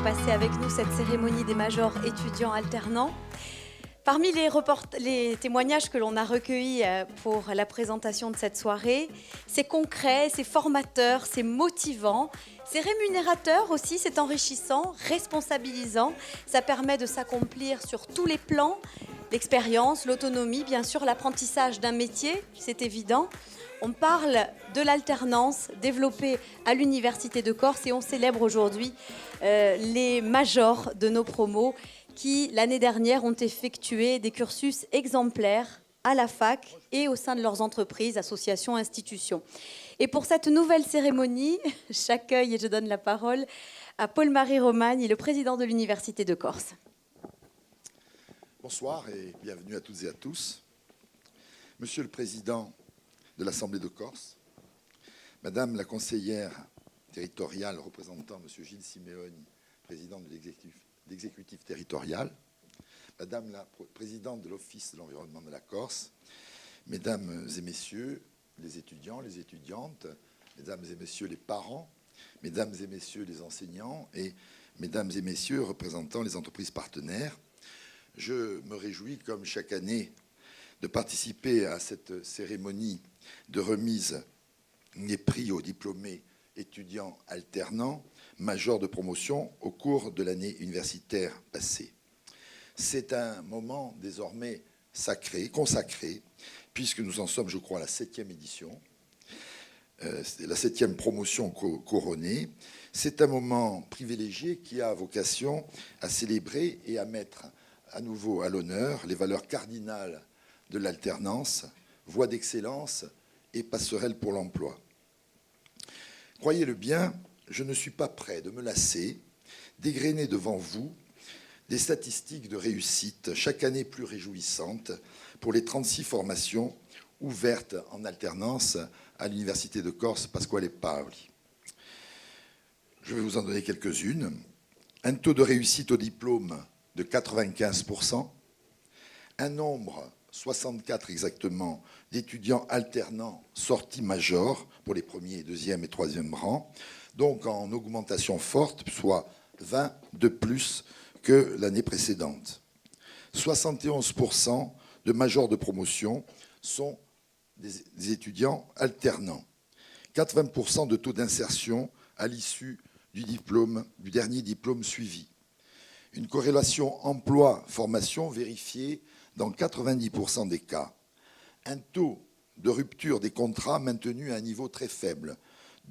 passer avec nous cette cérémonie des majors étudiants alternants. Parmi les témoignages que l'on a recueillis pour la présentation de cette soirée, c'est concret, c'est formateur, c'est motivant, c'est rémunérateur aussi, c'est enrichissant, responsabilisant. Ça permet de s'accomplir sur tous les plans, l'expérience, l'autonomie, bien sûr, l'apprentissage d'un métier, c'est évident. On parle de l'alternance développée à l'Université de Corse et on célèbre aujourd'hui les majors de nos promos qui, l'année dernière, ont effectué des cursus exemplaires à la fac et au sein de leurs entreprises, associations, institutions. Et pour cette nouvelle cérémonie, j'accueille et je donne la parole à Paul-Marie Romagny, le président de l'Université de Corse. Bonsoir et bienvenue à toutes et à tous. Monsieur le Président de l'Assemblée de Corse, Madame la conseillère territoriale représentant Monsieur Gilles Simeoni, président de l'exécutif territorial, Madame la présidente de l'Office de l'environnement de la Corse, Mesdames et Messieurs les étudiants, les étudiantes, Mesdames et Messieurs les parents, Mesdames et Messieurs les enseignants et Mesdames et Messieurs représentant les entreprises partenaires, je me réjouis, comme chaque année, de participer à cette cérémonie de remise des prix aux diplômés étudiants alternants, majors de promotion au cours de l'année universitaire passée. C'est un moment désormais sacré, consacré, puisque nous en sommes, je crois, à la 7e édition, c'est la 7e promotion couronnée. C'est un moment privilégié qui a vocation à célébrer et à mettre à nouveau à l'honneur les valeurs cardinales de l'alternance, voie d'excellence et passerelle pour l'emploi. Croyez-le bien, je ne suis pas prêt de me lasser d'égrener devant vous des statistiques de réussite chaque année plus réjouissantes pour les 36 formations ouvertes en alternance à l'Université de Corse Pasquale Paoli. Je vais vous en donner quelques-unes. Un taux de réussite au diplôme de 95%, un nombre, 64 exactement, d'étudiants alternants sortis majors pour les premiers, deuxième et troisième rangs, donc en augmentation forte, soit 20 de plus que l'année précédente. 71% de majors de promotion sont des étudiants alternants. 80% de taux d'insertion à l'issue du dernier diplôme suivi. Une corrélation emploi-formation vérifiée dans 90% des cas. Un taux de rupture des contrats maintenu à un niveau très faible,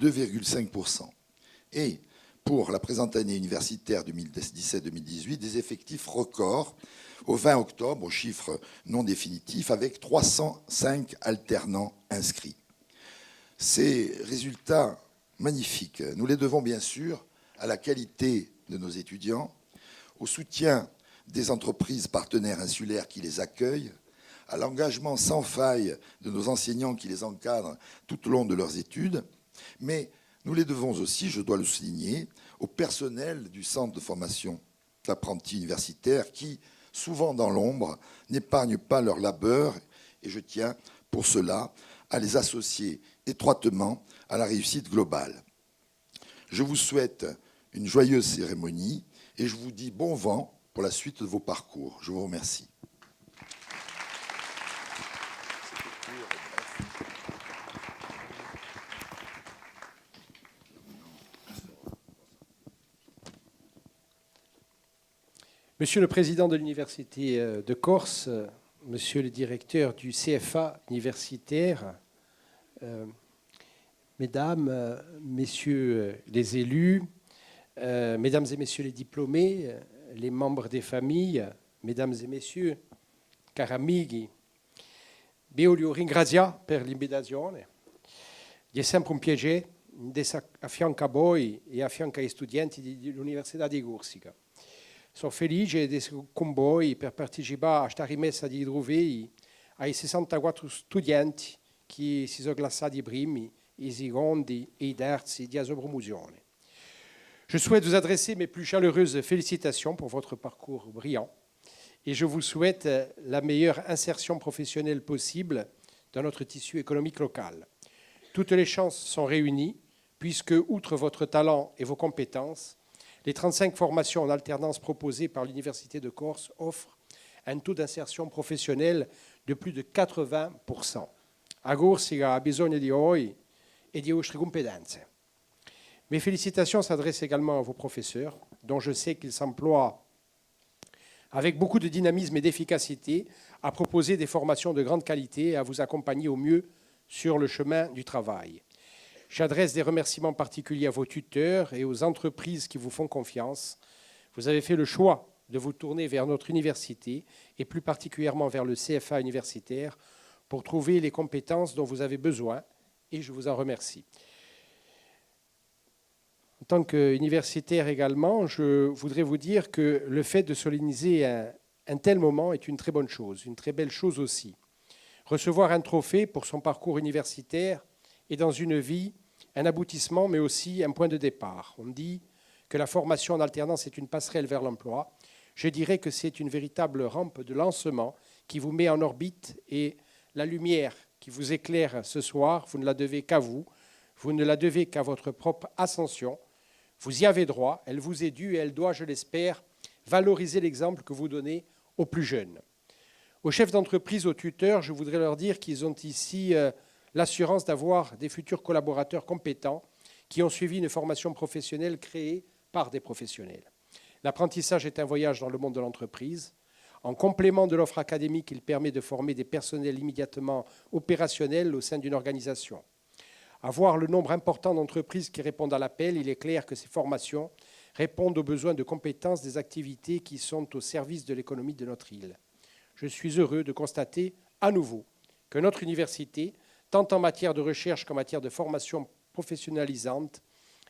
2,5%. Et pour la présente année universitaire 2017-2018, des effectifs records au 20 octobre, au chiffre non définitif, avec 305 alternants inscrits. Ces résultats magnifiques, nous les devons bien sûr à la qualité de nos étudiants, au soutien des entreprises partenaires insulaires qui les accueillent, à l'engagement sans faille de nos enseignants qui les encadrent tout au long de leurs études, mais nous les devons aussi, je dois le souligner, au personnel du centre de formation d'apprentis universitaires qui, souvent dans l'ombre, n'épargnent pas leur labeur et je tiens pour cela à les associer étroitement à la réussite globale. Je vous souhaite une joyeuse cérémonie et je vous dis bon vent pour la suite de vos parcours. Je vous remercie. Monsieur le Président de l'Université de Corse, Monsieur le Directeur du CFA universitaire, Mesdames, Messieurs les élus, Mesdames et Messieurs les diplômés, les membres des familles, Mesdames et Messieurs, cari amici, io vi ringrazio per l'invitazione. È sempre un piacere essere a fianco a voi e a fianco ai studenti dell'Università di Corsica. Sono felice di essere con voi per partecipare a questa rimessa di trofei ai 64 studenti che si sono classati i primi, i secondi e i terzi di sua promozione. Je souhaite vous adresser mes plus chaleureuses félicitations pour votre parcours brillant et je vous souhaite la meilleure insertion professionnelle possible dans notre tissu économique local. Toutes les chances sont réunies puisque, outre votre talent et vos compétences, Les 35 formations en alternance proposées par l'Université de Corse offrent un taux d'insertion professionnelle de plus de 80%. A Corsica ha bisogno di voi e di vostre competenze. Mes félicitations s'adressent également à vos professeurs, dont je sais qu'ils s'emploient avec beaucoup de dynamisme et d'efficacité à proposer des formations de grande qualité et à vous accompagner au mieux sur le chemin du travail. J'adresse des remerciements particuliers à vos tuteurs et aux entreprises qui vous font confiance. Vous avez fait le choix de vous tourner vers notre université et plus particulièrement vers le CFA universitaire pour trouver les compétences dont vous avez besoin et je vous en remercie. En tant qu'universitaire également, je voudrais vous dire que le fait de solenniser un tel moment est une très bonne chose, une très belle chose aussi. Recevoir un trophée pour son parcours universitaire est dans une vie un aboutissement, mais aussi un point de départ. On dit que la formation en alternance est une passerelle vers l'emploi. Je dirais que c'est une véritable rampe de lancement qui vous met en orbite et la lumière qui vous éclaire ce soir, vous ne la devez qu'à vous, vous ne la devez qu'à votre propre ascension. Vous y avez droit, elle vous est due et elle doit, je l'espère, valoriser l'exemple que vous donnez aux plus jeunes. Aux chefs d'entreprise, aux tuteurs, je voudrais leur dire qu'ils ont ici l'assurance d'avoir des futurs collaborateurs compétents qui ont suivi une formation professionnelle créée par des professionnels. L'apprentissage est un voyage dans le monde de l'entreprise. En complément de l'offre académique, il permet de former des personnels immédiatement opérationnels au sein d'une organisation. À voir le nombre important d'entreprises qui répondent à l'appel, il est clair que ces formations répondent aux besoins de compétences des activités qui sont au service de l'économie de notre île. Je suis heureux de constater à nouveau que notre université, tant en matière de recherche qu'en matière de formation professionnalisante,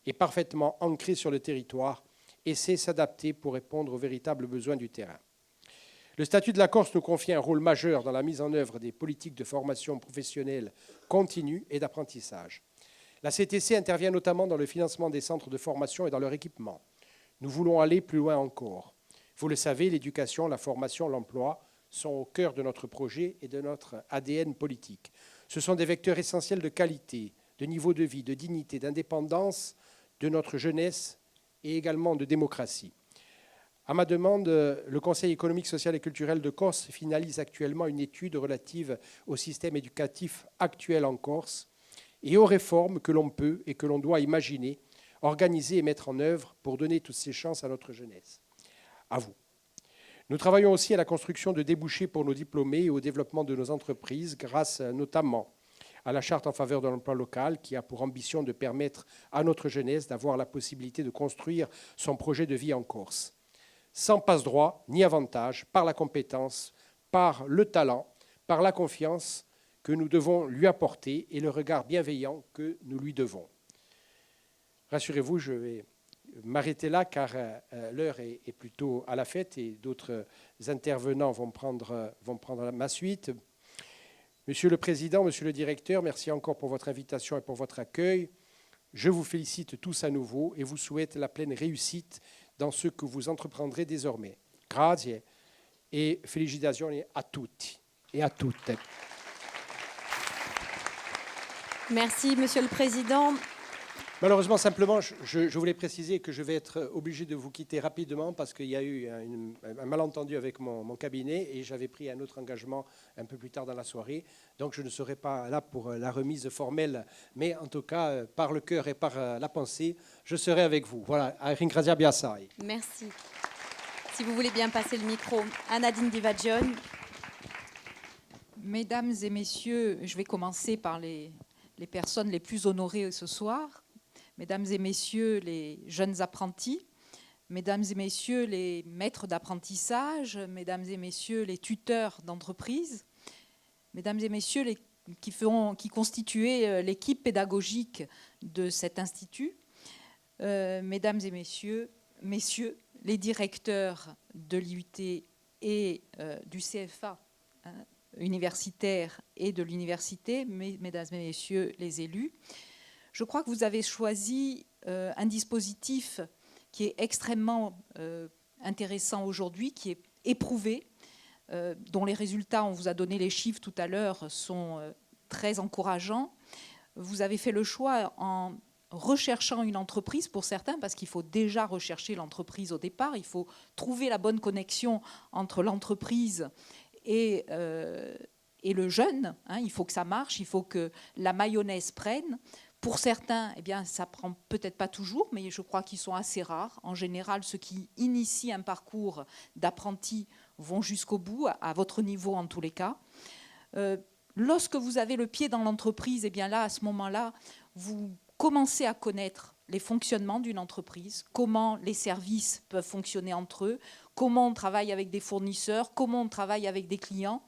est parfaitement ancrée sur le territoire et sait s'adapter pour répondre aux véritables besoins du terrain. Le statut de la Corse nous confie un rôle majeur dans la mise en œuvre des politiques de formation professionnelle continue et d'apprentissage. La CTC intervient notamment dans le financement des centres de formation et dans leur équipement. Nous voulons aller plus loin encore. Vous le savez, l'éducation, la formation, l'emploi sont au cœur de notre projet et de notre ADN politique. Ce sont des vecteurs essentiels de qualité, de niveau de vie, de dignité, d'indépendance de notre jeunesse et également de démocratie. À ma demande, le Conseil économique, social et culturel de Corse finalise actuellement une étude relative au système éducatif actuel en Corse et aux réformes que l'on peut et que l'on doit imaginer, organiser et mettre en œuvre pour donner toutes ces chances à notre jeunesse. À vous. Nous travaillons aussi à la construction de débouchés pour nos diplômés et au développement de nos entreprises grâce notamment à la Charte en faveur de l'emploi local qui a pour ambition de permettre à notre jeunesse d'avoir la possibilité de construire son projet de vie en Corse. Sans passe-droit ni avantage, par la compétence, par le talent, par la confiance que nous devons lui apporter et le regard bienveillant que nous lui devons. Rassurez-vous, je vais m'arrêter là car l'heure est plutôt à la fête et d'autres intervenants vont prendre ma suite. Monsieur le Président, Monsieur le Directeur, merci encore pour votre invitation et pour votre accueil. Je vous félicite tous à nouveau et vous souhaite la pleine réussite dans ce que vous entreprendrez désormais. Grazie et félicitazioni a tutti et à toutes. Merci, Monsieur le Président. Malheureusement, simplement, je voulais préciser que je vais être obligé de vous quitter rapidement parce qu'il y a eu un malentendu avec mon cabinet et j'avais pris un autre engagement un peu plus tard dans la soirée. Donc, je ne serai pas là pour la remise formelle, mais en tout cas, par le cœur et par la pensée, je serai avec vous. Voilà, ringrazia assai. Merci. Si vous voulez bien passer le micro à Nadine Divagione. Mesdames et messieurs, je vais commencer par les personnes les plus honorées ce soir. Mesdames et messieurs les jeunes apprentis, mesdames et messieurs les maîtres d'apprentissage, mesdames et messieurs les tuteurs d'entreprise, mesdames et messieurs qui constituaient l'équipe pédagogique de cet institut, mesdames et messieurs les directeurs de l'IUT et du CFA universitaire et de l'université, mesdames et messieurs les élus. Je crois que vous avez choisi un dispositif qui est extrêmement intéressant aujourd'hui, qui est éprouvé, dont les résultats, on vous a donné les chiffres tout à l'heure, sont très encourageants. Vous avez fait le choix, en recherchant une entreprise pour certains, parce qu'il faut déjà rechercher l'entreprise au départ, il faut trouver la bonne connexion entre l'entreprise et le jeune, hein, il faut que ça marche, il faut que la mayonnaise prenne. Pour certains, eh bien, ça prend peut-être pas toujours, mais je crois qu'ils sont assez rares. En général, ceux qui initient un parcours d'apprenti vont jusqu'au bout, à votre niveau en tous les cas. Lorsque vous avez le pied dans l'entreprise, eh bien là, à ce moment-là, vous commencez à connaître les fonctionnements d'une entreprise, comment les services peuvent fonctionner entre eux, comment on travaille avec des fournisseurs, comment on travaille avec des clients.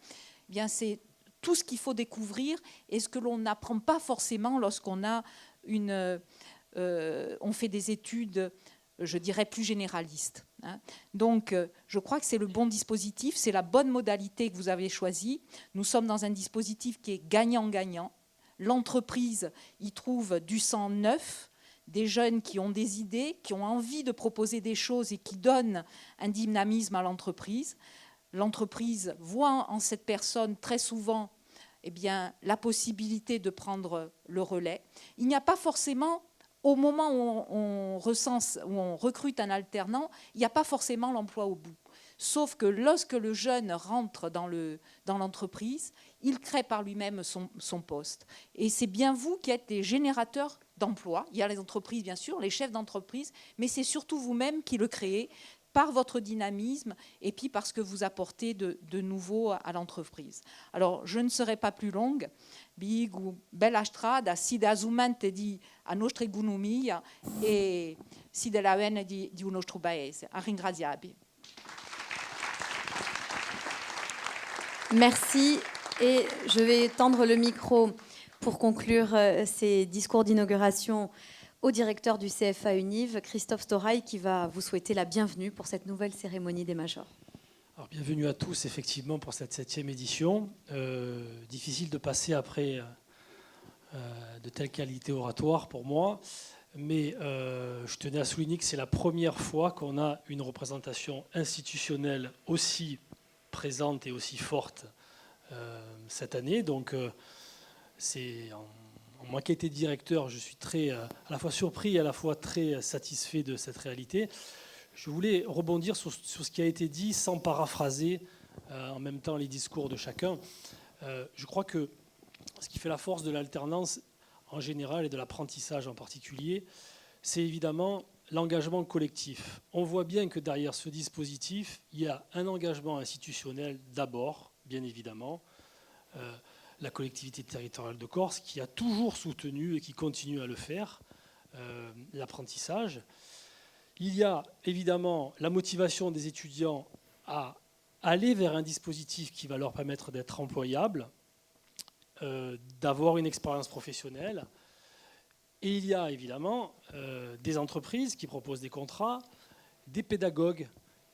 Eh bien, c'est tout ce qu'il faut découvrir et ce que l'on n'apprend pas forcément lorsqu'on a on fait des études, je dirais, plus généralistes. Hein. Donc, je crois que c'est le bon dispositif, c'est la bonne modalité que vous avez choisie. Nous sommes dans un dispositif qui est gagnant-gagnant. L'entreprise y trouve du sang neuf, des jeunes qui ont des idées, qui ont envie de proposer des choses et qui donnent un dynamisme à l'entreprise. L'entreprise voit en cette personne très souvent eh bien, la possibilité de prendre le relais. Il n'y a pas forcément, au moment où on recense, où on recrute un alternant, il n'y a pas forcément l'emploi au bout. Sauf que lorsque le jeune rentre dans l'entreprise, il crée par lui-même son poste. Et c'est bien vous qui êtes les générateurs d'emplois. Il y a les entreprises, bien sûr, les chefs d'entreprise, mais c'est surtout vous-même qui le créez par votre dynamisme et puis parce que vous apportez de nouveau à l'entreprise. Alors, je ne serai pas plus longue. Bigu bella strada, si da zumente di a nostra economia e si della bene di un nostro paese. A ringraziarvi. Merci. Et je vais tendre le micro pour conclure ces discours d'inauguration au directeur du CFA Univ, Christophe Storail, qui va vous souhaiter la bienvenue pour cette nouvelle cérémonie des majors. Alors, bienvenue à tous, effectivement, pour cette 7e édition. Difficile de passer après de telles qualités oratoires pour moi, mais je tenais à souligner que c'est la première fois qu'on a une représentation institutionnelle aussi présente et aussi forte cette année. Donc, moi qui ai été directeur, je suis très, à la fois surpris et à la fois très satisfait de cette réalité. Je voulais rebondir sur ce qui a été dit sans paraphraser en même temps les discours de chacun. Je crois que ce qui fait la force de l'alternance en général et de l'apprentissage en particulier, c'est évidemment l'engagement collectif. On voit bien que derrière ce dispositif, il y a un engagement institutionnel d'abord, bien évidemment, la collectivité territoriale de Corse qui a toujours soutenu et qui continue à le faire, l'apprentissage. Il y a évidemment la motivation des étudiants à aller vers un dispositif qui va leur permettre d'être employables, d'avoir une expérience professionnelle. Et il y a évidemment des entreprises qui proposent des contrats, des pédagogues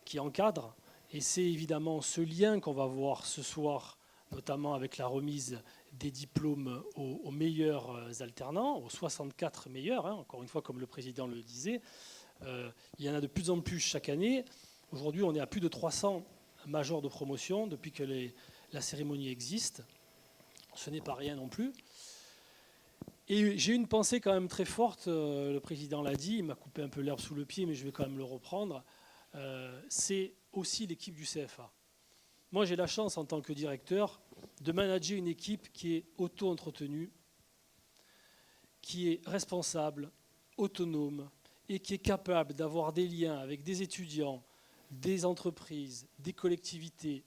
qui encadrent. Et c'est évidemment ce lien qu'on va voir ce soir, notamment avec la remise des diplômes aux meilleurs alternants, aux 64 meilleurs, hein, encore une fois, comme le président le disait. Il y en a de plus en plus chaque année. Aujourd'hui, on est à plus de 300 majors de promotion depuis que la cérémonie existe. Ce n'est pas rien non plus. Et j'ai une pensée quand même très forte, le président l'a dit, il m'a coupé un peu l'herbe sous le pied, mais je vais quand même le reprendre. C'est aussi l'équipe du CFA. Moi, j'ai la chance, en tant que directeur, de manager une équipe qui est auto-entretenue, qui est responsable, autonome, et qui est capable d'avoir des liens avec des étudiants, des entreprises, des collectivités,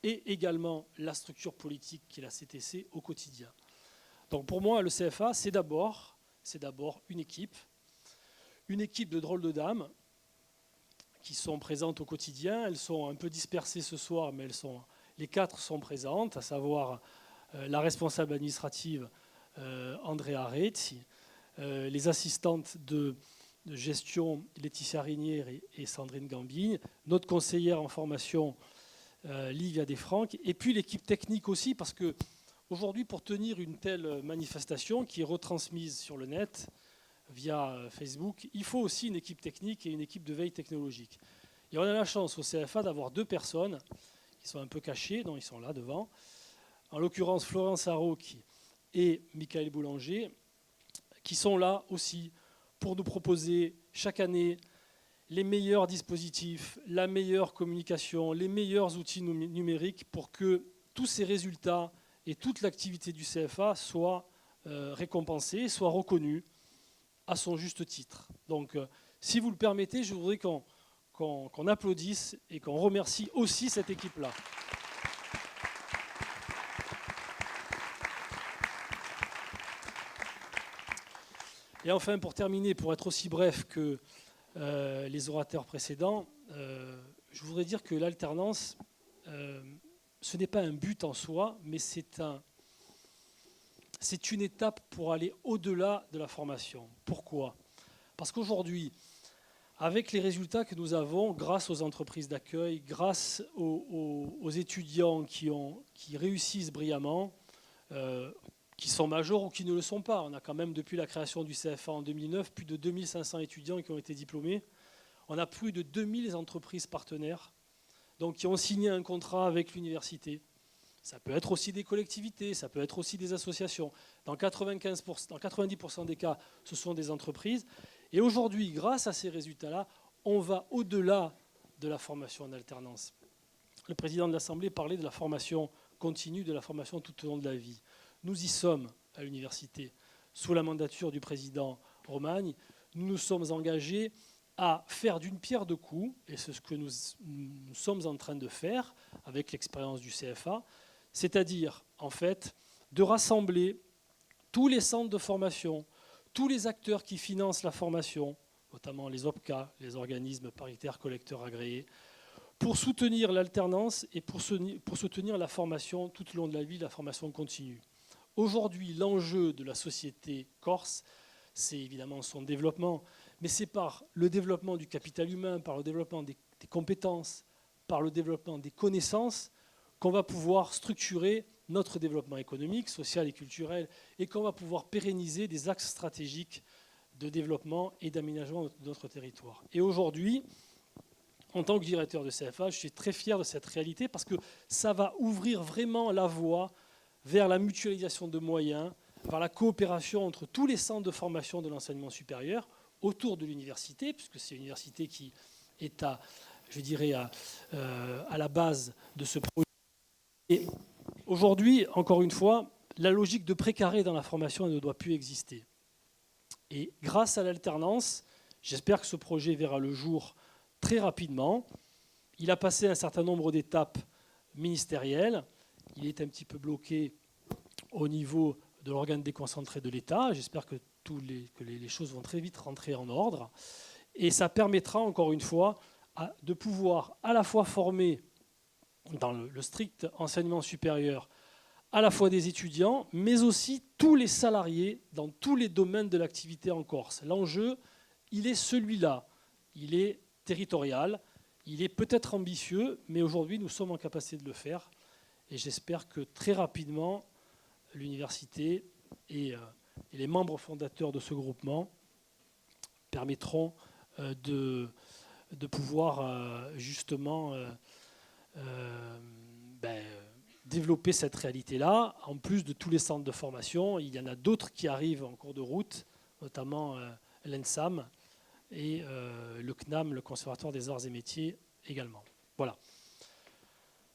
et également la structure politique qui est la CTC au quotidien. Donc pour moi, le CFA, c'est d'abord une équipe de drôles de dames qui sont présentes au quotidien. Elles sont un peu dispersées ce soir, mais les 4 sont présentes, à savoir la responsable administrative Andrea Rezzi, les assistantes de gestion Laetitia Rinier et Sandrine Gambigne, notre conseillère en formation Livia Desfranques, et puis l'équipe technique aussi, parce que aujourd'hui, pour tenir une telle manifestation qui est retransmise sur le net via Facebook, il faut aussi une équipe technique et une équipe de veille technologique. Et on a la chance au CFA d'avoir 2 personnes qui sont un peu cachées, non, ils sont là devant, en l'occurrence Florence Haro et Michael Boulanger, qui sont là aussi pour nous proposer chaque année les meilleurs dispositifs, la meilleure communication, les meilleurs outils numériques pour que tous ces résultats et toute l'activité du CFA soient récompensés, soient reconnus à son juste titre. Donc, si vous le permettez, je voudrais qu'on applaudisse et qu'on remercie aussi cette équipe-là. Et enfin, pour terminer, pour être aussi bref que les orateurs précédents, je voudrais dire que l'alternance, ce n'est pas un but en soi, mais c'est une étape pour aller au-delà de la formation. Pourquoi ? Parce qu'aujourd'hui, avec les résultats que nous avons, grâce aux entreprises d'accueil, grâce aux étudiants qui réussissent brillamment, qui sont majors ou qui ne le sont pas. On a quand même, depuis la création du CFA en 2009, plus de 2500 étudiants qui ont été diplômés. On a plus de 2000 entreprises partenaires donc, qui ont signé un contrat avec l'université. Ça peut être aussi des collectivités, ça peut être aussi des associations. Dans 90% des cas, ce sont des entreprises. Et aujourd'hui, grâce à ces résultats-là, on va au-delà de la formation en alternance. Le président de l'Assemblée parlait de la formation continue, de la formation tout au long de la vie. Nous y sommes à l'université, sous la mandature du président Romagne. Nous nous sommes engagés à faire d'une pierre deux coups, et c'est ce que nous sommes en train de faire avec l'expérience du CFA, c'est-à-dire, en fait, de rassembler tous les centres de formation, tous les acteurs qui financent la formation, notamment les OPCA, les organismes paritaires collecteurs agréés, pour soutenir l'alternance et pour soutenir la formation tout au long de la vie, la formation continue. Aujourd'hui, l'enjeu de la société corse, c'est évidemment son développement, mais c'est par le développement du capital humain, par le développement des compétences, par le développement des connaissances, qu'on va pouvoir structurer notre développement économique, social et culturel, et qu'on va pouvoir pérenniser des axes stratégiques de développement et d'aménagement de notre territoire. Et aujourd'hui, en tant que directeur de CFA, je suis très fier de cette réalité parce que ça va ouvrir vraiment la voie vers la mutualisation de moyens, vers la coopération entre tous les centres de formation de l'enseignement supérieur autour de l'université, puisque c'est l'université qui est à la base de ce projet. Et aujourd'hui, encore une fois, la logique de précaré dans la formation ne doit plus exister. Et grâce à l'alternance, j'espère que ce projet verra le jour très rapidement. Il a passé un certain nombre d'étapes ministérielles. Il est un petit peu bloqué au niveau de l'organe déconcentré de l'État. J'espère que les choses vont très vite rentrer en ordre. Et ça permettra, encore une fois, de pouvoir à la fois former dans le strict enseignement supérieur à la fois des étudiants, mais aussi tous les salariés dans tous les domaines de l'activité en Corse. L'enjeu, il est celui-là. Il est territorial, il est peut-être ambitieux, mais aujourd'hui, nous sommes en capacité de le faire. Et j'espère que très rapidement, l'université et les membres fondateurs de ce groupement permettront de pouvoir justement développer cette réalité-là. En plus de tous les centres de formation, il y en a d'autres qui arrivent en cours de route, notamment l'ENSAM et le CNAM, le Conservatoire des Arts et Métiers également. Voilà.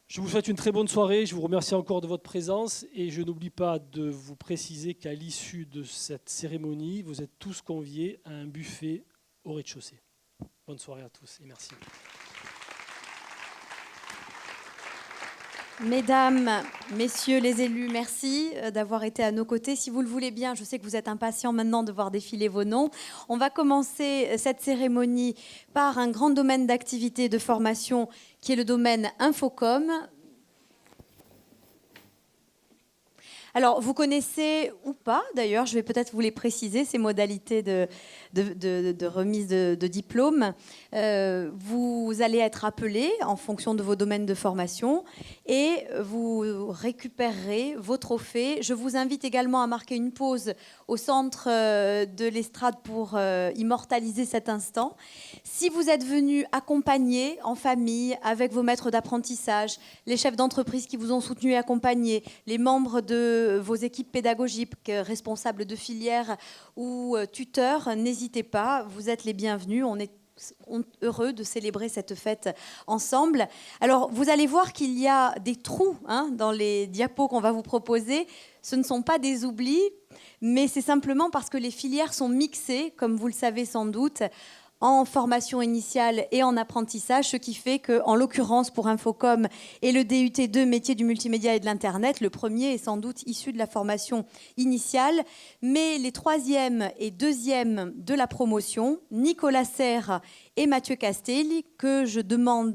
Je vous souhaite une très bonne soirée, je vous remercie encore de votre présence et je n'oublie pas de vous préciser qu'à l'issue de cette cérémonie, vous êtes tous conviés à un buffet au rez-de-chaussée. Bonne soirée à tous et merci. Mesdames, messieurs les élus, merci d'avoir été à nos côtés. Si vous le voulez bien, je sais que vous êtes impatients maintenant de voir défiler vos noms. On va commencer cette cérémonie par un grand domaine d'activité de formation qui est le domaine Infocom. Alors, vous connaissez ou pas, d'ailleurs, je vais peut-être vous les préciser, ces modalités de remise de diplôme. Vous allez être appelé en fonction de vos domaines de formation et vous récupérerez vos trophées. Je vous invite également à marquer une pause au centre de l'estrade pour immortaliser cet instant. Si vous êtes venu accompagner en famille avec vos maîtres d'apprentissage, les chefs d'entreprise qui vous ont soutenu et accompagné, les membres de de vos équipes pédagogiques, responsables de filière ou tuteurs, n'hésitez pas, vous êtes les bienvenus. On est heureux de célébrer cette fête ensemble. Alors, vous allez voir qu'il y a des trous dans les diapos qu'on va vous proposer. Ce ne sont pas des oublis, mais c'est simplement parce que les filières sont mixées, comme vous le savez sans doute, en formation initiale et en apprentissage, ce qui fait qu'en l'occurrence pour Infocom et le DUT 2 métier du multimédia et de l'Internet, le premier est sans doute issu de la formation initiale, mais les troisième et deuxième de la promotion, Nicolas Serre et Mathieu Castelli, à qui je demande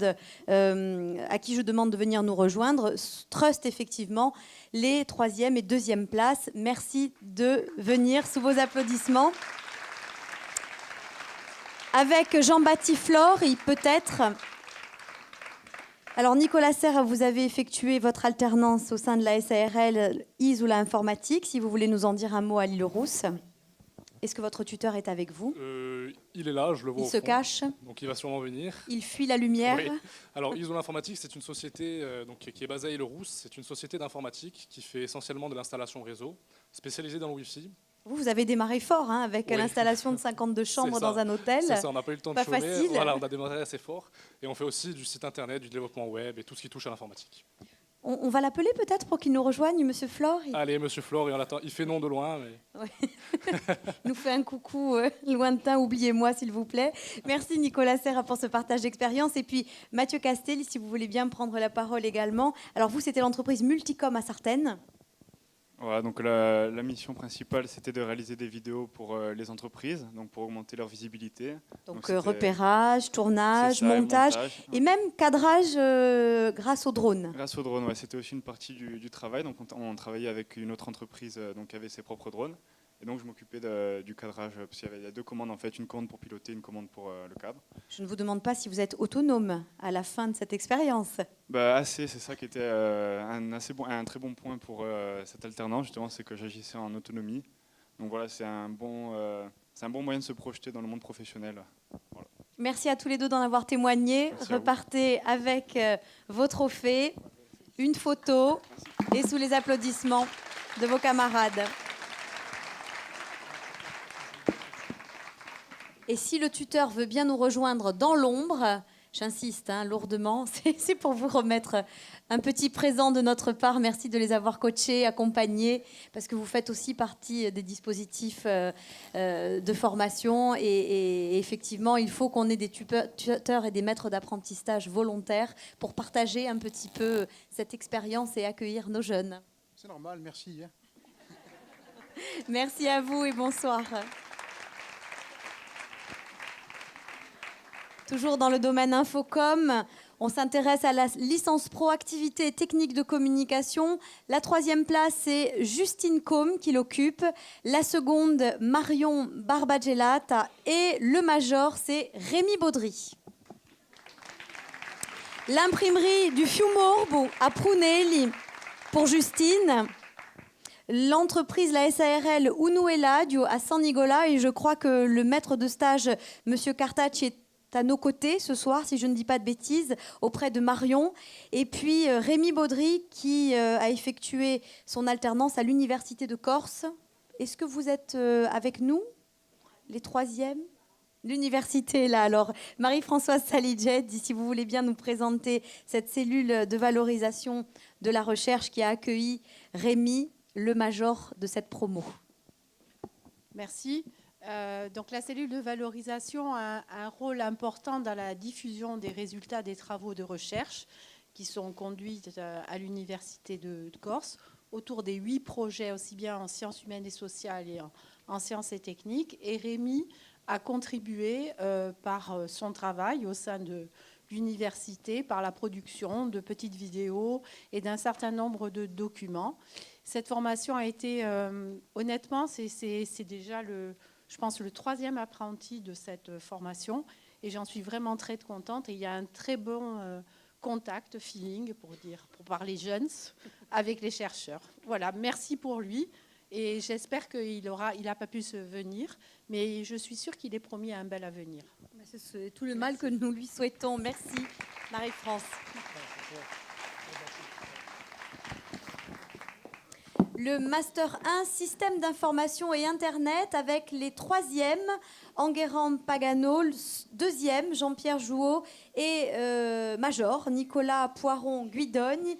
de venir nous rejoindre, trustent effectivement les troisième et deuxième places. Merci de venir sous vos applaudissements. Avec Jean-Baptiste Flore, peut-être. Alors, Nicolas Serre, vous avez effectué votre alternance au sein de la SARL ISOULA Informatique. Si vous voulez nous en dire un mot à l'Île-Rousse. Est-ce que votre tuteur est avec vous? Il est là, je le vois. Il se cache. Donc il va sûrement venir. Il fuit la lumière. Oui. Alors ISOULA Informatique, c'est une société qui est basée à Île-Rousse. C'est une société d'informatique qui fait essentiellement de l'installation réseau, spécialisée dans le Wi-Fi. Vous avez démarré fort avec l'installation de 52 chambres dans un hôtel. C'est ça, on n'a pas eu le temps de chômer. Facile. Voilà, on a démarré assez fort. Et on fait aussi du site internet, du développement web et tout ce qui touche à l'informatique. On va l'appeler peut-être pour qu'il nous rejoigne, Monsieur Flore. Allez, Monsieur Flore, il fait nom de loin. Mais... Ouais. Il nous fait un coucou lointain, oubliez-moi s'il vous plaît. Merci Nicolas Serra pour ce partage d'expérience. Et puis Mathieu Castelli, si vous voulez bien prendre la parole également. Alors vous, c'était l'entreprise Multicom à Sartène. Voilà, donc la mission principale, c'était de réaliser des vidéos pour les entreprises, donc pour augmenter leur visibilité. Donc repérage, tournage, montage et même cadrage grâce au drone. Grâce au drone, ouais, c'était aussi une partie du travail. Donc on travaillait avec une autre entreprise qui avait ses propres drones. Et donc je m'occupais du cadrage, parce qu'il y avait deux commandes en fait, une commande pour piloter, une commande pour le cadre. Je ne vous demande pas si vous êtes autonome à la fin de cette expérience. Assez, c'est ça qui était un très bon point pour cette alternance, justement, c'est que j'agissais en autonomie. Donc voilà, c'est un bon moyen de se projeter dans le monde professionnel. Voilà. Merci à tous les deux d'en avoir témoigné. Merci Repartez avec vos trophées, une photo et sous les applaudissements de vos camarades. Et si le tuteur veut bien nous rejoindre dans l'ombre, j'insiste lourdement, c'est pour vous remettre un petit présent de notre part. Merci de les avoir coachés, accompagnés, parce que vous faites aussi partie des dispositifs de formation. Et effectivement, il faut qu'on ait des tuteurs et des maîtres d'apprentissage volontaires pour partager un petit peu cette expérience et accueillir nos jeunes. C'est normal, merci. Merci à vous et bonsoir. Toujours dans le domaine Infocom, on s'intéresse à la licence pro activité et technique de communication. La troisième place, c'est Justine Combe qui l'occupe. La seconde, Marion Barbagellata. Et le major, c'est Rémi Baudry. L'imprimerie du Fiumorbo à Prunelli pour Justine. L'entreprise, la SARL Unuela à San Nicolas. Et je crois que le maître de stage, M. Cartacci, est à nos côtés ce soir, si je ne dis pas de bêtises, auprès de Marion. Et puis Rémi Baudry, qui a effectué son alternance à l'Université de Corse. Est-ce que vous êtes avec nous, les troisièmes? L'université est là. Alors, Marie-Françoise Saliged, si vous voulez bien nous présenter cette cellule de valorisation de la recherche qui a accueilli Rémi, le major de cette promo. Merci. Donc la cellule de valorisation a un rôle important dans la diffusion des résultats des travaux de recherche qui sont conduits à l'Université de Corse autour des 8 projets, aussi bien en sciences humaines et sociales et en sciences et techniques. Et Rémi a contribué par son travail au sein de l'université, par la production de petites vidéos et d'un certain nombre de documents. Cette formation a été, honnêtement, c'est déjà je pense, le 3e apprenti de cette formation. Et j'en suis vraiment très contente. Et il y a un très bon contact, feeling, pour parler jeunes, avec les chercheurs. Voilà, merci pour lui. Et j'espère qu'il n'a pas pu se venir. Mais je suis sûre qu'il est promis à un bel avenir. C'est tout le mal que nous lui souhaitons. Merci, Marie-France. le Master 1, Système d'information et Internet, avec les 3e, Enguerrand Pagano, 2e, Jean-Pierre Jouot, et Major, Nicolas Poiron-Guidogne.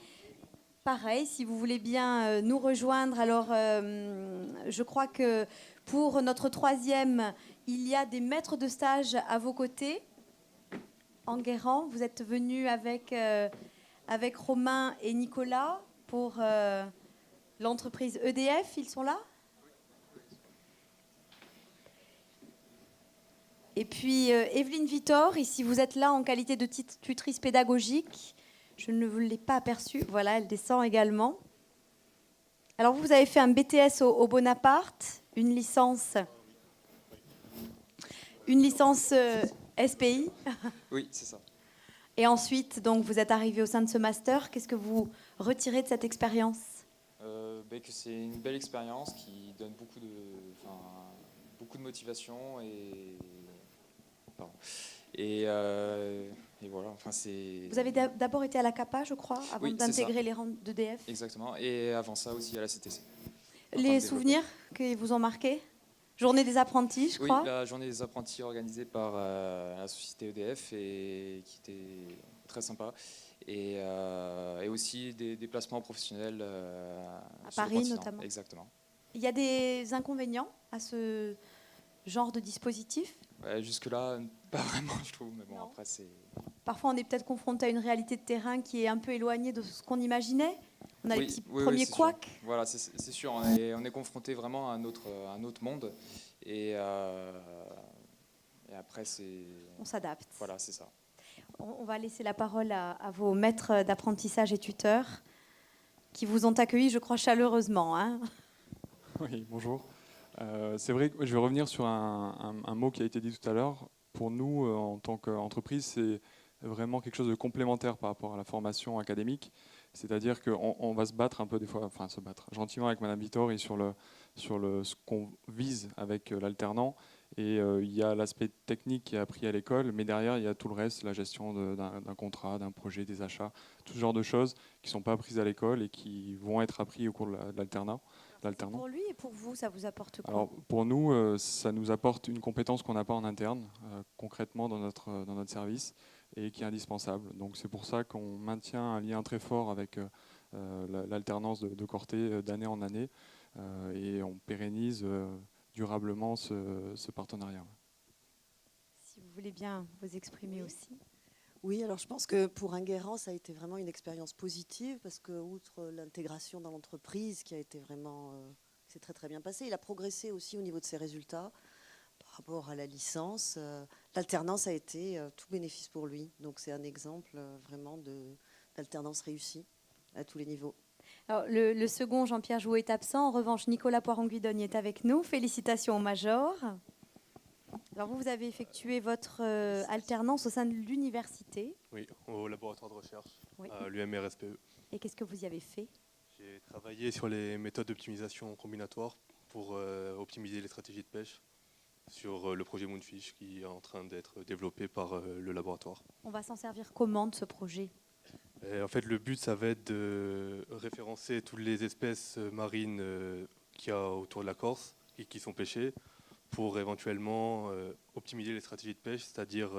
Pareil, si vous voulez bien nous rejoindre. Alors, je crois que pour notre 3e, il y a des maîtres de stage à vos côtés. Enguerrand, vous êtes venu avec Romain et Nicolas pour l'entreprise EDF. Ils sont là? Et puis Evelyne Vittor, ici vous êtes là en qualité de tutrice pédagogique. Je ne vous l'ai pas aperçue. Voilà, elle descend également. Alors vous avez fait un BTS au Bonaparte, une licence SPI. Oui, c'est ça. Et ensuite, donc, vous êtes arrivé au sein de ce master. Qu'est-ce que vous retirez de cette expérience? Que c'est une belle expérience qui donne beaucoup de motivation et voilà. Enfin, c'est. Vous avez d'abord été à la CAPA, je crois, avant Oui, d'intégrer les rangs d'EDF. Exactement. Et avant ça aussi à la CTC. Les souvenirs qui vous ont marqué? Journée des apprentis, je crois. Oui, la journée des apprentis organisée par la société EDF et qui était très sympa. Et aussi des déplacements professionnels à Paris notamment. Exactement. Il y a des inconvénients à ce genre de dispositif? Jusque-là, pas vraiment, je trouve. Mais bon, non. Après, c'est. Parfois, on est peut-être confronté à une réalité de terrain qui est un peu éloignée de ce qu'on imaginait. On a les petits premiers couacs. Voilà, c'est sûr. On est confronté vraiment à un autre monde. Et après, c'est. On s'adapte. Voilà, c'est ça. On va laisser la parole à vos maîtres d'apprentissage et tuteurs qui vous ont accueillis, je crois, chaleureusement. Hein. Oui, bonjour. C'est vrai que je vais revenir sur un mot qui a été dit tout à l'heure. Pour nous, en tant qu'entreprise, c'est vraiment quelque chose de complémentaire par rapport à la formation académique. C'est-à-dire qu'on va se battre un peu des fois, enfin se battre gentiment avec Madame Vittori sur ce qu'on vise avec l'alternant. Et il y a l'aspect technique qui est appris à l'école, mais derrière, il y a tout le reste, la gestion d'un contrat, d'un projet, des achats, tout ce genre de choses qui ne sont pas apprises à l'école et qui vont être apprises au cours de l'alternat. Pour lui et pour vous, ça vous apporte quoi? Alors, pour nous, ça nous apporte une compétence qu'on n'a pas en interne, concrètement dans notre service, et qui est indispensable. Donc c'est pour ça qu'on maintient un lien très fort avec l'alternance de Corté d'année en année, et on pérennise durablement ce partenariat. Si vous voulez bien vous exprimer aussi. Oui, alors je pense que pour Enguerrand, ça a été vraiment une expérience positive parce que, outre l'intégration dans l'entreprise qui a été vraiment, c'est très très bien passé, il a progressé aussi au niveau de ses résultats par rapport à la licence. L'alternance a été tout bénéfice pour lui, donc c'est un exemple vraiment d'alternance réussie à tous les niveaux. Alors, le second, Jean-Pierre Jouot, est absent. En revanche, Nicolas Poiron-Guidogne est avec nous. Félicitations au Major. Alors vous avez effectué votre alternance au sein de l'université. Oui, au laboratoire de recherche, oui. À l'UMRSPE. Et qu'est-ce que vous y avez fait? J'ai travaillé sur les méthodes d'optimisation combinatoire pour optimiser les stratégies de pêche sur le projet Moonfish qui est en train d'être développé par le laboratoire. On va s'en servir comment de ce projet? En fait, le but, ça va être de référencer toutes les espèces marines qu'il y a autour de la Corse et qui sont pêchées, pour éventuellement optimiser les stratégies de pêche, c'est-à-dire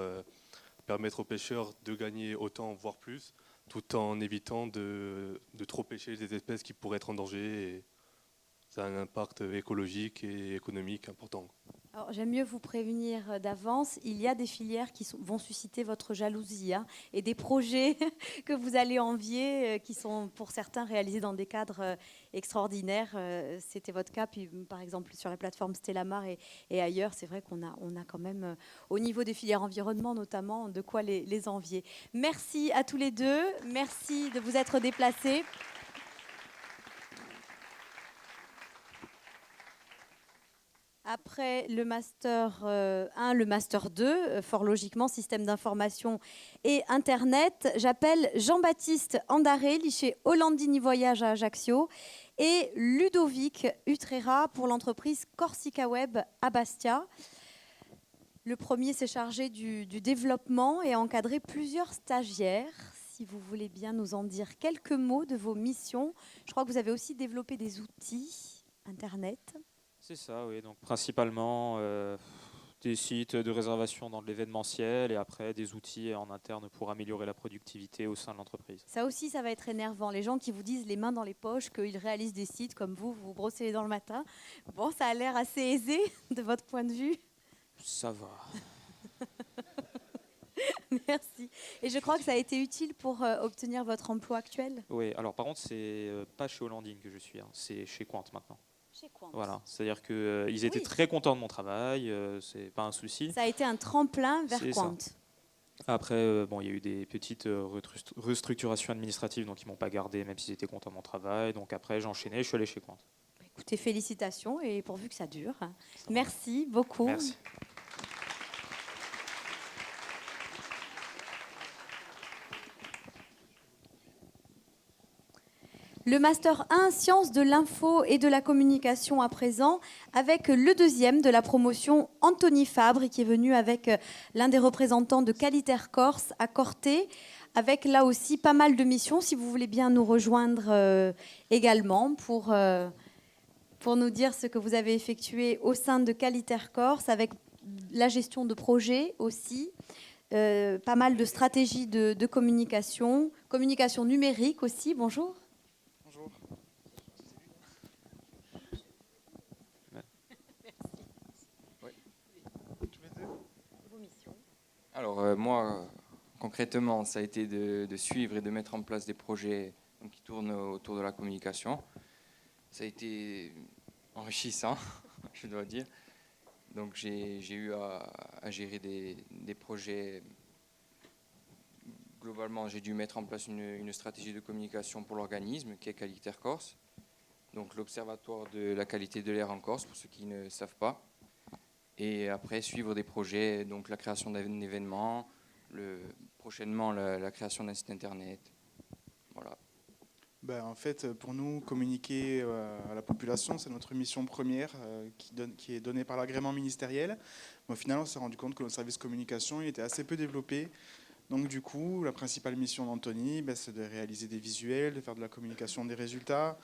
permettre aux pêcheurs de gagner autant, voire plus, tout en évitant de trop pêcher des espèces qui pourraient être en danger. Et ça a un impact écologique et économique important. Alors, j'aime mieux vous prévenir d'avance, il y a des filières qui vont susciter votre jalousie et des projets que vous allez envier, qui sont pour certains réalisés dans des cadres extraordinaires. C'était votre cas, puis, par exemple sur la plateforme Stellamar et ailleurs, c'est vrai qu'on a quand même, au niveau des filières environnement notamment, de quoi les envier. Merci à tous les deux, merci de vous être déplacés. Après le Master 1, le Master 2, fort logiquement, système d'information et Internet, j'appelle Jean-Baptiste Andarelli chez Hollandini Voyage à Ajaccio et Ludovic Utrera pour l'entreprise Corsica Web à Bastia. Le premier s'est chargé du développement et a encadré plusieurs stagiaires. Si si vous voulez bien nous en dire quelques mots de vos missions. Je crois que vous avez aussi développé des outils Internet. C'est ça, oui. Donc principalement des sites de réservation dans de l'événementiel et après des outils en interne pour améliorer la productivité au sein de l'entreprise. Ça aussi, ça va être énervant. Les gens qui vous disent les mains dans les poches qu'ils réalisent des sites comme vous vous brossez les dents le matin. Bon, ça a l'air assez aisé de votre point de vue. Ça va. Merci. Et je crois que ça a été utile pour obtenir votre emploi actuel. Oui, alors par contre, c'est pas chez Hollandine que je suis, hein, c'est chez Quant maintenant. Chez Quant. Voilà, c'est-à-dire qu'ils étaient très contents de mon travail, c'est pas un souci. Ça a été un tremplin vers C'est Quant. ça. Après, bon, il y a eu des petites restructurations administratives, donc ils m'ont pas gardé, même s'ils étaient contents de mon travail. Donc après, j'ai enchaîné, je suis allé chez Quant. Écoutez, félicitations et pourvu que ça dure. Merci beaucoup. Merci. Le Master 1, Sciences de l'info et de la communication à présent, avec le deuxième de la promotion, Anthony Fabre, qui est venu avec l'un des représentants de Qualitaire Corse à Corté, avec là aussi pas mal de missions, si vous voulez bien nous rejoindre également pour nous dire ce que vous avez effectué au sein de Qualitaire Corse, avec la gestion de projets aussi, pas mal de stratégies de communication, communication numérique aussi. Bonjour. Alors moi, concrètement, ça a été de suivre et de mettre en place des projets qui tournent autour de la communication. Ça a été enrichissant, je dois dire. Donc j'ai eu à gérer des projets. Globalement, j'ai dû mettre en place une stratégie de communication pour l'organisme qui est Qualitaire Corse. Donc l'Observatoire de la qualité de l'air en Corse, pour ceux qui ne savent pas. Et après, suivre des projets, donc la création d'un événement, prochainement la création d'un site internet. Voilà. Ben, en fait, pour nous, communiquer à la population, c'est notre mission première qui est donnée par l'agrément ministériel. Mais au final, on s'est rendu compte que notre service communication il était assez peu développé. Donc du coup, la principale mission d'Anthony, c'est de réaliser des visuels, de faire de la communication des résultats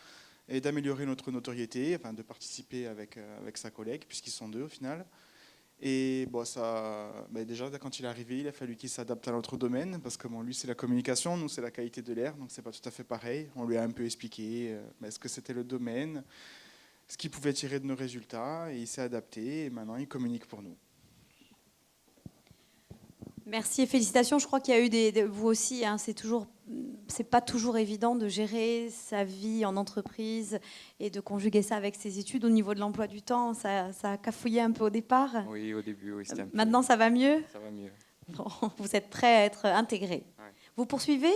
et d'améliorer notre notoriété, enfin de participer avec sa collègue, puisqu'ils sont deux au final. Et bon, déjà, quand il est arrivé, il a fallu qu'il s'adapte à notre domaine, parce que lui, c'est la communication, nous, c'est la qualité de l'air, donc c'est pas tout à fait pareil. On lui a un peu expliqué ce que c'était le domaine, ce qu'il pouvait tirer de nos résultats, et il s'est adapté, et maintenant, il communique pour nous. Merci et félicitations. Je crois qu'il y a eu vous aussi, hein, c'est pas toujours évident de gérer sa vie en entreprise et de conjuguer ça avec ses études. Au niveau de l'emploi du temps, ça a cafouillé un peu au départ. Oui, au début, oui. C'était un peu... Maintenant, ça va mieux ? Ça va mieux. Bon, vous êtes prêt à être intégré. Ouais. Vous poursuivez ?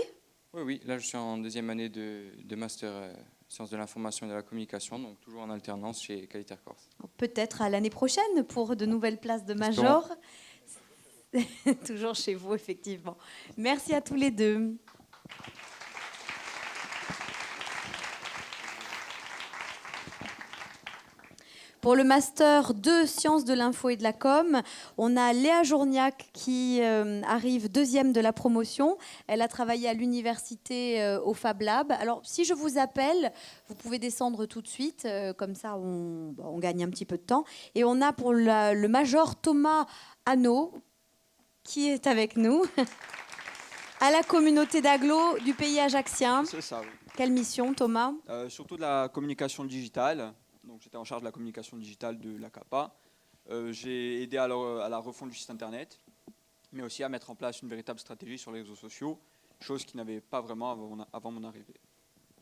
Oui. Là, je suis en deuxième année de master sciences de l'information et de la communication, donc toujours en alternance chez Qualitaire Corse. Peut-être à l'année prochaine pour de nouvelles places de major. Toujours chez vous, effectivement. Merci à tous les deux. Pour le Master 2 Sciences de l'info et de la com, on a Léa Journiac qui arrive deuxième de la promotion. Elle a travaillé à l'université au Fab Lab. Alors, si je vous appelle, vous pouvez descendre tout de suite. Comme ça, on gagne un petit peu de temps. Et on a pour le major Thomas Hanot, qui est avec nous, à la communauté d'agglo du pays ajaccien. C'est ça, oui. Quelle mission, Thomas ? Surtout de la communication digitale. Donc, j'étais en charge de la communication digitale de la CAPA. J'ai aidé à la refonte du site internet, mais aussi à mettre en place une véritable stratégie sur les réseaux sociaux, chose qu'ils n'avaient pas vraiment avant mon arrivée.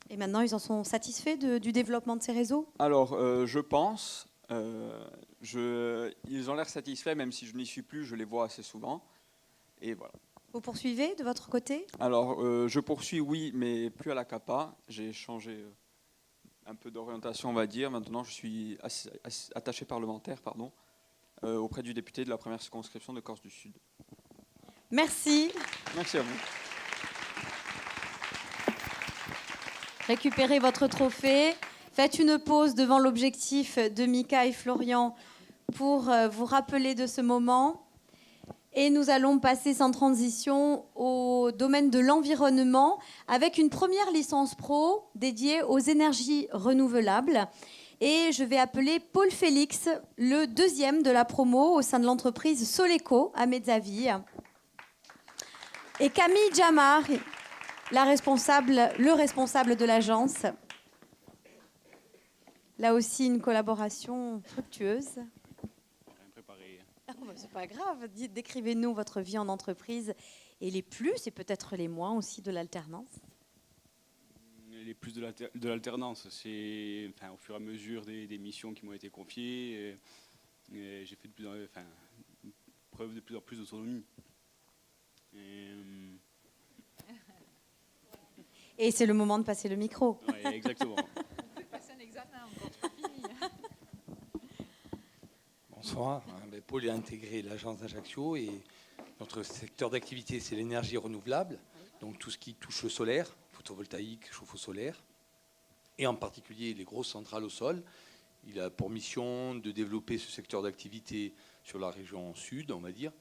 Et maintenant, ils en sont satisfaits du développement de ces réseaux ? Alors, je pense... ils ont l'air satisfaits, même si je n'y suis plus, je les vois assez souvent. Et voilà. Vous poursuivez de votre côté ? Alors, je poursuis, oui, mais plus à la CAPA. J'ai changé un peu d'orientation, on va dire. Maintenant, je suis attaché parlementaire auprès du député de la première circonscription de Corse du Sud. Merci. Merci à vous. Récupérez votre trophée. Faites une pause devant l'objectif de Mika et Florian pour vous rappeler de ce moment. Et nous allons passer sans transition au domaine de l'environnement avec une première licence pro dédiée aux énergies renouvelables. Et je vais appeler Paul Félix, le deuxième de la promo au sein de l'entreprise Soleco à Mezzaville. Et Camille Jamar, le responsable de l'agence. Là aussi, une collaboration fructueuse. C'est pas grave. Décrivez-nous votre vie en entreprise et les plus et peut-être les moins aussi de l'alternance. Les plus de l'alternance, c'est au fur et à mesure des missions qui m'ont été confiées. Et j'ai fait preuve de plus en plus d'autonomie. Et c'est le moment de passer le micro. Oui, exactement. Passer un examen encore, c'est pas fini. Bonsoir. Paul a intégré l'agence d'Ajaccio et notre secteur d'activité, c'est l'énergie renouvelable, donc tout ce qui touche le solaire, photovoltaïque, chauffe-eau solaire, et en particulier les grosses centrales au sol. Il a pour mission de développer ce secteur d'activité sur la région sud, on va dire,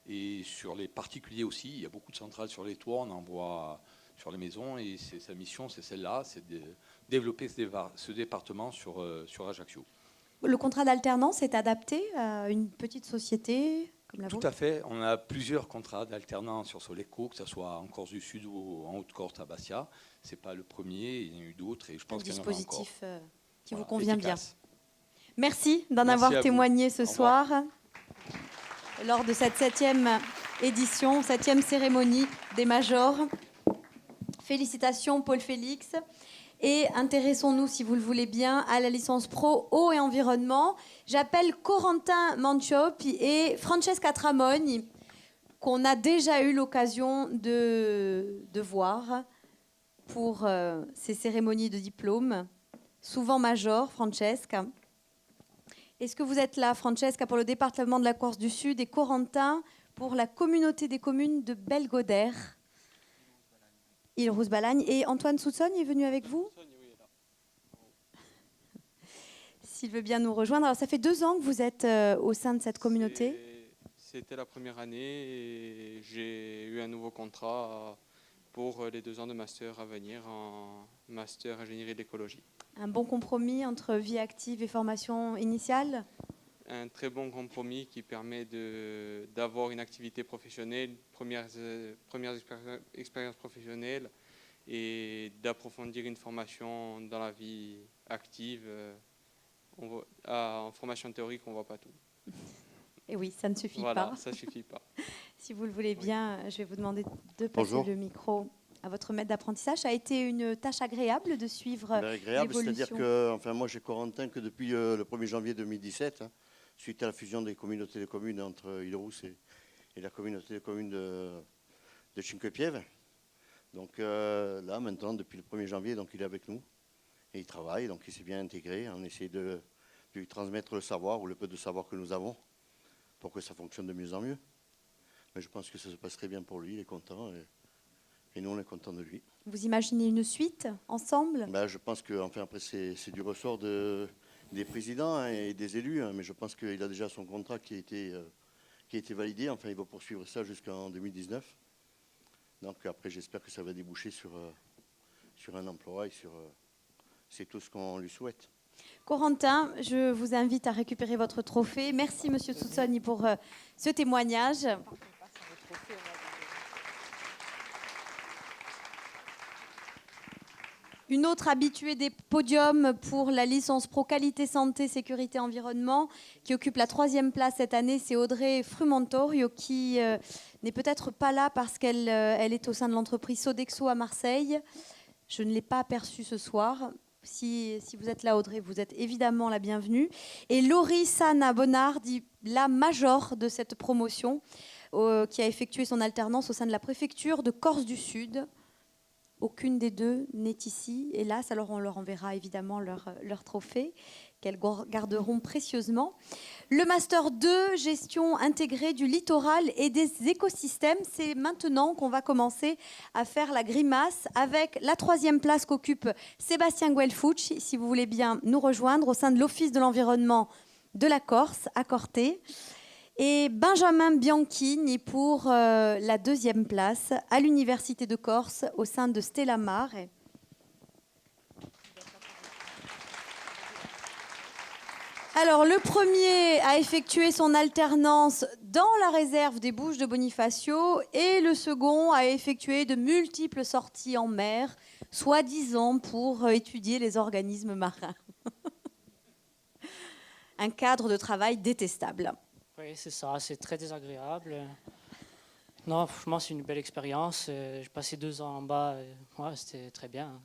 et sur les particuliers aussi. Il y a beaucoup de centrales sur les toits, on en voit sur les maisons, et sa mission, c'est celle-là, c'est de développer ce département sur Ajaccio. Le contrat d'alternance est adapté à une petite société comme la vôtre ? Tout à fait. On a plusieurs contrats d'alternance sur Soleco, que ce soit en Corse du Sud ou en Haute-Corse à Bastia. Ce n'est pas le premier, il y en a eu d'autres et je pense qu'il y en aura encore. Un dispositif qui vous convient efficace. Bien. Merci d'en avoir témoigné ce soir lors de cette 7e édition, 7e cérémonie des majors. Félicitations Paul Félix. Et intéressons-nous, si vous le voulez bien, à la licence pro eau et environnement. J'appelle Corentin Mancioppi et Francesca Tramogni, qu'on a déjà eu l'occasion de voir pour ces cérémonies de diplôme, souvent major. Francesca. Est-ce que vous êtes là, Francesca, pour le département de la Corse du Sud et Corentin pour la communauté des communes de Belgodère, Île-Rousse-Balagne. Et Antoine Soutsogne est venu avec vous ? S'il veut bien nous rejoindre. Alors, ça fait 2 ans que vous êtes au sein de cette communauté. C'était la première année et j'ai eu un nouveau contrat pour les 2 ans de master à venir en master ingénierie d'écologie. Un bon compromis entre vie active et formation initiale ? Un très bon compromis qui permet d'avoir une activité professionnelle, premières expériences professionnelles et d'approfondir une formation dans la vie active. En formation théorique, on ne voit pas tout. Et oui, ça ne suffit pas. Voilà, ça ne suffit pas. Si vous le voulez bien, je vais vous demander de passer le micro à votre maître d'apprentissage. Ça a été une tâche agréable de suivre agréable, l'évolution. c'est-à-dire que moi j'ai Corentin que depuis le 1er janvier 2017, suite à la fusion des communautés de communes entre Île-Rousse et la communauté de communes de Cinque Pieve. Donc là, maintenant, depuis le 1er janvier, donc, il est avec nous et il travaille, donc il s'est bien intégré. On essaie de lui transmettre le savoir ou le peu de savoir que nous avons pour que ça fonctionne de mieux en mieux. Mais je pense que ça se passe très bien pour lui, il est content et nous, on est contents de lui. Vous imaginez une suite ensemble ? Je pense que, après, c'est du ressort des présidents et des élus, mais je pense qu'il a déjà son contrat qui a été validé. Enfin, il va poursuivre ça jusqu'en 2019. Donc après, j'espère que ça va déboucher sur un emploi et c'est tout ce qu'on lui souhaite. Corentin, je vous invite à récupérer votre trophée. Merci, Monsieur Soutsogne, pour ce témoignage. Une autre habituée des podiums pour la licence pro qualité santé, sécurité, environnement, qui occupe la 3e place cette année, c'est Audrey Frumentorio, qui n'est peut-être pas là parce qu'elle est au sein de l'entreprise Sodexo à Marseille. Je ne l'ai pas aperçue ce soir. Si vous êtes là, Audrey, vous êtes évidemment la bienvenue. Et Laurie Sana Bonnard, la major de cette promotion, qui a effectué son alternance au sein de la préfecture de Corse du Sud. Aucune des deux n'est ici, hélas, alors on leur enverra évidemment leur trophée qu'elles garderont précieusement. Le Master 2, gestion intégrée du littoral et des écosystèmes, c'est maintenant qu'on va commencer à faire la grimace avec la 3e place qu'occupe Sébastien Guelfucci, si vous voulez bien nous rejoindre au sein de l'Office de l'environnement de la Corse, à Corté. Et Benjamin Bianchini pour la 2e place à l'Université de Corse au sein de Stella Mare. Alors, le premier a effectué son alternance dans la réserve des Bouches de Bonifacio et le second a effectué de multiples sorties en mer, soi-disant pour étudier les organismes marins. Un cadre de travail détestable. Oui, c'est ça, c'est très désagréable. Non, franchement, c'est une belle expérience. J'ai passé 2 ans en bas, ouais, c'était très bien.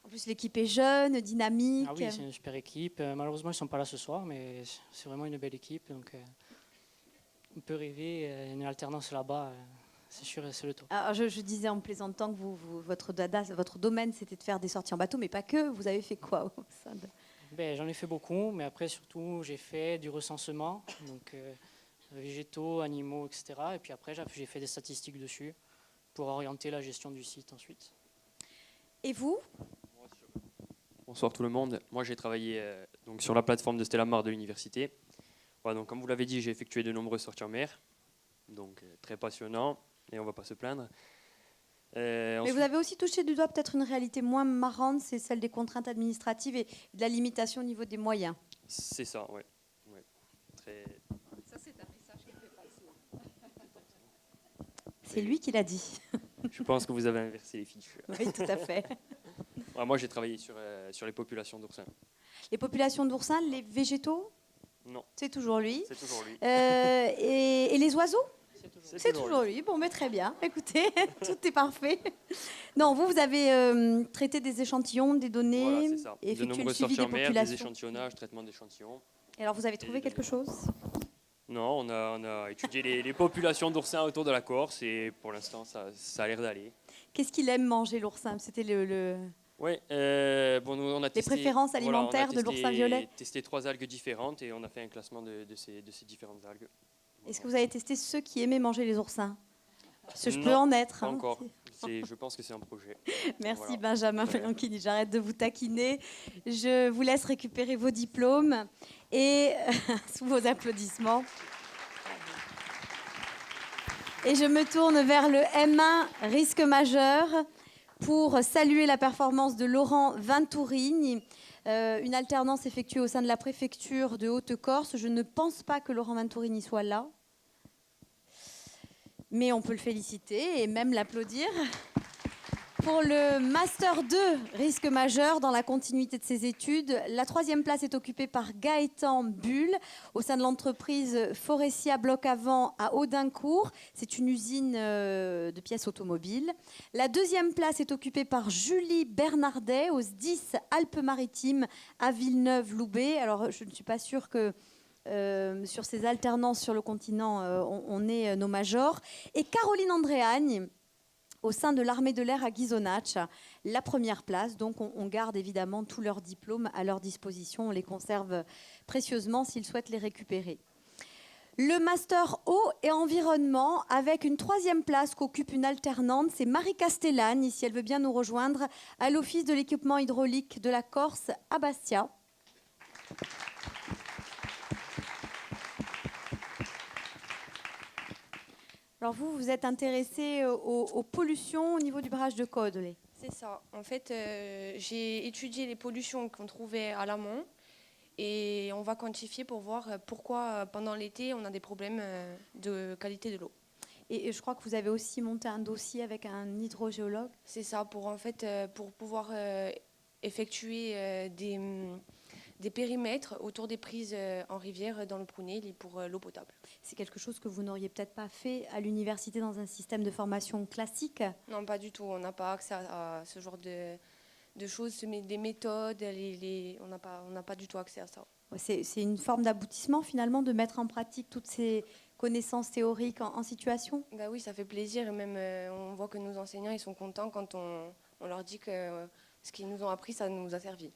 En plus, l'équipe est jeune, dynamique. Ah oui, c'est une super équipe. Malheureusement, ils ne sont pas là ce soir, mais c'est vraiment une belle équipe. Donc, on peut rêver une alternance là-bas. C'est sûr, c'est le top. Alors, je disais en plaisantant que votre domaine, c'était de faire des sorties en bateau, mais pas que. Vous avez fait quoi au sein de... J'en ai fait beaucoup, mais après, surtout, j'ai fait du recensement, donc végétaux, animaux, etc. Et puis après, j'ai fait des statistiques dessus pour orienter la gestion du site ensuite. Et vous ? Bonsoir tout le monde. Moi, j'ai travaillé donc sur la plateforme de Stella Mare de l'université. Voilà, donc, comme vous l'avez dit, j'ai effectué de nombreuses sorties en mer. Donc, très passionnant, et on ne va pas se plaindre. Mais Ensuite, vous avez aussi touché du doigt peut-être une réalité moins marrante, c'est celle des contraintes administratives et de la limitation au niveau des moyens. c'est ça, oui. Ouais. Très... Ça, c'est un message qui fait passer. C'est lui qui l'a dit. Je pense que vous avez inversé les fiches. Oui, tout à fait. Ouais, moi, j'ai travaillé sur les populations d'oursins. Les populations d'oursins, les végétaux ? Non. C'est toujours lui. C'est toujours lui. Et les oiseaux ? C'est toujours lui. Bon, mais très bien. Écoutez, tout est parfait. Non, vous avez traité des échantillons, des données, Voilà, c'est ça. et De effectué le nombreuses suivi sorties des en mer, des populations. échantillonnages, traitement d'échantillons. Et alors, vous avez trouvé quelque chose ? Non, on a étudié les populations d'oursins autour de la Corse et pour l'instant, ça a l'air d'aller. Qu'est-ce qu'il aime manger, l'oursin ? C'était Oui, bon, nous, on a testé, préférences alimentaires on a de l'oursin violet. testé 3 algues différentes et on a fait un classement de ces différentes algues. Est-ce que vous avez testé ceux qui aimaient manger les oursins ? Parce que je peux Non, en être. pas hein. encore. Je pense que c'est un projet. Merci Voilà. Benjamin Bianchini, j'arrête de vous taquiner. Je vous laisse récupérer vos diplômes et sous vos applaudissements. Et je me tourne vers le M1 risque majeur pour saluer la performance de Laurent Ventourini, une alternance effectuée au sein de la préfecture de Haute-Corse. Je ne pense pas que Laurent Ventourini soit là, mais on peut le féliciter et même l'applaudir. Pour le Master 2, risque majeur dans la continuité de ses études, la 3e place est occupée par Gaëtan Bull au sein de l'entreprise Forestia Bloc Avant à Audincourt. C'est une usine de pièces automobiles. La 2e place est occupée par Julie Bernardet au SDIS Alpes-Maritimes à Villeneuve-Loubet. Alors, je ne suis pas sûre que sur ces alternances sur le continent, on ait nos majors. Et Caroline Andréagne, au sein de l'armée de l'air à Ghisonaccia, la 1re place. Donc on garde évidemment tous leurs diplômes à leur disposition. On les conserve précieusement s'ils souhaitent les récupérer. Le Master Eau et Environnement, avec une 3e place qu'occupe une alternante, c'est Marie Castellane, si elle veut bien nous rejoindre, à l'Office de l'équipement hydraulique de la Corse à Bastia. Alors vous êtes intéressé aux pollutions au niveau du barrage de Caudelet. C'est ça. En fait, j'ai étudié les pollutions qu'on trouvait à l'amont et on va quantifier pour voir pourquoi pendant l'été on a des problèmes de qualité de l'eau. Et je crois que vous avez aussi monté un dossier avec un hydrogéologue. C'est ça, pour pouvoir effectuer des périmètres autour des prises en rivière dans le Prunay pour l'eau potable. C'est quelque chose que vous n'auriez peut-être pas fait à l'université dans un système de formation classique ? Non, pas du tout. On n'a pas accès à ce genre de choses, des méthodes. On n'a pas du tout accès à ça. C'est une forme d'aboutissement finalement de mettre en pratique toutes ces connaissances théoriques en situation ? Bah oui, ça fait plaisir. Et même on voit que nos enseignants ils sont contents quand on leur dit que ce qu'ils nous ont appris, ça nous a servi.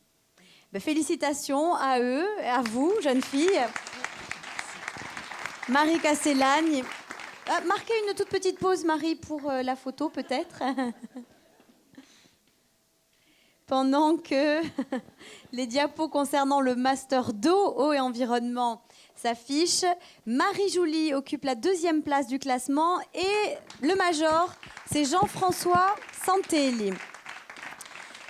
Félicitations à eux et à vous, jeunes filles. Marie Castellane. Marquez une toute petite pause, Marie, pour la photo, peut-être. Pendant que les diapos concernant le Master d'eau, eau et environnement s'affiche. Marie-Julie occupe la 2e place du classement et le major, c'est Jean-François Santelli.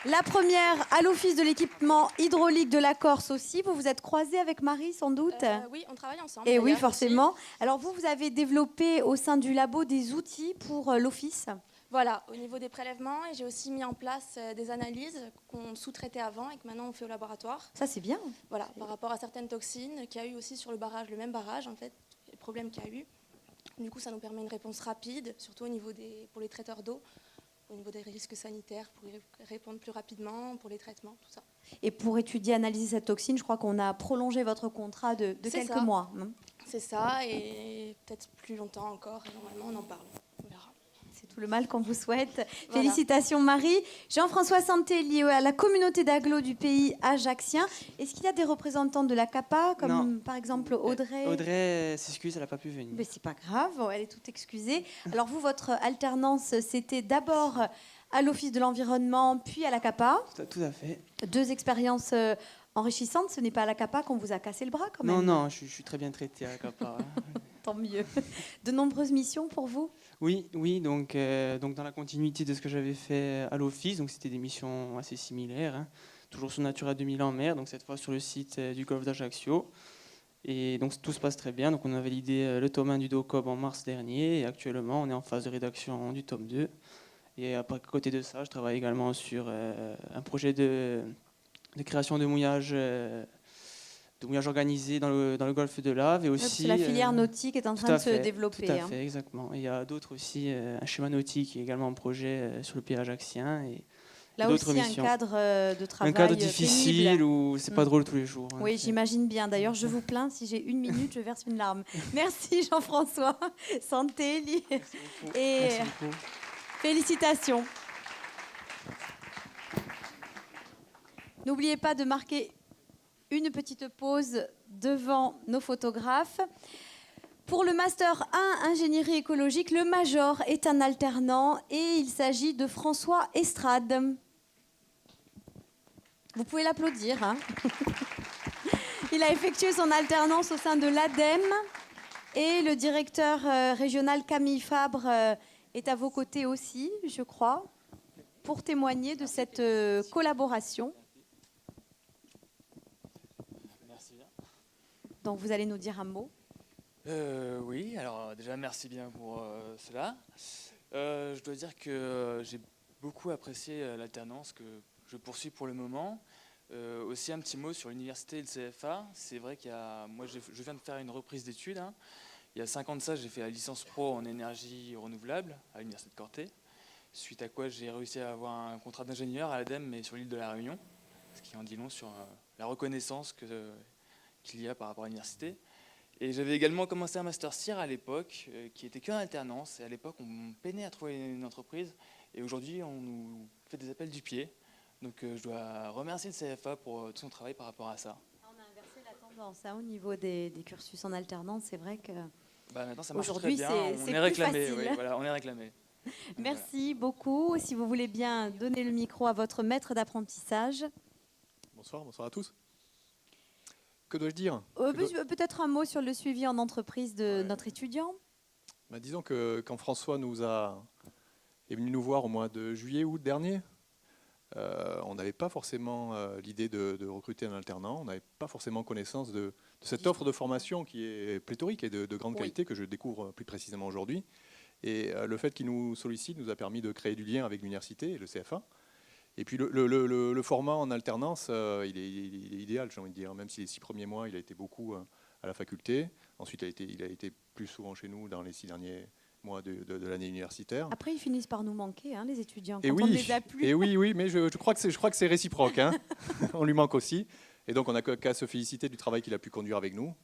La première à l'Office de l'équipement hydraulique de la Corse aussi. Vous vous êtes croisés avec Marie sans doute Oui, on travaille ensemble. Et oui, d'ailleurs, forcément. aussi. Alors vous avez développé au sein du labo des outils pour l'Office. Voilà, au niveau des prélèvements, et j'ai aussi mis en place des analyses qu'on sous-traitait avant et que maintenant on fait au laboratoire. Ça, c'est bien. Voilà, par rapport à certaines toxines qu'il y a eu aussi sur le barrage, le même barrage en fait, les problèmes qu'il y a eu. Du coup, ça nous permet une réponse rapide, surtout au niveau pour les traiteurs d'eau, au niveau des risques sanitaires, pour y répondre plus rapidement, pour les traitements, tout ça. Et pour étudier, analyser cette toxine, je crois qu'on a prolongé votre contrat de quelques mois. C'est ça, et peut-être plus longtemps encore, et normalement on en parle. On verra. C'est tout le mal qu'on vous souhaite. Voilà. Félicitations Marie. Jean-François Santelli, à la communauté d'agglo du pays ajaccien. Est-ce qu'il y a des représentants de la CAPA, comme Non. par exemple Audrey Audrey s'excuse, elle n'a pas pu venir. Mais c'est pas grave, elle est toute excusée. Alors vous, votre alternance, c'était d'abord à l'Office de l'environnement, puis à la CAPA. Tout à fait. 2 expériences enrichissantes. Ce n'est pas à la CAPA qu'on vous a cassé le bras quand même. Non, je suis très bien traité à la CAPA. Tant mieux. De nombreuses missions pour vous? Oui, donc dans la continuité de ce que j'avais fait à l'Office, donc c'était des missions assez similaires, hein. Toujours sur Natura 2000 en mer, donc cette fois sur le site du golfe d'Ajaccio. Et donc tout se passe très bien. Donc on a validé le tome 1 du DOCOB en mars dernier, et actuellement on est en phase de rédaction du tome 2. Et à côté de ça, je travaille également sur un projet de création de mouillage organisé dans le golfe de Lave. Et aussi, la filière nautique est en train de se développer. Tout à fait, exactement. Et il y a d'autres aussi, un schéma nautique qui est également en projet sur le pays ajaccien. Et là d'autres aussi, missions. un cadre de travail Un cadre difficile pénible. où c'est pas drôle tous les jours. Hein. Oui, j'imagine bien. D'ailleurs, je vous plains, si j'ai 1 minute, je verse une larme. Merci Jean-François Santelli. Et Merci beaucoup. félicitations. N'oubliez pas de marquer une petite pause devant nos photographes. Pour le Master 1 Ingénierie écologique, le major est un alternant et il s'agit de François Estrade. Vous pouvez l'applaudir. Hein. Il a effectué son alternance au sein de l'ADEME et le directeur régional Camille Fabre est à vos côtés aussi, je crois, pour témoigner de cette collaboration. Donc vous allez nous dire un mot. Oui, alors déjà merci bien pour cela. Je dois dire que j'ai beaucoup apprécié l'alternance que je poursuis pour le moment. Aussi un petit mot sur l'université et le CFA. C'est vrai moi je viens de faire une reprise d'études. Hein. Il y a 5 ans de ça, j'ai fait la licence pro en énergie renouvelable à l'université de Corté. Suite à quoi j'ai réussi à avoir un contrat d'ingénieur à l'ADEME, mais sur l'île de la Réunion, ce qui en dit long sur la reconnaissance qu'il y a par rapport à l'université. Et j'avais également commencé un master CIR à l'époque, qui était qu'en alternance. Et à l'époque, on peinait à trouver une entreprise. Et aujourd'hui, on nous fait des appels du pied. Donc je dois remercier le CFA pour tout son travail par rapport à ça. On a inversé la tendance au niveau des cursus en alternance. C'est vrai que maintenant, ça marche aujourd'hui, très bien. c'est on est réclamé. plus facile. Oui, voilà, on est réclamé. Merci beaucoup. Si vous voulez bien donner le micro à votre maître d'apprentissage. Bonsoir à tous. Que dois-je dire Peut-être un mot sur le suivi en entreprise de notre étudiant. Disons que quand François est venu nous voir au mois de juillet, août dernier, on n'avait pas forcément l'idée de recruter un alternant, on n'avait pas forcément connaissance de cette offre de formation qui est pléthorique et de grande qualité que je découvre plus précisément aujourd'hui. Et le fait qu'il nous sollicite nous a permis de créer du lien avec l'université et le CFA. Et puis le format en alternance, il est idéal, j'ai envie de dire. Même si les 6 premiers mois, il a été beaucoup à la faculté. Ensuite, il a été plus souvent chez nous dans les 6 derniers mois de l'année universitaire. Après, ils finissent par nous manquer, les étudiants, quand Et on ne les a plus. Et oui, mais je crois que c'est réciproque. Hein. On lui manque aussi. Et donc, on n'a qu'à se féliciter du travail qu'il a pu conduire avec nous.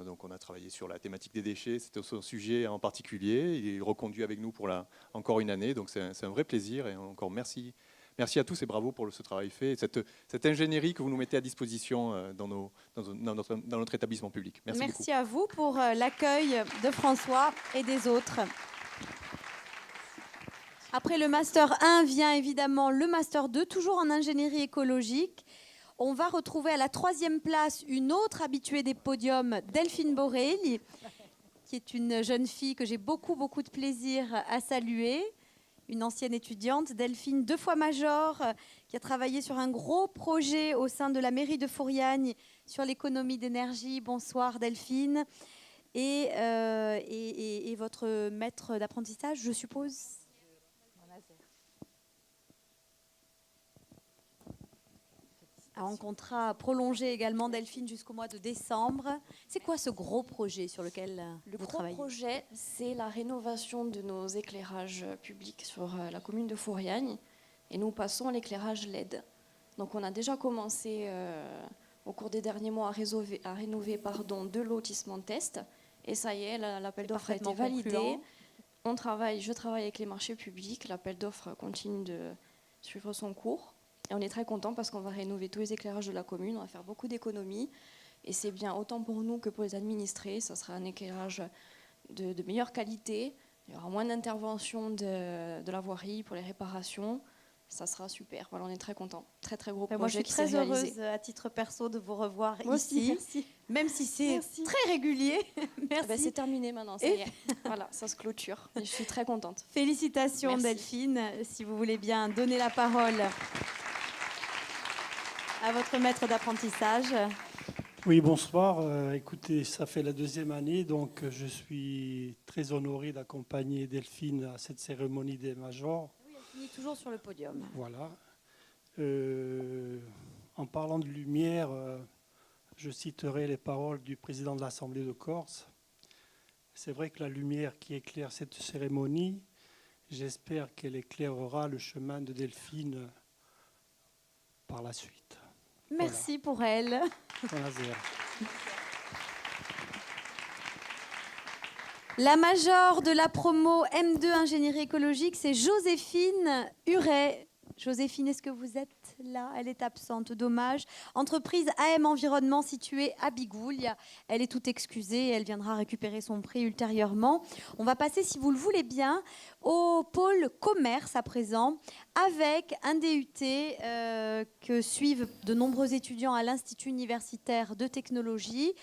Donc, on a travaillé sur la thématique des déchets. C'était son sujet en particulier. Il est reconduit avec nous pour encore une année. Donc, c'est un vrai plaisir. Et encore merci. Merci à tous et bravo pour ce travail fait. Cette ingénierie que vous nous mettez à disposition dans notre établissement public. Merci beaucoup. Merci à vous pour l'accueil de François et des autres. Après le Master 1 vient évidemment le Master 2, toujours en ingénierie écologique. On va retrouver à la 3e place une autre habituée des podiums, Delphine Borelli, qui est une jeune fille que j'ai beaucoup de plaisir à saluer. Une ancienne étudiante, Delphine, 2 fois major, qui a travaillé sur un gros projet au sein de la mairie de Fouriagne sur l'économie d'énergie. Bonsoir Delphine. Et votre maître d'apprentissage, je suppose, un contrat prolongé également, Delphine, jusqu'au mois de décembre. C'est quoi ce gros projet sur lequel vous travaillez ? Le gros projet, c'est la rénovation de nos éclairages publics sur la commune de Fouriagne. Et nous passons à l'éclairage LED. Donc on a déjà commencé au cours des derniers mois à rénover 2 lotissements test. Et ça y est, l'appel d'offres a été validé. Je travaille avec les marchés publics. L'appel d'offres continue de suivre son cours. Et on est très content parce qu'on va rénover tous les éclairages de la commune. On va faire beaucoup d'économies. Et c'est bien autant pour nous que pour les administrés. Ça sera un éclairage de meilleure qualité. Il y aura moins d'intervention de la voirie pour les réparations. Ça sera super. Voilà, on est très contents. Très, très gros projet. Moi, je suis très heureuse, à titre perso, de vous revoir Moi ici. aussi, merci. Même si c'est très régulier. Merci. C'est terminé maintenant, ça y est. Voilà, ça se clôture. Et je suis très contente. Félicitations, Merci. Delphine. Si vous voulez bien donner la parole à votre maître d'apprentissage. Oui, bonsoir. Écoutez, ça fait la 2e année, donc je suis très honoré d'accompagner Delphine à cette cérémonie des majors. Oui, elle finit toujours sur le podium. Voilà. En parlant de lumière, je citerai les paroles du président de l'Assemblée de Corse. C'est vrai que la lumière qui éclaire cette cérémonie, j'espère qu'elle éclairera le chemin de Delphine par la suite. Merci pour elle. Voilà. La majeure de la promo M2 ingénierie écologique, c'est Joséphine Huret. Joséphine, est-ce que vous êtes là? Elle est absente, dommage. Entreprise AM Environnement située à Bigouille. Elle est toute excusée, elle viendra récupérer son prix ultérieurement. On va passer, si vous le voulez bien, au pôle commerce à présent, avec un DUT que suivent de nombreux étudiants à l'Institut universitaire de technologie,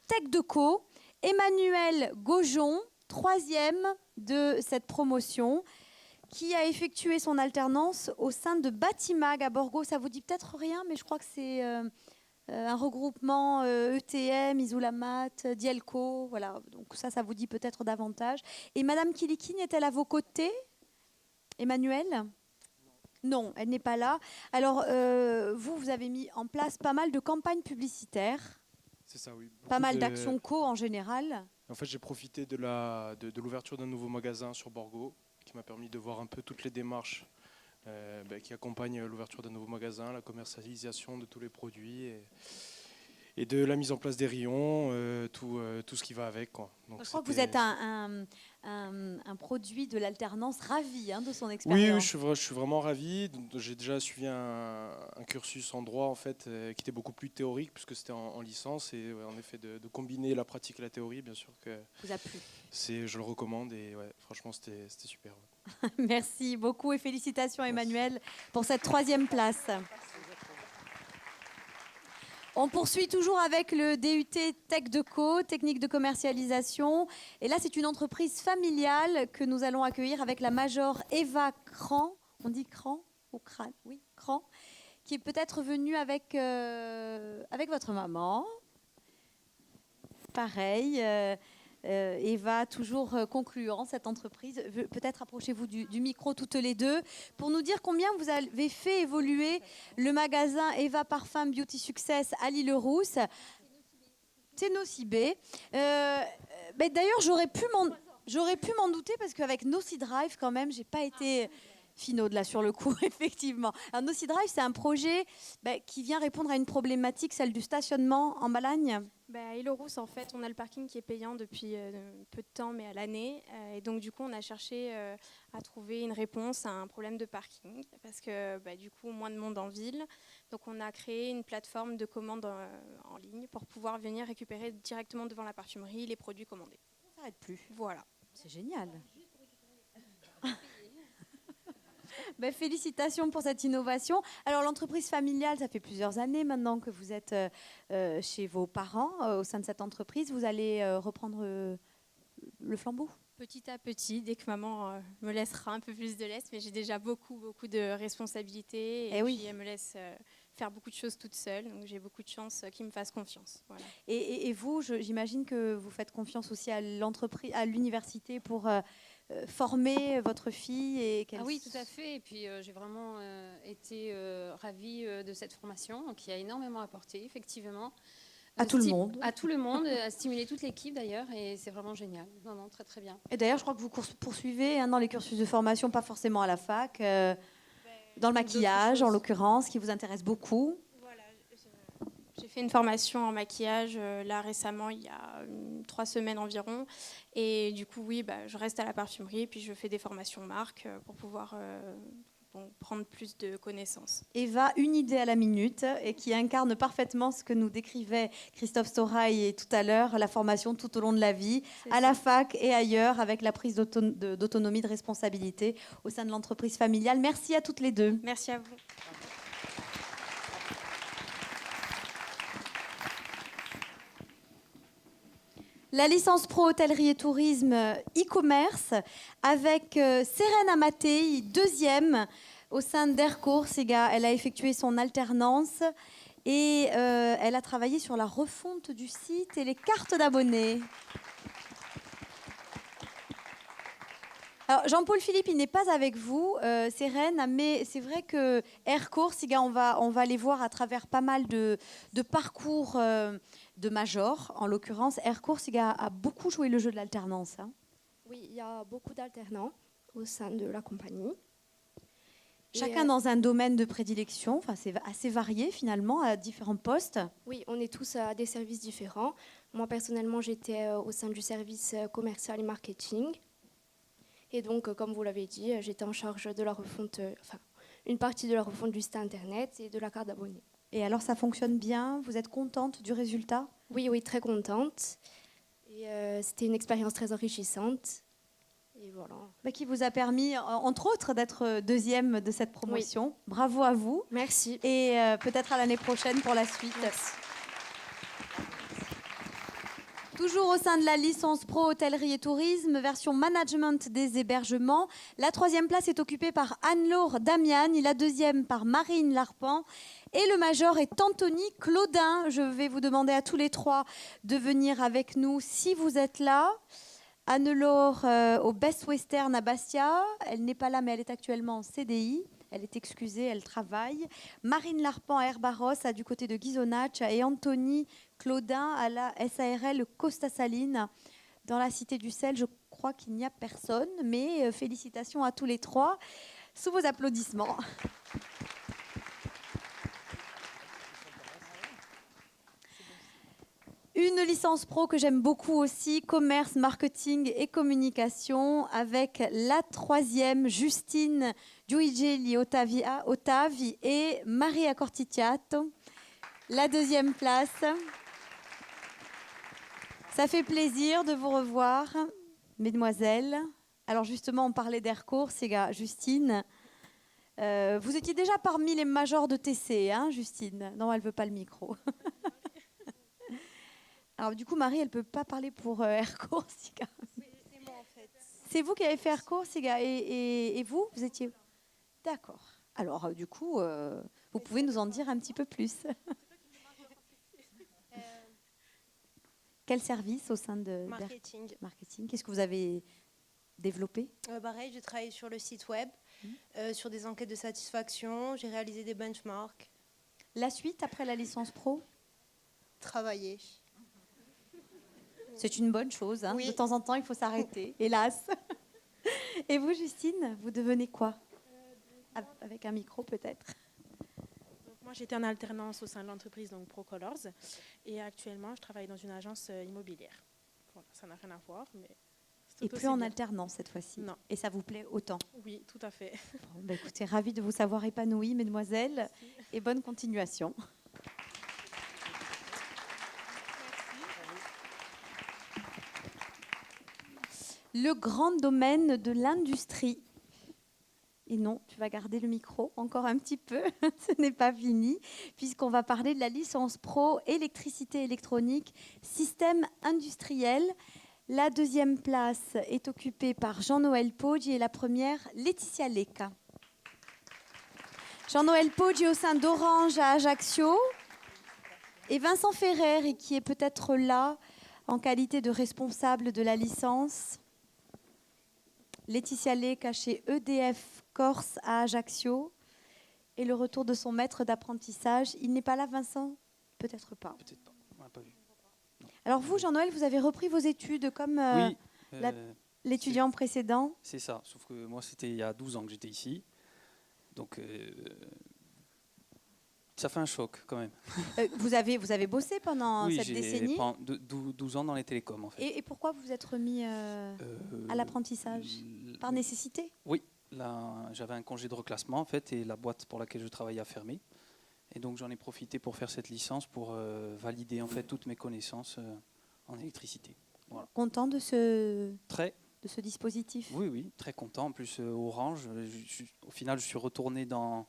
TechDeco. Emmanuel Gaujon, 3e de cette promotion, qui a effectué son alternance au sein de Batimag à Borgo. Ça vous dit peut-être rien, mais je crois que c'est un regroupement ETM, Isulamat, Dielco. Voilà, donc ça vous dit peut-être davantage. Et Madame Kilikine est-elle à vos côtés, Emmanuel ? Non, elle n'est pas là. Alors, vous avez mis en place pas mal de campagnes publicitaires. C'est ça, oui. Pas mal d'actions co en général. En fait, j'ai profité de l'ouverture d'un nouveau magasin sur Borgo, qui m'a permis de voir un peu toutes les démarches qui accompagnent l'ouverture d'un nouveau magasin, la commercialisation de tous les produits et de la mise en place des rayons, tout ce qui va avec, quoi. Donc, je crois que vous êtes un produit de l'alternance ravi de son expérience. Oui, je suis vraiment ravi. J'ai déjà suivi un cursus en droit en fait, qui était beaucoup plus théorique puisque c'était en licence et en effet de combiner la pratique et la théorie, bien sûr que vous a plu. Je le recommande et franchement c'était super. Ouais. Merci beaucoup et félicitations Emmanuel pour cette 3e place. On poursuit toujours avec le DUT TechDeco, technique de commercialisation. Et là, c'est une entreprise familiale que nous allons accueillir avec la major Eva Cran. On dit Cran ou Cran? Oui, Cran. Qui est peut-être venue avec votre maman. Pareil. Eva, toujours concluant cette entreprise. Peut-être approchez-vous du micro toutes les deux pour nous dire combien vous avez fait évoluer le magasin Eva Parfum Beauty Success à l'Île-Rousse. Ténocibé. D'ailleurs, j'aurais pu m'en douter parce qu'avec Nosy Drive, quand même, j'ai pas été finaude là sur le coup, effectivement. Alors, Nosy Drive, c'est un projet qui vient répondre à une problématique, celle du stationnement en Balagne. À Île-Rousse, en fait, on a le parking qui est payant depuis peu de temps, mais à l'année. Et donc, du coup, on a cherché à trouver une réponse à un problème de parking, parce que, du coup, moins de monde en ville. Donc, on a créé une plateforme de commande en ligne pour pouvoir venir récupérer directement devant la parfumerie les produits commandés. Ça n'arrête plus. Voilà. C'est génial. Félicitations pour cette innovation. Alors l'entreprise familiale, ça fait plusieurs années maintenant que vous êtes chez vos parents au sein de cette entreprise. Vous allez reprendre le flambeau? Petit à petit, dès que maman me laissera un peu plus de laisse, mais j'ai déjà beaucoup de responsabilités et puis elle me laisse faire beaucoup de choses toute seule, donc j'ai beaucoup de chance qu'ils me fassent confiance. Voilà. Et vous, j'imagine que vous faites confiance aussi à l'entreprise, à l'université pour former votre fille oui, tout à fait. Et puis j'ai vraiment été ravie de cette formation, qui a énormément apporté, effectivement. À tout le monde. À tout le monde, à stimuler toute l'équipe d'ailleurs, et c'est vraiment génial. Non, très très bien. Et d'ailleurs, je crois que vous poursuivez dans les cursus de formation, pas forcément à la fac, dans le maquillage en l'occurrence, qui vous intéresse beaucoup. Voilà, j'ai fait une formation en maquillage là récemment, il y a 3 semaines environ. Et du coup, oui, je reste à la parfumerie, puis je fais des formations marques pour pouvoir prendre plus de connaissances. Eva, une idée à la minute, et qui incarne parfaitement ce que nous décrivait Christophe Storail tout à l'heure, la formation tout au long de la vie, à la fac et ailleurs, avec la prise d'autonomie, de responsabilité au sein de l'entreprise familiale. Merci à toutes les deux. Merci à vous. La licence pro hôtellerie et tourisme e-commerce avec Sérène Amatei, 2e au sein d'Aircourt. Elle a effectué son alternance et elle a travaillé sur la refonte du site et les cartes d'abonnés. Alors, Jean-Paul Philippe, il n'est pas avec vous, Sérène, mais c'est vrai que Aircourt, on va aller voir à travers pas mal de parcours de major. En l'occurrence, Aircourt a beaucoup joué le jeu de l'alternance. Hein. Oui, il y a beaucoup d'alternants au sein de la compagnie. Chacun dans un domaine de prédilection, c'est assez varié finalement, à différents postes. Oui, on est tous à des services différents. Moi, personnellement, j'étais au sein du service commercial et marketing. Et donc, comme vous l'avez dit, j'étais en charge de la refonte, une partie de la refonte du site internet et de la carte d'abonné. Et alors, ça fonctionne bien? Vous êtes contente du résultat? Oui, très contente. Et c'était une expérience très enrichissante. Et voilà. Qui vous a permis, entre autres, d'être 2e de cette promotion. Oui. Bravo à vous. Merci. Et peut-être à l'année prochaine pour la suite. Merci. Toujours au sein de la licence pro hôtellerie et tourisme, version management des hébergements. La 3e place est occupée par Anne-Laure Damian, la 2e par Marine Larpan. Et le major est Anthony Claudin. Je vais vous demander à tous les 3 de venir avec nous si vous êtes là. Anne-Laure au Best Western à Bastia. Elle n'est pas là, mais elle est actuellement en CDI. Elle est excusée, elle travaille. Marine Larpan à Herbaros, du côté de Ghisonaccia, et Anthony Claudin à la SARL Costa Saline, dans la Cité du Sel. Je crois qu'il n'y a personne, mais félicitations à tous les 3, sous vos applaudissements. Une licence pro que j'aime beaucoup aussi, commerce, marketing et communication, avec la 3e, Justine Giuigeli Ottavi et Maria Cortitiato. La 2e place. Ça fait plaisir de vous revoir, mesdemoiselles. Alors justement, on parlait d'Aircourt, Justine. Vous étiez déjà parmi les majors de TC, hein, Justine? Non, elle ne veut pas le micro. Alors du coup, Marie, elle ne peut pas parler pour Aircourt. C'est moi en fait. C'est vous qui avez fait Aircourt, et vous étiez... D'accord. Alors du coup, vous pouvez nous en dire un petit peu plus. Quel service au sein de Marketing. Marketing. Qu'est-ce que vous avez développé? Pareil, j'ai travaillé sur le site web, sur des enquêtes de satisfaction, j'ai réalisé des benchmarks. La suite après la licence pro? Travailler. C'est une bonne chose. Hein. Oui. De temps en temps, il faut s'arrêter, hélas. Et vous, Justine, vous devenez quoi? Avec un micro, peut-être. Moi, j'étais en alternance au sein de l'entreprise ProColors. Et actuellement, je travaille dans une agence immobilière. Voilà, ça n'a rien à voir, mais... Et plus en alternance cette fois-ci. Non. Et ça vous plaît autant? Oui, tout à fait. Bon, écoutez, ravie de vous savoir épanouie, mesdemoiselles. Merci. Et bonne continuation. Le grand domaine de l'industrie. Et non, tu vas garder le micro encore un petit peu, ce n'est pas fini, puisqu'on va parler de la licence pro électricité électronique, système industriel. La deuxième place est occupée par Jean-Noël Poggi et la première, Laetitia Lecca. Jean-Noël Poggi au sein d'Orange à Ajaccio et Vincent Ferrer, et qui est peut-être là en qualité de responsable de la licence. Laetitia Lecca chez EDF Corse à Ajaccio et le retour de son maître d'apprentissage. Il n'est pas là, Vincent? Peut-être pas. Peut-être pas, on l'a pas vu. Alors vous, Jean-Noël, vous avez repris vos études comme Oui, l'étudiant précédent? C'est ça, sauf que moi c'était il y a 12 ans que j'étais ici. Donc ça fait un choc quand même. Vous avez bossé pendant cette décennie? Oui, j'ai 12 ans dans les télécoms en fait. Et pourquoi vous vous êtes remis à l'apprentissage? Par nécessité? Oui, là j'avais un congé de reclassement en fait et la boîte pour laquelle je travaillais a fermé. Et donc j'en ai profité pour faire cette licence pour valider en fait toutes mes connaissances en électricité. Voilà. Content de ce dispositif? Oui, oui, très content. En plus Orange, au final je suis retourné dans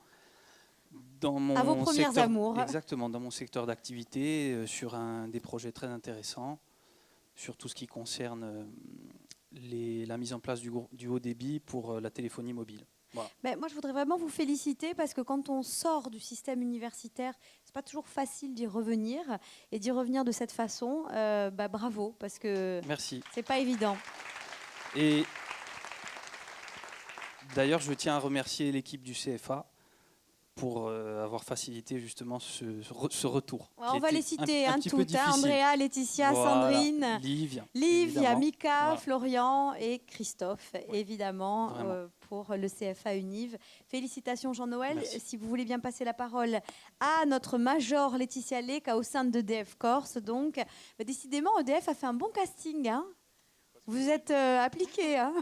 mon à vos premières secteur, amours. Exactement, dans mon secteur d'activité, sur des projets très intéressants, sur tout ce qui concerne la mise en place du haut débit pour la téléphonie mobile. Voilà. Mais moi, je voudrais vraiment vous féliciter parce que quand on sort du système universitaire, c'est pas toujours facile d'y revenir et d'y revenir de cette façon. Bravo, parce que c'est pas évident. Et d'ailleurs, je tiens à remercier l'équipe du CFA pour avoir facilité justement ce retour. Ouais, on va les citer toutes, Andrea, Laetitia, voilà. Sandrine, Livia, Mika, voilà. Florian et Christophe, évidemment, pour le CFA Univ. Félicitations Jean-Noël. Si vous voulez bien passer la parole à notre major Laetitia Lecca au sein d'EDF Corse. Donc, décidément, EDF a fait un bon casting, hein. Vous êtes appliqués, hein.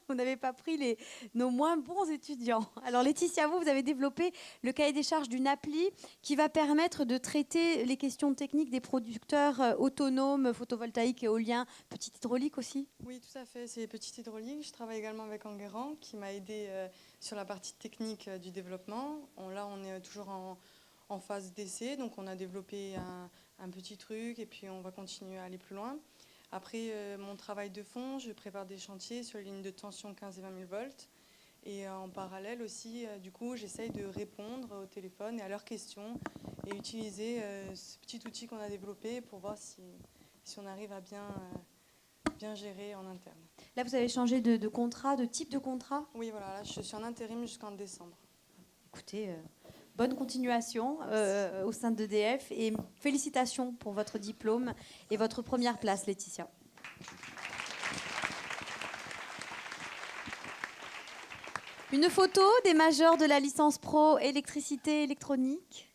Vous n'avez pas pris nos moins bons étudiants. Alors Laetitia, vous avez développé le cahier des charges d'une appli qui va permettre de traiter les questions techniques des producteurs autonomes, photovoltaïques, éoliens, petite hydraulique aussi? Oui, tout à fait, c'est petite hydraulique. Je travaille également avec Enguerrand qui m'a aidé sur la partie technique du développement. Là, on est toujours en phase d'essai, donc on a développé un petit truc et puis on va continuer à aller plus loin. Après mon travail de fond, je prépare des chantiers sur les lignes de tension 15 et 20 000 volts. Et en parallèle aussi, du coup, j'essaye de répondre au téléphone et à leurs questions et utiliser ce petit outil qu'on a développé pour voir si on arrive à bien gérer en interne. Là, vous avez changé de contrat, de type de contrat? Oui, voilà, là, je suis en intérim jusqu'en décembre. Écoutez, bonne continuation au sein d'EDF et félicitations pour votre diplôme et votre première place, Laetitia. Une photo des majors de la licence pro électricité électronique.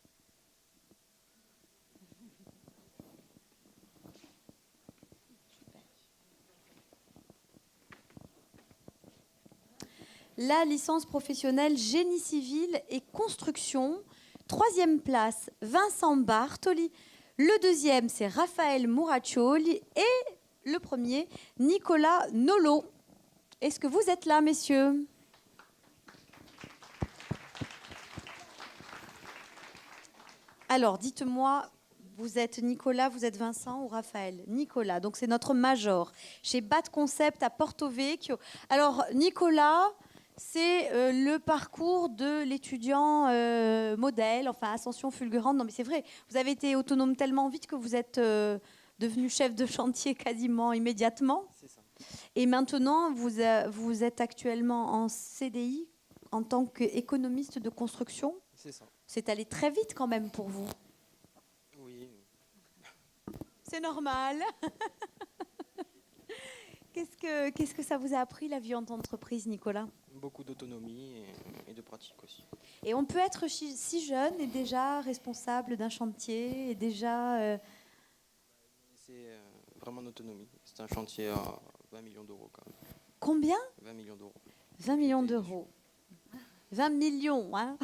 La licence professionnelle génie civil et construction. Troisième place, Vincent Bartoli. Le deuxième, c'est Raphaël Muraccioli. Et le premier, Nicolas Nolo. Est-ce que vous êtes là, messieurs? Alors, dites-moi, vous êtes Nicolas, vous êtes Vincent ou Raphaël? Nicolas, donc c'est notre major chez BAT Concept à Porto Vecchio. Alors, Nicolas, c'est le parcours de l'étudiant modèle, enfin ascension fulgurante. Non mais c'est vrai, vous avez été autonome tellement vite que vous êtes devenu chef de chantier quasiment immédiatement. C'est ça. Et maintenant, vous êtes actuellement en CDI en tant qu'économiste de construction. C'est ça. C'est allé très vite quand même pour vous. Oui. C'est normal. Qu'est-ce que ça vous a appris, la vie en entreprise, Nicolas? Beaucoup d'autonomie et de pratique aussi. Et on peut être si jeune et déjà responsable d'un chantier et déjà... C'est vraiment d'autonomie. C'est un chantier à 20 millions d'euros quand même. Combien? 20 millions d'euros. 20 millions d'euros. 20 millions, hein.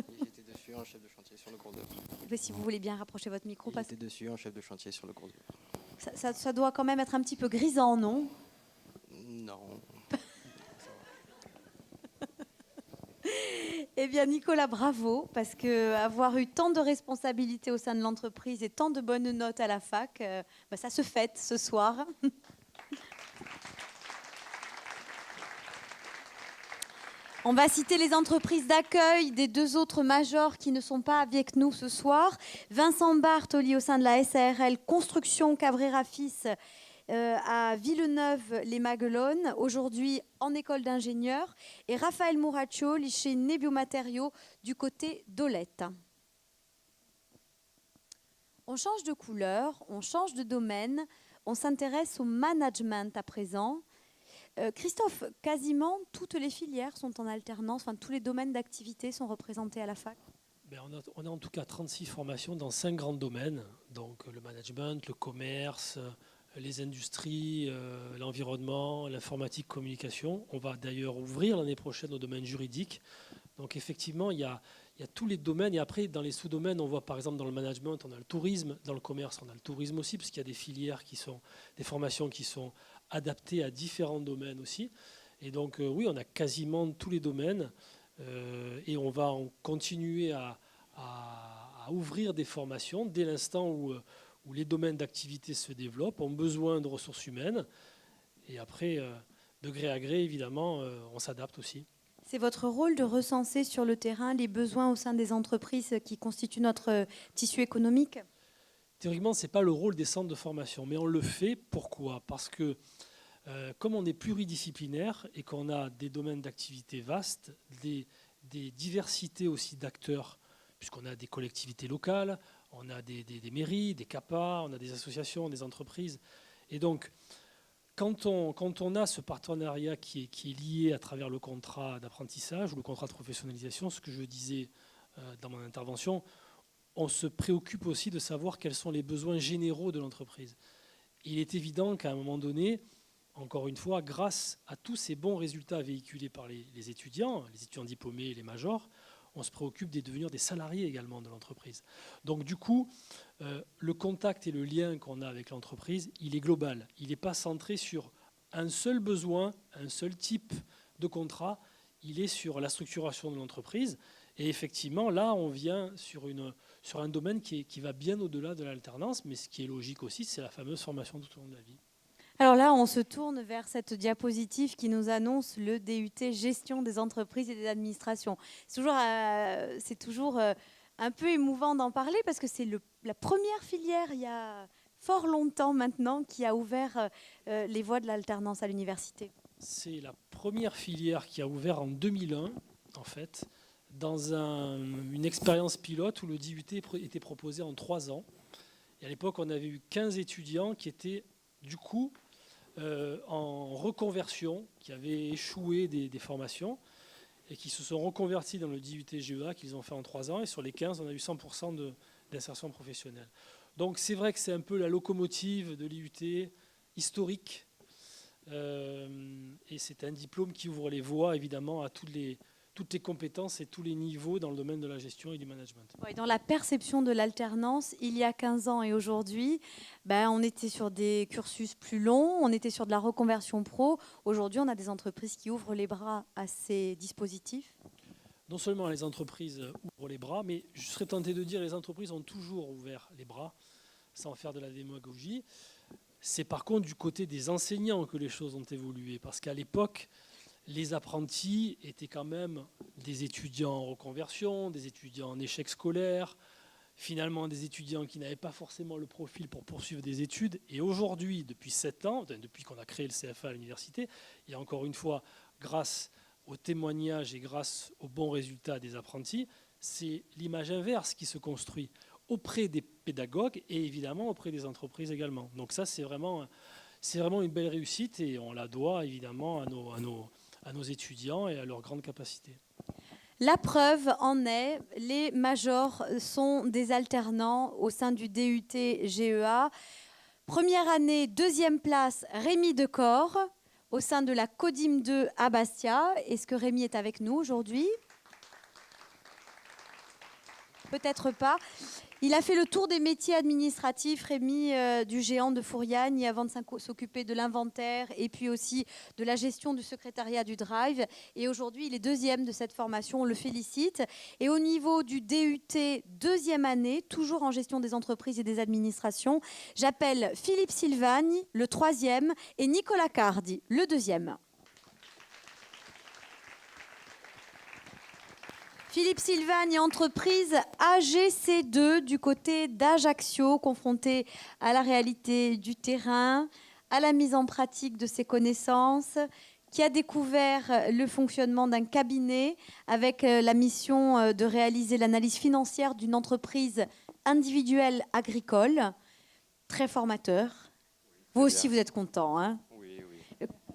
J'étais dessus en chef de chantier sur le gros œuvre. Si vous voulez bien rapprocher votre micro. J'étais dessus en chef de chantier sur le gros œuvre. Ça doit quand même être un petit peu grisant, non? Non. Eh bien, Nicolas, bravo, parce que avoir eu tant de responsabilités au sein de l'entreprise et tant de bonnes notes à la fac, ça se fête ce soir. On va citer les entreprises d'accueil des deux autres majors qui ne sont pas avec nous ce soir. Vincent Bartoli au sein de la SARL Construction Cabrera-Fils à Villeneuve-les-Maguelones, aujourd'hui en école d'ingénieur, et Raphaël Muraccio chez Nebiomatériaux du côté d'Olette. On change de couleur, on change de domaine, on s'intéresse au management à présent. Christophe, quasiment toutes les filières sont en alternance, enfin tous les domaines d'activité sont représentés à la fac. On a en tout cas 36 formations dans 5 grands domaines, donc le management, le commerce, les industries, l'environnement, l'informatique, communication. On va d'ailleurs ouvrir l'année prochaine au domaine juridique. Donc effectivement, il y a tous les domaines. Et après, dans les sous-domaines, on voit par exemple dans le management, on a le tourisme. Dans le commerce, on a le tourisme aussi, parce qu'il y a des filières qui sont, des formations qui sont adaptées à différents domaines aussi. Et donc oui, on a quasiment tous les domaines. Et on va continuer à ouvrir des formations dès l'instant où les domaines d'activité se développent, ont besoin de ressources humaines. Et après, de gré à gré, évidemment, on s'adapte aussi. C'est votre rôle de recenser sur le terrain les besoins au sein des entreprises qui constituent notre tissu économique ? Théoriquement, ce n'est pas le rôle des centres de formation, mais on le fait. Pourquoi ? Parce que comme on est pluridisciplinaire et qu'on a des domaines d'activité vastes, des diversités aussi d'acteurs, puisqu'on a des collectivités locales, on a des mairies, des CAPA, on a des associations, des entreprises. Et donc, quand on a ce partenariat qui est lié à travers le contrat d'apprentissage ou le contrat de professionnalisation, ce que je disais dans mon intervention, on se préoccupe aussi de savoir quels sont les besoins généraux de l'entreprise. Il est évident qu'à un moment donné, encore une fois, grâce à tous ces bons résultats véhiculés par les étudiants diplômés et les majors, on se préoccupe de devenir des salariés également de l'entreprise. Donc du coup, le contact et le lien qu'on a avec l'entreprise, il est global. Il n'est pas centré sur un seul besoin, un seul type de contrat. Il est sur la structuration de l'entreprise. Et effectivement, là, on vient sur un domaine qui va bien au-delà de l'alternance. Mais ce qui est logique aussi, c'est la fameuse formation tout au long de la vie. Alors là, on se tourne vers cette diapositive qui nous annonce le DUT Gestion des entreprises et des administrations. C'est toujours un peu émouvant d'en parler parce que c'est la première filière, il y a fort longtemps maintenant, qui a ouvert les voies de l'alternance à l'université. C'est la première filière qui a ouvert en 2001, en fait, dans une expérience pilote où le DUT était proposé en 3 ans. Et à l'époque, on avait eu 15 étudiants qui étaient, du coup, en reconversion, qui avaient échoué des formations et qui se sont reconvertis dans le DUT GEA qu'ils ont fait en 3 ans. Et sur les 15, on a eu 100% d'insertion professionnelle. Donc c'est vrai que c'est un peu la locomotive de l'IUT historique. Et c'est un diplôme qui ouvre les voies, évidemment, à toutes les compétences et tous les niveaux dans le domaine de la gestion et du management. Ouais, dans la perception de l'alternance, il y a 15 ans et aujourd'hui, on était sur des cursus plus longs, on était sur de la reconversion pro. Aujourd'hui, on a des entreprises qui ouvrent les bras à ces dispositifs. Non seulement les entreprises ouvrent les bras, mais je serais tenté de dire que les entreprises ont toujours ouvert les bras, sans faire de la démagogie. C'est par contre du côté des enseignants que les choses ont évolué, parce qu'à l'époque, les apprentis étaient quand même des étudiants en reconversion, des étudiants en échec scolaire, finalement des étudiants qui n'avaient pas forcément le profil pour poursuivre des études. Et aujourd'hui, depuis 7 ans, depuis qu'on a créé le CFA à l'université, et encore une fois, grâce aux témoignages et grâce aux bons résultats des apprentis, c'est l'image inverse qui se construit auprès des pédagogues et évidemment auprès des entreprises également. Donc ça, c'est vraiment une belle réussite et on la doit évidemment à nos étudiants et à leur grande capacité. La preuve en est, les majors sont des alternants au sein du DUT GEA. Première année, 2e place, Rémi Decor, au sein de la CODIM 2 à Bastia. Est-ce que Rémi est avec nous aujourd'hui ? Peut-être pas. Il a fait le tour des métiers administratifs, Rémi, du géant de Fouriagne, avant de s'occuper de l'inventaire et puis aussi de la gestion du secrétariat du Drive. Et aujourd'hui, il est deuxième de cette formation, on le félicite. Et au niveau du DUT, deuxième année, toujours en gestion des entreprises et des administrations, j'appelle Philippe Silvani, le troisième, et Nicolas Cardi, le deuxième. Philippe Silvani, entreprise AGC2 du côté d'Ajaccio, confronté à la réalité du terrain, à la mise en pratique de ses connaissances, qui a découvert le fonctionnement d'un cabinet avec la mission de réaliser l'analyse financière d'une entreprise individuelle agricole. Très formateur. Vous aussi, vous êtes content, hein ?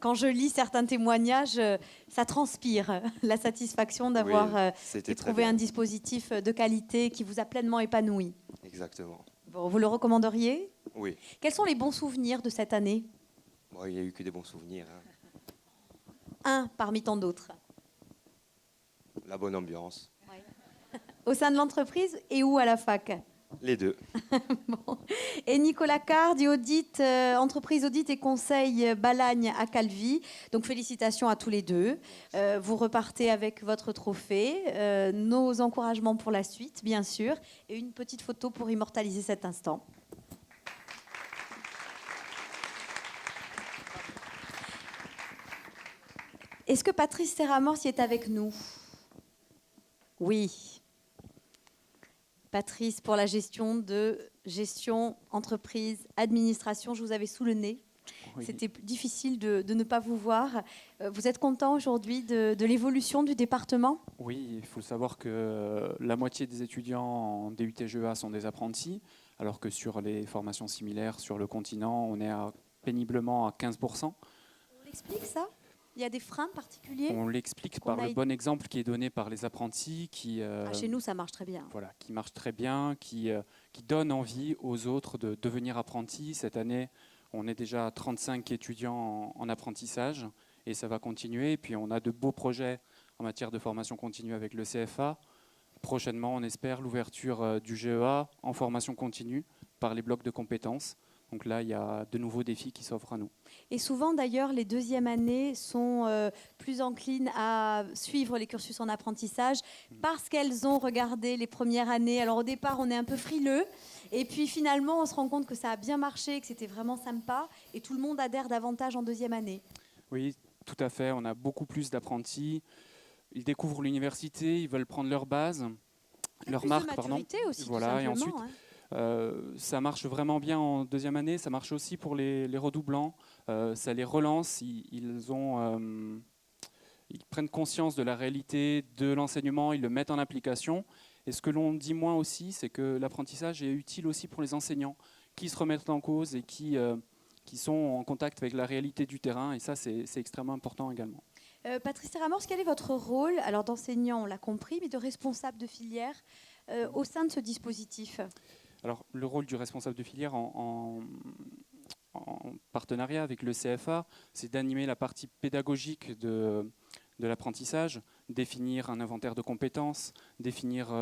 Quand je lis certains témoignages, ça transpire la satisfaction d'avoir trouvé un dispositif de qualité qui vous a pleinement épanoui. Exactement. Bon, vous le recommanderiez ? Oui. Quels sont les bons souvenirs de cette année ? Bon, il n'y a eu que des bons souvenirs. Hein. Un parmi tant d'autres. La bonne ambiance. Au sein de l'entreprise et où à la fac ? Les deux. Bon. Et Nicolas Cardi, entreprise audit et conseil Balagne à Calvi. Donc félicitations à tous les deux. Vous repartez avec votre trophée. Nos encouragements pour la suite, bien sûr. Et une petite photo pour immortaliser cet instant. Est-ce que Patrice Terramorce est avec nous ? Oui. Patrice, pour la gestion entreprise, administration, je vous avais sous le nez. Oui. C'était difficile de ne pas vous voir. Vous êtes content aujourd'hui de l'évolution du département ? Oui, il faut savoir que la moitié des étudiants en DUT-GEA sont des apprentis, alors que sur les formations similaires sur le continent, on est péniblement à 15%. On l'explique ça ? Il y a des freins particuliers ? On l'explique par le bon exemple qui est donné par les apprentis. Chez nous, ça marche très bien. Voilà, qui marche très bien, qui donne envie aux autres de devenir apprentis. Cette année, on est déjà à 35 étudiants en apprentissage et ça va continuer. Et puis, on a de beaux projets en matière de formation continue avec le CFA. Prochainement, on espère l'ouverture du GEA en formation continue par les blocs de compétences. Donc là, il y a de nouveaux défis qui s'offrent à nous. Et souvent, d'ailleurs, les deuxièmes années sont plus enclines à suivre les cursus en apprentissage parce qu'elles ont regardé les premières années. Alors au départ, on est un peu frileux. Et puis finalement, on se rend compte que ça a bien marché, que c'était vraiment sympa. Et tout le monde adhère davantage en deuxième année. Oui, tout à fait. On a beaucoup plus d'apprentis. Ils découvrent l'université, ils veulent prendre leur base, leur marque, pardon. Aussi, voilà, et ensuite... Hein. Ça marche vraiment bien en deuxième année, ça marche aussi pour les redoublants, ça les relance, ils prennent conscience de la réalité de l'enseignement, ils le mettent en application. Et ce que l'on dit moins aussi, c'est que l'apprentissage est utile aussi pour les enseignants qui se remettent en cause et qui sont en contact avec la réalité du terrain, et ça c'est extrêmement important également. Patrice Terramorce, quel est votre rôle, alors d'enseignant, on l'a compris, mais de responsable de filière au sein de ce dispositif ? Alors, le rôle du responsable de filière en partenariat avec le CFA, c'est d'animer la partie pédagogique de l'apprentissage, définir un inventaire de compétences, définir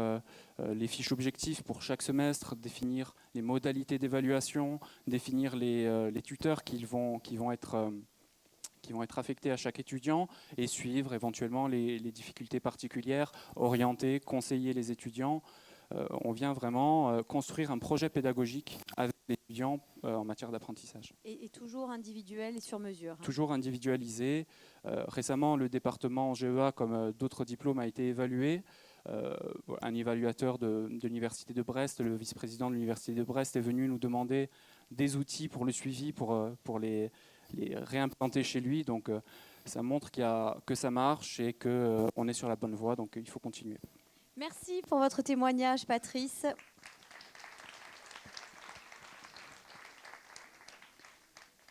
les fiches objectifs pour chaque semestre, définir les modalités d'évaluation, définir les tuteurs qui vont être affectés à chaque étudiant et suivre éventuellement les difficultés particulières, orienter, conseiller les étudiants. On vient vraiment construire un projet pédagogique avec les étudiants en matière d'apprentissage. Et toujours individuel et sur mesure. Toujours individualisé. Récemment, le département GEA, comme d'autres diplômes, a été évalué. Un évaluateur de l'Université de Brest, le vice-président de l'Université de Brest, est venu nous demander des outils pour le suivi, pour les réimplanter chez lui. Donc ça montre que ça marche et qu'on est sur la bonne voie, donc il faut continuer. Merci pour votre témoignage, Patrice.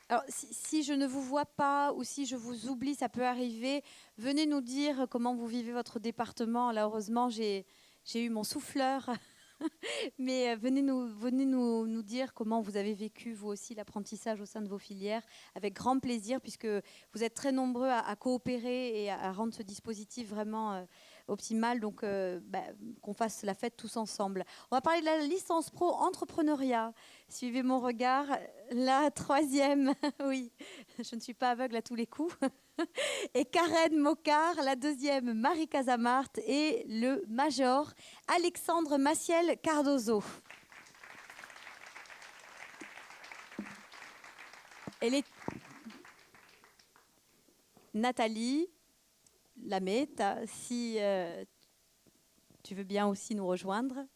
Alors, si je ne vous vois pas ou si je vous oublie, ça peut arriver. Venez nous dire comment vous vivez votre département. Là, heureusement, j'ai eu mon souffleur. Mais venez nous dire comment vous avez vécu, vous aussi, l'apprentissage au sein de vos filières, avec grand plaisir, puisque vous êtes très nombreux à coopérer et à rendre ce dispositif vraiment optimale, donc qu'on fasse la fête tous ensemble. On va parler de la licence pro entrepreneuriat. Suivez mon regard, la 3e, oui, je ne suis pas aveugle à tous les coups, et Karen Mocard, la 2e, Marie Casamart, et le major Alexandre Maciel Cardozo. Elle est Nathalie Lamé, si tu veux bien aussi nous rejoindre.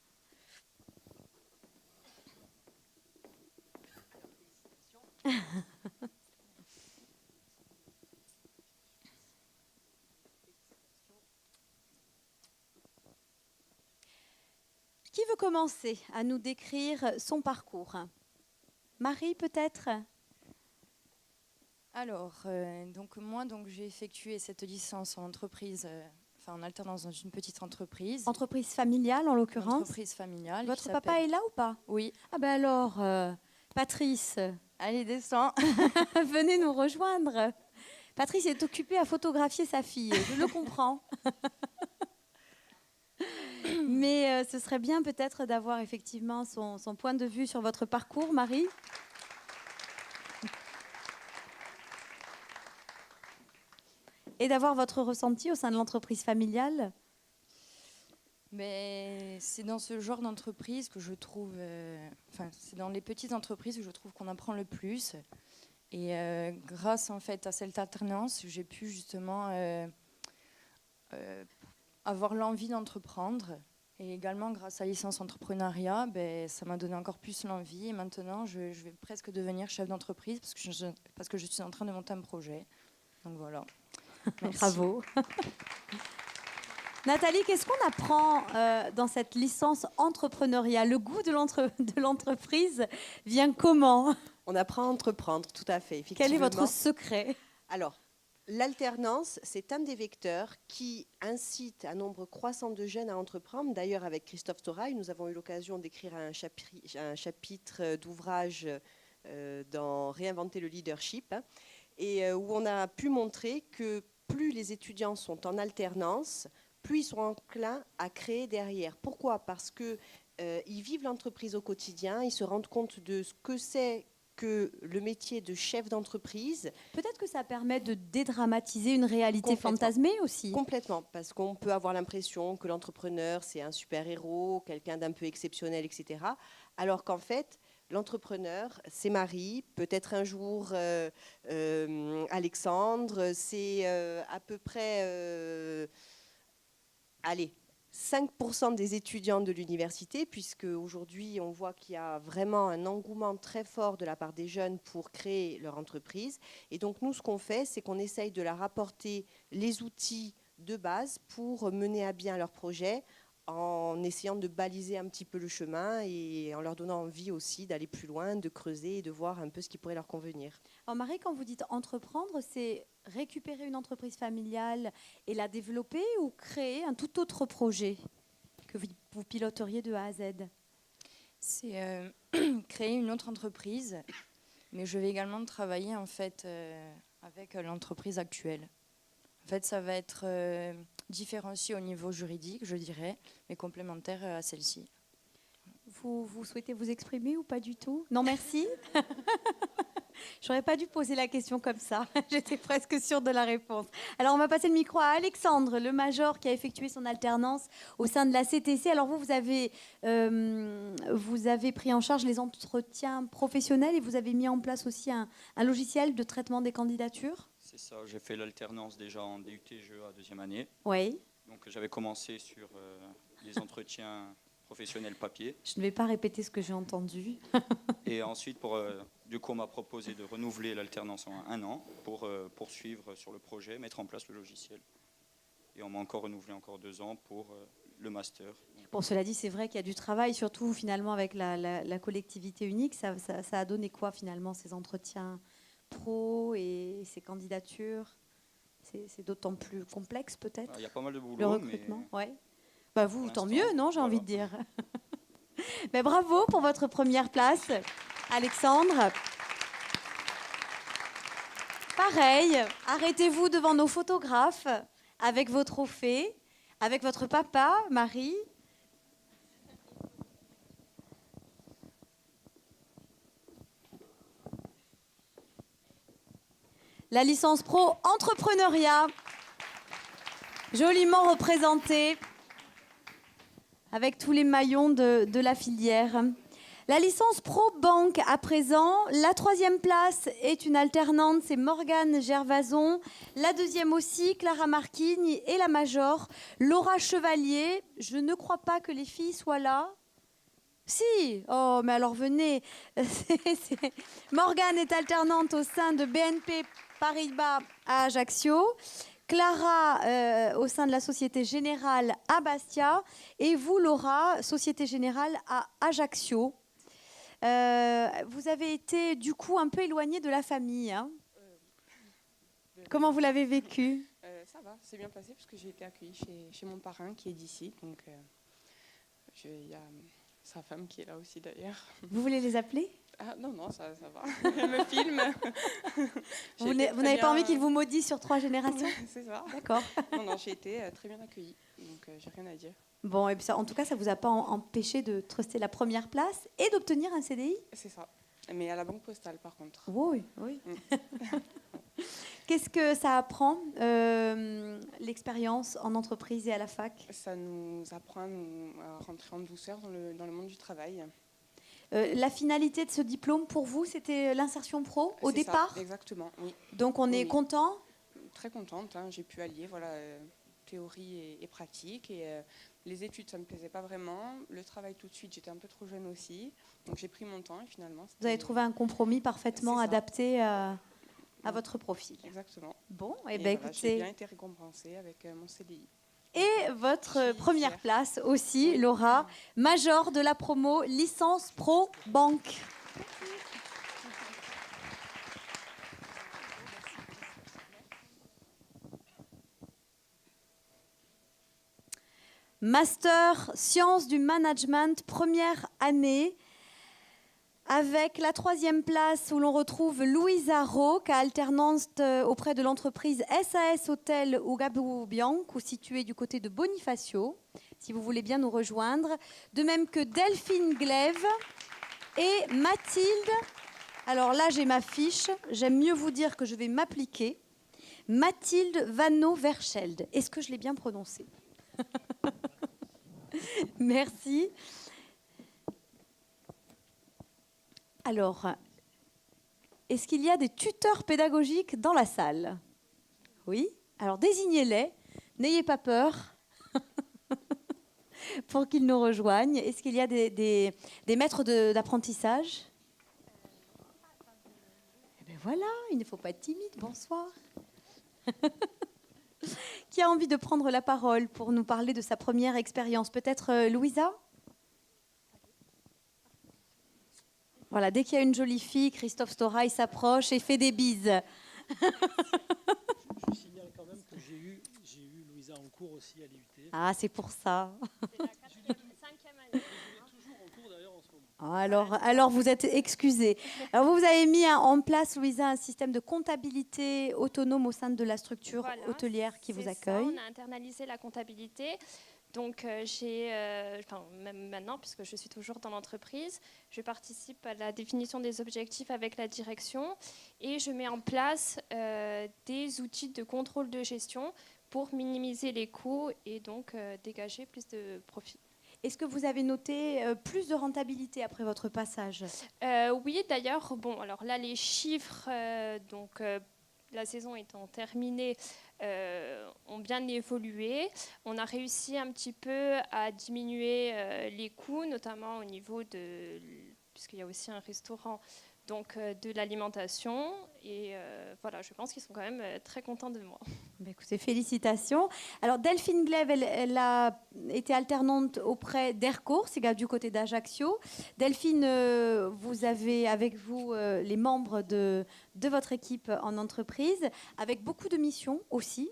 Qui veut commencer à nous décrire son parcours? Marie, peut-être? Alors, j'ai effectué cette licence en entreprise, en alternance dans une petite entreprise. Entreprise familiale, en l'occurrence? Entreprise familiale. Votre papa est là ou pas? Oui. Ah ben alors, Patrice. Allez, descends. Venez nous rejoindre. Patrice est occupé à photographier sa fille, je le comprends. Mais ce serait bien peut-être d'avoir effectivement son point de vue sur votre parcours, Marie. Et d'avoir votre ressenti au sein de l'entreprise familiale. Mais c'est dans ce genre d'entreprise que je trouve... c'est dans les petites entreprises où je trouve qu'on apprend le plus. Et grâce en fait à cette alternance, j'ai pu justement avoir l'envie d'entreprendre. Et également grâce à la licence entrepreneuriat, ça m'a donné encore plus l'envie. Et maintenant, je vais presque devenir chef d'entreprise parce que je suis en train de monter un projet. Donc voilà. Merci. Bravo. Nathalie, qu'est-ce qu'on apprend dans cette licence entrepreneuriat? Le goût de l'entreprise vient comment? On apprend à entreprendre, tout à fait. Quel est votre secret? Alors, l'alternance, c'est un des vecteurs qui incite un nombre croissant de jeunes à entreprendre. D'ailleurs, avec Christophe Toraille, nous avons eu l'occasion d'écrire un chapitre d'ouvrage dans Réinventer le leadership, et où on a pu montrer que plus les étudiants sont en alternance, plus ils sont enclins à créer derrière. Pourquoi? Parce qu'ils vivent l'entreprise au quotidien, ils se rendent compte de ce que c'est que le métier de chef d'entreprise. Peut-être que ça permet de dédramatiser une réalité fantasmée aussi. Complètement, parce qu'on peut avoir l'impression que l'entrepreneur, c'est un super-héros, quelqu'un d'un peu exceptionnel, etc. Alors qu'en fait, l'entrepreneur, c'est Marie, peut-être un jour Alexandre, c'est à peu près 5% des étudiants de l'université, puisque aujourd'hui on voit qu'il y a vraiment un engouement très fort de la part des jeunes pour créer leur entreprise. Et donc nous, ce qu'on fait, c'est qu'on essaye de leur apporter les outils de base pour mener à bien leur projet, en essayant de baliser un petit peu le chemin et en leur donnant envie aussi d'aller plus loin, de creuser et de voir un peu ce qui pourrait leur convenir. Alors Marie, quand vous dites entreprendre, c'est récupérer une entreprise familiale et la développer ou créer un tout autre projet que vous piloteriez de A à Z? C'est créer une autre entreprise, mais je vais également travailler en fait avec l'entreprise actuelle. En fait, ça va être différencié au niveau juridique, je dirais, mais complémentaire à celle-ci. Vous souhaitez vous exprimer ou pas du tout? Non, merci. J'aurais pas dû poser la question comme ça. J'étais presque sûre de la réponse. Alors, on va passer le micro à Alexandre, le major qui a effectué son alternance au sein de la CTC. Alors, vous avez pris en charge les entretiens professionnels et vous avez mis en place aussi un logiciel de traitement des candidatures. C'est ça, j'ai fait l'alternance déjà en DUT-GE à 2e année. Oui. Donc j'avais commencé sur les entretiens professionnels papier. Je ne vais pas répéter ce que j'ai entendu. Et ensuite, du coup, on m'a proposé de renouveler l'alternance en 1 an pour poursuivre sur le projet, mettre en place le logiciel. Et on m'a encore renouvelé encore 2 ans pour le master. Bon, cela dit, c'est vrai qu'il y a du travail, surtout finalement avec la collectivité unique. Ça a donné quoi finalement ces entretiens pro et ces candidatures? C'est d'autant plus complexe peut-être. Il y a pas mal de boulot. Le recrutement, ouais. Bah vous, tant mieux, non, j'ai envie de dire. Mais bravo pour votre première place, Alexandre. Pareil, arrêtez-vous devant nos photographes avec vos trophées. Avec votre papa, Marie. La licence pro entrepreneuriat, joliment représentée, avec tous les maillons de la filière. La licence pro banque à présent. La 3e place est une alternante, c'est Morgane Gervason. La 2e aussi, Clara Marquigne. Et la major, Laura Chevalier. Je ne crois pas que les filles soient là. Si, oh, mais alors venez. Morgane est alternante au sein de BNP Paribas à Ajaccio. Clara au sein de la Société Générale à Bastia. Et vous, Laura, Société Générale à Ajaccio. Vous avez été du coup un peu éloignée de la famille. Hein. Comment vous l'avez vécu? Ça va, c'est bien passé parce que j'ai été accueillie chez mon parrain qui est d'ici. Donc il y a sa femme qui est là aussi d'ailleurs. Vous voulez les appeler? Ah, non, ça va. Elle me filme. Vous n'avez pas envie qu'il vous maudisse sur 3 générations? C'est ça. D'accord. Non, j'ai été très bien accueillie. Donc j'ai rien à dire. Bon, et puis ça, en tout cas, ça ne vous a pas empêché de truster la première place et d'obtenir un CDI? C'est ça. Mais à la Banque Postale, par contre. Oui. Qu'est-ce que ça apprend, l'expérience en entreprise et à la fac? Ça nous apprend à rentrer en douceur dans le monde du travail. La finalité de ce diplôme, pour vous, c'était l'insertion pro au départ? Ça, exactement, oui. Donc on est content? Très contente. J'ai pu allier théorie et pratique. Et les études, ça ne me plaisait pas vraiment. Le travail, tout de suite, j'étais un peu trop jeune aussi. Donc j'ai pris mon temps et finalement... Vous avez trouvé un compromis parfaitement adapté à votre profil. Exactement. Bon, et bien voilà, écoutez... J'ai bien été récompensée avec mon CDI. Et votre première place aussi, Laura, major de la promo, licence pro banque. Master sciences du management, première année, avec la 3e place où l'on retrouve Louisa Roque, alternante auprès de l'entreprise SAS Hôtel ou Gabou Bianco, située du côté de Bonifacio, si vous voulez bien nous rejoindre. De même que Delphine Glaive et Mathilde. Alors là, j'ai ma fiche. J'aime mieux vous dire que je vais m'appliquer. Mathilde Vanneau-Verschelde. Est-ce que je l'ai bien prononcé? Merci. Alors, est-ce qu'il y a des tuteurs pédagogiques dans la salle? Oui? Alors, désignez-les. N'ayez pas peur pour qu'ils nous rejoignent. Est-ce qu'il y a des maîtres d'apprentissage? Eh bien voilà, il ne faut pas être timide. Bonsoir. Qui a envie de prendre la parole pour nous parler de sa première expérience? Peut-être Louisa? Voilà, dès qu'il y a une jolie fille, Christophe Storail s'approche et fait des bises. Je signale quand même que j'ai eu Louisa en cours aussi à l'IUT. Ah, c'est pour ça. C'est la 5e année. Je l'ai toujours en cours d'ailleurs en ce moment. Alors vous êtes excusés. Alors vous avez mis en place, Louisa, un système de comptabilité autonome au sein de la structure hôtelière qui vous accueille. On a internalisé la comptabilité. Donc, même maintenant, puisque je suis toujours dans l'entreprise, je participe à la définition des objectifs avec la direction et je mets en place des outils de contrôle de gestion pour minimiser les coûts et donc dégager plus de profit. Est-ce que vous avez noté plus de rentabilité après votre passage? Oui, d'ailleurs, alors là, les chiffres, la saison étant terminée, ont bien évolué. On a réussi un petit peu à diminuer les coûts, notamment au niveau puisqu'il y a aussi un restaurant, donc de l'alimentation. Et voilà, je pense qu'ils sont quand même très contents de moi. Écoutez, félicitations. Alors Delphine Glaive, elle a été alternante auprès d'Aircourt, c'est du côté d'Ajaccio. Delphine, vous avez avec vous les membres de votre équipe en entreprise, avec beaucoup de missions aussi.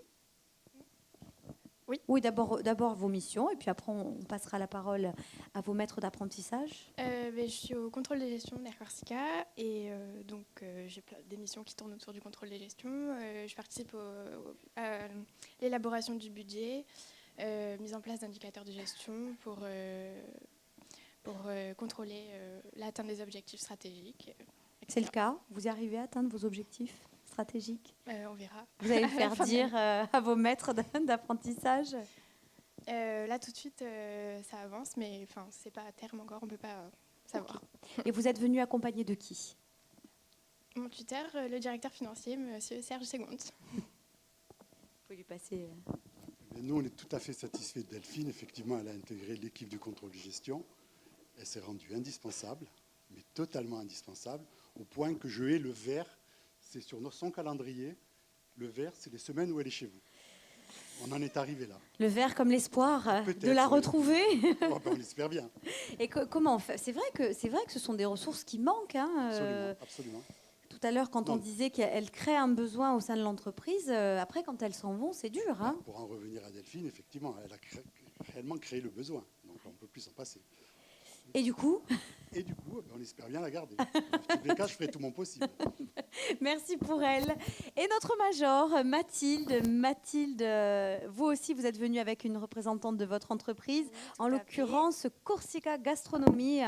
Oui, d'abord vos missions, et puis après on passera la parole à vos maîtres d'apprentissage. Je suis au contrôle de gestion d'Air Corsica, et j'ai des missions qui tournent autour du contrôle de gestion. Je participe à l'élaboration du budget, Mise en place d'indicateurs de gestion pour contrôler l'atteinte des objectifs stratégiques. C'est le cas? Vous y arrivez à atteindre vos objectifs stratégiques? On verra. Vous allez le faire dire à vos maîtres d'apprentissage? Là, tout de suite, ça avance, mais c'est pas à terme encore, on ne peut pas savoir. Et vous êtes venu accompagné de qui? Mon tuteur, le directeur financier, monsieur Serge Segonde. Vous pouvez lui passer... Nous, on est tout à fait satisfaits de Delphine. Effectivement, elle a intégré l'équipe du contrôle de gestion. Elle s'est rendue indispensable, mais totalement indispensable, au point que je hais le vert. C'est sur son calendrier. Le vert, c'est les semaines où elle est chez vous. On en est arrivé là. Le vert comme l'espoir de la retrouver. Oh, ben on l'espère bien. Et comment on fait? C'est vrai que ce sont des ressources qui manquent. Absolument, absolument. Tout à l'heure, quand on disait qu'elles créent un besoin au sein de l'entreprise, après, quand elles s'en vont, c'est dur. Hein. Pour en revenir à Delphine, effectivement, elle a réellement créé le besoin. Donc, on ne peut plus s'en passer. Et du coup? Et du coup, on espère bien la garder. Dans tous les cas, je ferai tout mon possible. Merci pour elle. Et notre major, Mathilde. Mathilde, vous aussi, vous êtes venue avec une représentante de votre entreprise, en l'occurrence Corsica Gastronomie,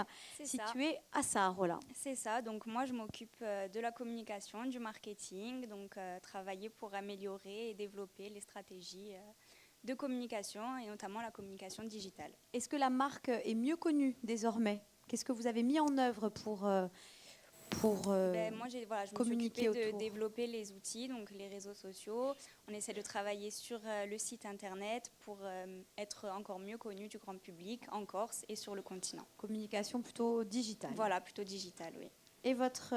située à Saharola. C'est ça. Donc moi, je m'occupe de la communication, du marketing, donc travailler pour améliorer et développer les stratégies de communication et notamment la communication digitale. Est-ce que la marque est mieux connue désormais? Qu'est-ce que vous avez mis en œuvre pour moi, je me suis communiquer occupée de autour? développer les outils, donc les réseaux sociaux. On essaie de travailler sur le site internet pour être encore mieux connu du grand public en Corse et sur le continent. Communication plutôt digitale. Voilà, plutôt digitale, oui. Et votre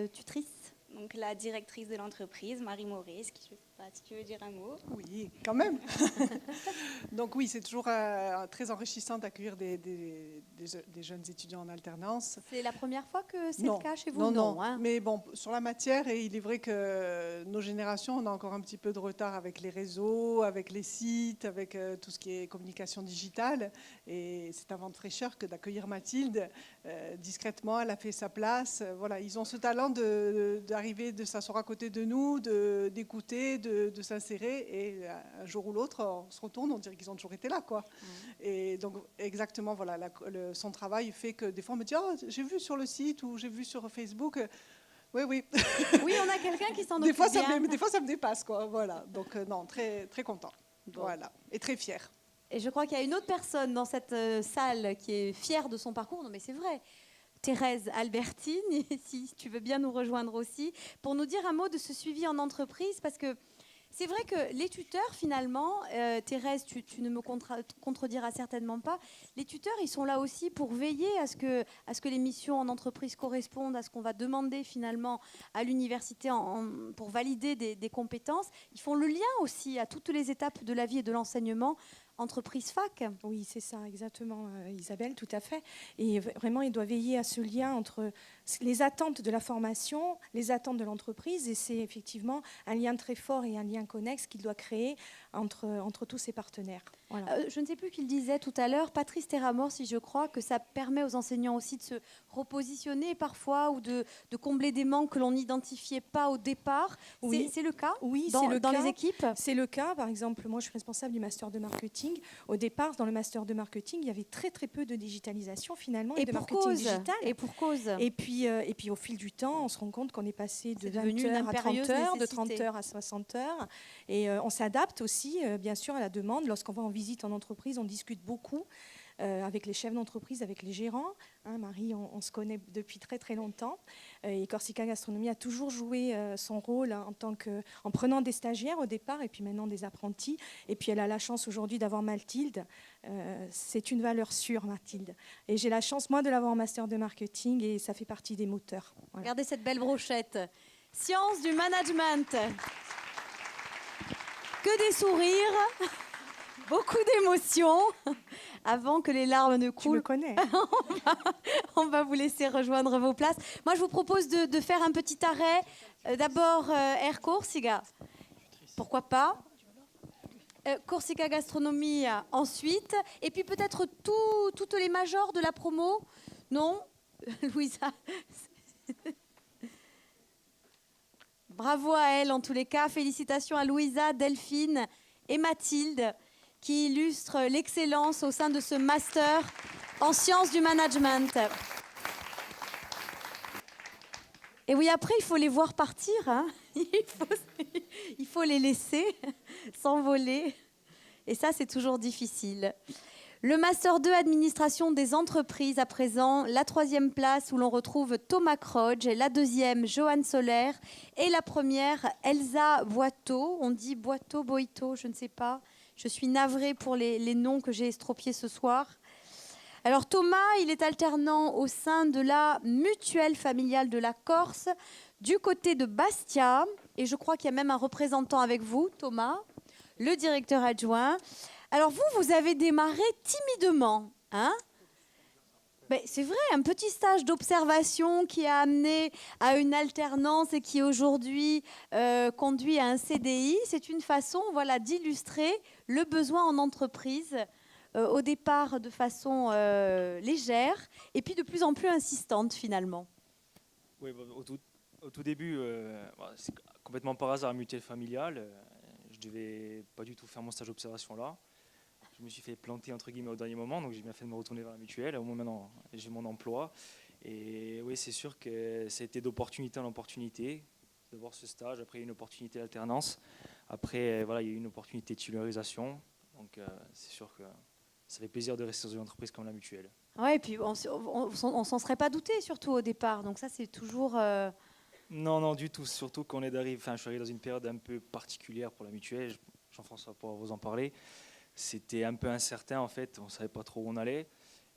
tutrice? Donc la directrice de l'entreprise, Marie Maurice, qui, je ne sais pas si tu veux dire un mot. Oui, quand même. Donc oui, c'est toujours très enrichissant d'accueillir des jeunes étudiants en alternance. C'est la première fois que c'est le cas chez vous? Non, hein. Mais bon, sur la matière, et il est vrai que nos générations, on a encore un petit peu de retard avec les réseaux, avec les sites, avec tout ce qui est communication digitale. Et c'est un vent de fraîcheur que d'accueillir Mathilde discrètement. Elle a fait sa place. Voilà, ils ont ce talent d'arriver, de s'asseoir à côté de nous, d'écouter, de s'insérer. Et un jour ou l'autre, on se retourne, on dirait qu'ils ont toujours été là, quoi. Et donc, exactement, voilà, son travail fait que des fois, on me dit, oh, j'ai vu sur le site ou j'ai vu sur Facebook. Oui. Oui, on a quelqu'un qui s'en occupe des fois, bien. Des fois, ça me dépasse, quoi. Voilà. Donc, non, très, très content. Bon. Voilà. Et très fier. Et je crois qu'il y a une autre personne dans cette salle qui est fière de son parcours. Non, mais c'est vrai. Thérèse Albertine, si tu veux bien nous rejoindre aussi, pour nous dire un mot de ce suivi en entreprise, parce que c'est vrai que les tuteurs, finalement, Thérèse, tu ne me contrediras certainement pas, les tuteurs, ils sont là aussi pour veiller à ce que les missions en entreprise correspondent à ce qu'on va demander finalement à l'université pour valider des compétences. Ils font le lien aussi à toutes les étapes de la vie et de l'enseignement. Entreprise fac. Oui, c'est ça, exactement, Isabelle, tout à fait. Et vraiment, il doit veiller à ce lien entre les attentes de la formation, les attentes de l'entreprise, et c'est effectivement un lien très fort et un lien connexe qu'il doit créer entre tous ses partenaires. Voilà. Je ne sais plus qui le disait tout à l'heure, Patrice Terramort, si je crois, que ça permet aux enseignants aussi de se repositionner parfois ou de combler des manques que l'on n'identifiait pas au départ. Oui. C'est le cas? Oui, dans c'est le cas. Les équipes. C'est le cas. Par exemple, moi, je suis responsable du master de marketing. Au départ, dans le master de marketing, il y avait très très peu de digitalisation finalement et de marketing digital. Et pour cause. Et puis au fil du temps, on se rend compte qu'on est passé de 20 une heures à 30 heures, de 30 nécessité. heures à 60 heures. Et on s'adapte aussi, bien sûr, à la demande. Lorsqu'on va en visite en entreprise, on discute beaucoup avec les chefs d'entreprise, avec les gérants. Hein, Marie, on se connaît depuis très très longtemps. Et Corsica Gastronomie a toujours joué son rôle en prenant des stagiaires au départ et puis maintenant des apprentis. Et puis elle a la chance aujourd'hui d'avoir Mathilde. C'est une valeur sûre, Mathilde. Et j'ai la chance, moi, de l'avoir en master de marketing et ça fait partie des moteurs. Voilà. Regardez cette belle brochette. Sciences du management. Que des sourires, beaucoup d'émotions. Avant que les larmes ne coulent, tu me connais. on va vous laisser rejoindre vos places. Moi, je vous propose de faire un petit arrêt. D'abord, Air Corsica. Pourquoi pas Corsica Gastronomie ensuite. Et puis peut-être toutes les majors de la promo. Non Louisa. Bravo à elle en tous les cas. Félicitations à Louisa, Delphine et Mathilde, qui illustre l'excellence au sein de ce master en sciences du management. Et oui, après, il faut les voir partir, hein. Il faut les laisser s'envoler. Et ça, c'est toujours difficile. Le Master 2 Administration des entreprises, à présent, la 3e place où l'on retrouve Thomas Croge, la 2e, Joanne Solaire, et la 1re, Elsa Boiteau. On dit Boiteau, Boito, je ne sais pas. Je suis navrée pour les noms que j'ai estropiés ce soir. Alors Thomas, il est alternant au sein de la mutuelle familiale de la Corse, du côté de Bastia, et je crois qu'il y a même un représentant avec vous, Thomas, le directeur adjoint. Alors vous avez démarré timidement, hein ? Ben, c'est vrai, un petit stage d'observation qui a amené à une alternance et qui aujourd'hui conduit à un CDI, c'est une façon, voilà, d'illustrer le besoin en entreprise. Au départ de façon légère et puis de plus en plus insistante finalement. Oui, au tout début, c'est complètement par hasard, mutuelle familiale. Je ne devais pas du tout faire mon stage d'observation là. Je me suis fait planter entre guillemets au dernier moment, donc j'ai bien fait de me retourner vers la mutuelle. Au moins maintenant, j'ai mon emploi. Et oui, c'est sûr que ça a été d'opportunité en opportunité de voir ce stage. Après, il y a eu une opportunité d'alternance. Après, voilà, il y a eu une opportunité de titularisation. Donc c'est sûr que ça fait plaisir de rester dans une entreprise comme la mutuelle. Ouais, et puis on s'en serait pas douté, surtout au départ. Donc ça, c'est toujours... Non, du tout. Surtout qu'on je suis arrivé dans une période un peu particulière pour la mutuelle. Jean-François pourra vous en parler. C'était un peu incertain, en fait. On ne savait pas trop où on allait.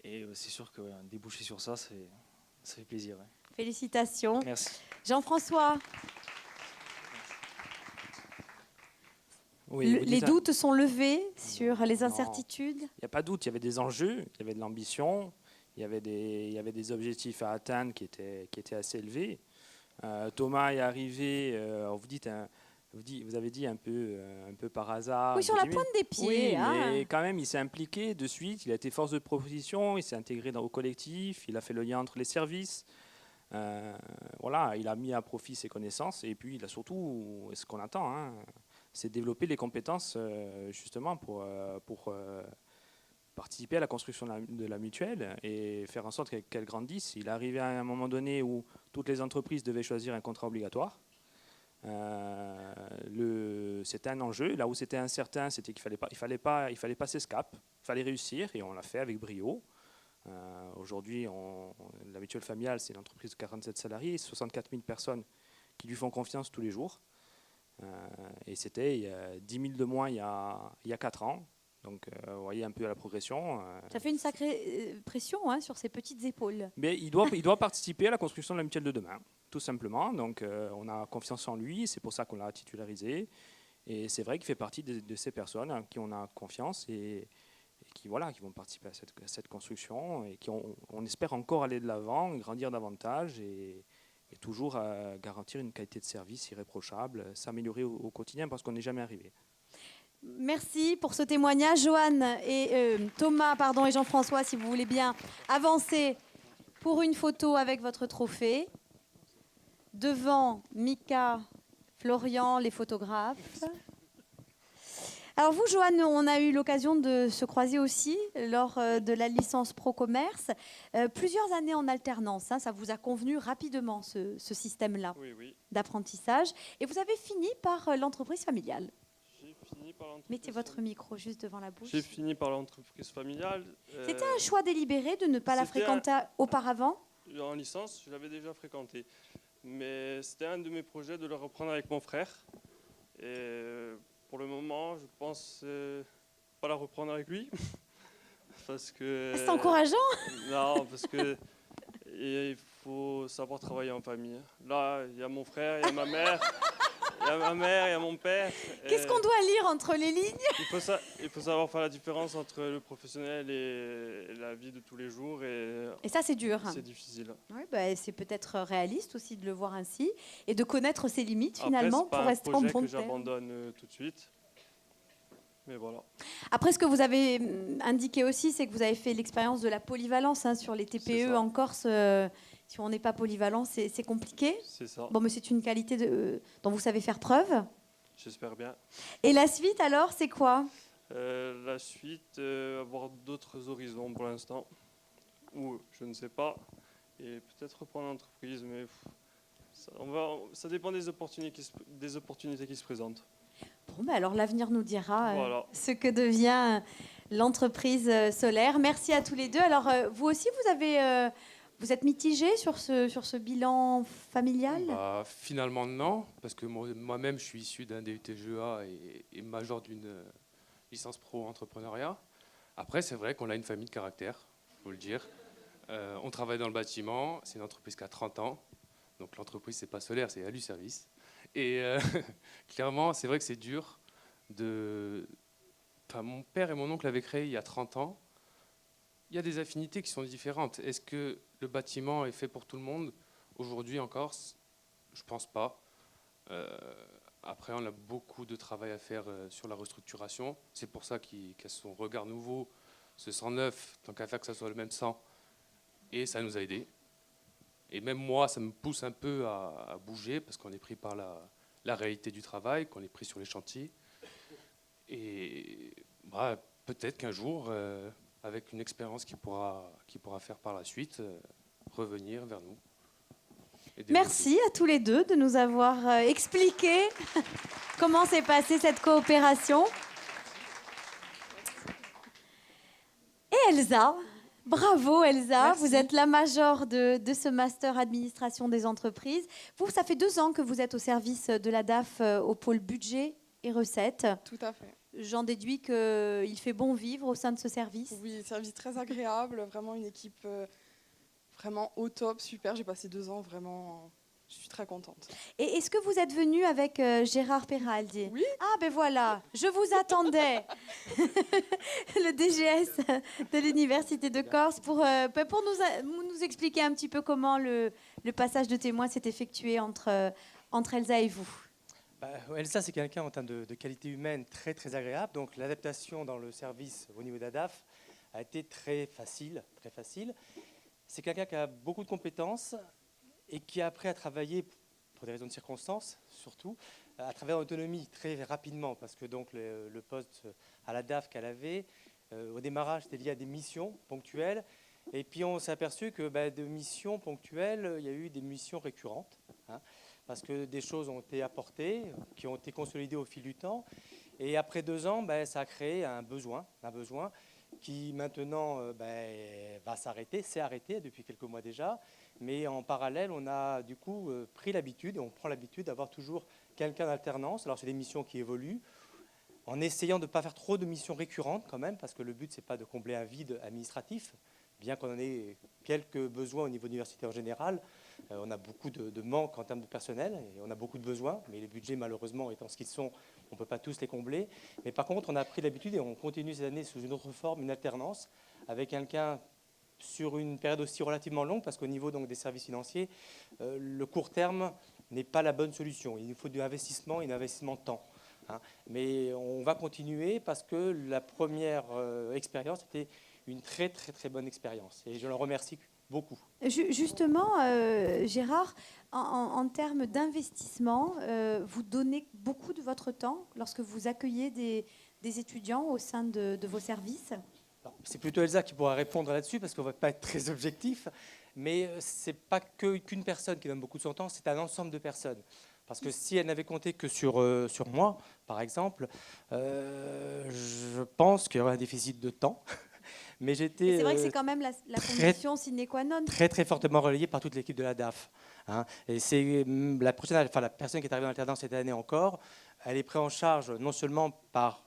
Et c'est sûr que déboucher sur ça, ça fait plaisir. Ouais. Félicitations. Merci. Jean-François. Oui, les doutes sont levés sur les incertitudes? Il n'y a pas de doute, il y avait des enjeux, il y avait de l'ambition, il y avait des objectifs à atteindre qui étaient assez élevés. Thomas est arrivé, vous avez dit un peu par hasard. Oui, sur la pointe des pieds. Oui, hein. Mais quand même, il s'est impliqué de suite, il a été force de proposition, il s'est intégré au collectif, il a fait le lien entre les services. Voilà, il a mis à profit ses connaissances et puis il a surtout, ce qu'on attend, hein, c'est développer les compétences justement pour participer à la construction de la mutuelle et faire en sorte qu'elle grandisse. Il est arrivé à un moment donné où toutes les entreprises devaient choisir un contrat obligatoire. C'était un enjeu. Là où c'était incertain, c'était qu'il fallait pas passer ce cap. Il fallait réussir et on l'a fait avec brio. Aujourd'hui, la mutuelle familiale, c'est une entreprise de 47 salariés, 64 000 personnes qui lui font confiance tous les jours. Et c'était 10 000 de moins il y a 4 ans. Donc, vous voyez un peu la progression. Ça fait une sacrée pression hein, sur ses petites épaules. Mais il doit participer à la construction de la mutuelle de demain, tout simplement. Donc, on a confiance en lui, c'est pour ça qu'on l'a titularisé. Et c'est vrai qu'il fait partie de ces personnes en qui on a confiance et qui vont participer à cette construction et qui, on espère encore aller de l'avant, grandir davantage et toujours garantir une qualité de service irréprochable, s'améliorer au quotidien parce qu'on n'est jamais arrivé. Merci pour ce témoignage. Joanne et Thomas et Jean-François, si vous voulez bien avancer pour une photo avec votre trophée. Devant Mika, Florian, les photographes. Alors vous, Joanne, on a eu l'occasion de se croiser aussi lors de la licence Pro Commerce. Plusieurs années en alternance, hein, ça vous a convenu rapidement ce système-là d'apprentissage. Et vous avez fini par l'entreprise familiale. Mettez votre micro juste devant la bouche. J'ai fini par l'entreprise familiale. C'était un choix délibéré de ne pas la fréquenter auparavant? En licence, je l'avais déjà fréquentée. Mais c'était un de mes projets de le reprendre avec mon frère. Et pour le moment, je pense pas la reprendre avec lui. Parce que... C'est encourageant. Non, parce que il faut savoir travailler en famille. Là, il y a mon frère, il y a ma mère. Il y a ma mère, il y a mon père. Qu'est-ce qu'on doit lire entre les lignes? Il faut savoir faire la différence entre le professionnel et la vie de tous les jours. Et ça, c'est dur. C'est difficile. Oui, bah, c'est peut-être réaliste aussi de le voir ainsi et de connaître ses limites finalement pour rester en bon terme. C'est pas un projet que j'abandonne tout de suite. Mais voilà. Après, ce que vous avez indiqué aussi, c'est que vous avez fait l'expérience de la polyvalence hein, sur les TPE en Corse. Si on n'est pas polyvalent, c'est compliqué. C'est ça. Bon, mais c'est une qualité dont vous savez faire preuve. J'espère bien. Et la suite, alors, c'est quoi? La suite, avoir d'autres horizons pour l'instant, ou je ne sais pas, et peut-être reprendre l'entreprise, mais ça dépend des opportunités qui se présentent. Bon, bah alors l'avenir nous dira Voilà. ce que devient l'entreprise solaire. Merci à tous les deux. Alors vous aussi, vous êtes mitigés sur ce bilan familial? Finalement non, parce que moi-même je suis issu d'un DUT GEA et major d'une licence pro entrepreneuriat. Après c'est vrai qu'on a une famille de caractère, il faut le dire. On travaille dans le bâtiment, c'est une entreprise qui a 30 ans, donc l'entreprise c'est pas solaire, c'est Alu Service. Et clairement c'est vrai que c'est dur mon père et mon oncle l'avaient créé il y a 30 ans. Il y a des affinités qui sont différentes. Est-ce que le bâtiment est fait pour tout le monde aujourd'hui en Corse? Je ne pense pas. Après, on a beaucoup de travail à faire sur la restructuration. C'est pour ça qu'à son regard nouveau, ce sang neuf, tant qu'à faire que ça soit le même sang, et ça nous a aidés. Et même moi, ça me pousse un peu à bouger, parce qu'on est pris par la réalité du travail, qu'on est pris sur les chantiers. Et peut-être qu'un jour, avec une expérience qui pourra faire par la suite, revenir vers nous. Merci à tous les deux de nous avoir expliqué comment s'est passée cette coopération. Et Elsa, bravo Elsa, Merci. vous êtes la major de ce master administration des entreprises. Vous, ça fait 2 ans que vous êtes au service de la DAF au pôle budget et recettes. Tout à fait. J'en déduis qu'il fait bon vivre au sein de ce service. Oui, service très agréable, vraiment une équipe vraiment au top, super. J'ai passé 2 ans, vraiment, je suis très contente. Et est-ce que vous êtes venu avec Gérard Peraldi? Oui. Ah ben voilà, je vous attendais. Le DGS de l'Université de Corse pour nous expliquer un petit peu comment le passage de témoin s'est effectué entre Elsa et vous. Elsa, c'est quelqu'un en termes de qualité humaine très très agréable. Donc l'adaptation dans le service au niveau d'ADAF a été très facile, très facile. C'est quelqu'un qui a beaucoup de compétences et qui a appris à travailler, pour des raisons de circonstances surtout, à travailler en autonomie très rapidement, parce que donc le poste à la DAF qu'elle avait, au démarrage, c'était lié à des missions ponctuelles. Et puis on s'est aperçu que de missions ponctuelles, il y a eu des missions récurrentes, parce que des choses ont été apportées, qui ont été consolidées au fil du temps. Et après 2 ans, ça a créé un besoin qui maintenant va s'arrêter, s'est arrêté depuis quelques mois déjà. Mais en parallèle, on a du coup pris l'habitude, et on prend l'habitude d'avoir toujours quelqu'un d'alternance. Alors c'est des missions qui évoluent, en essayant de ne pas faire trop de missions récurrentes quand même, parce que le but, ce n'est pas de combler un vide administratif, bien qu'on en ait quelques besoins au niveau de l'université en général. On a beaucoup de manques en termes de personnel, et on a beaucoup de besoins, mais les budgets, malheureusement, étant ce qu'ils sont, on ne peut pas tous les combler. Mais par contre, on a pris l'habitude, et on continue cette année sous une autre forme, une alternance, avec quelqu'un sur une période aussi relativement longue, parce qu'au niveau donc, des services financiers, le court terme n'est pas la bonne solution. Il nous faut de l'investissement et un investissement de temps. Mais on va continuer, parce que la première expérience était une très très très bonne expérience, et je le remercie beaucoup. Justement, Gérard, en termes d'investissement, vous donnez beaucoup de votre temps lorsque vous accueillez des étudiants au sein de vos services? C'est plutôt Elsa qui pourra répondre là-dessus, parce qu'on ne va pas être très objectif, mais ce n'est pas qu'une personne qui donne beaucoup de son temps, c'est un ensemble de personnes. Parce que si elle n'avait compté que sur moi, par exemple, je pense qu'il y aurait un déficit de temps. Mais j'étais. C'est vrai que c'est quand même la condition sine qua non. Très très fortement relayée par toute l'équipe de la DAF. Et c'est la personne qui est arrivée en alternance cette année encore, elle est prise en charge non seulement par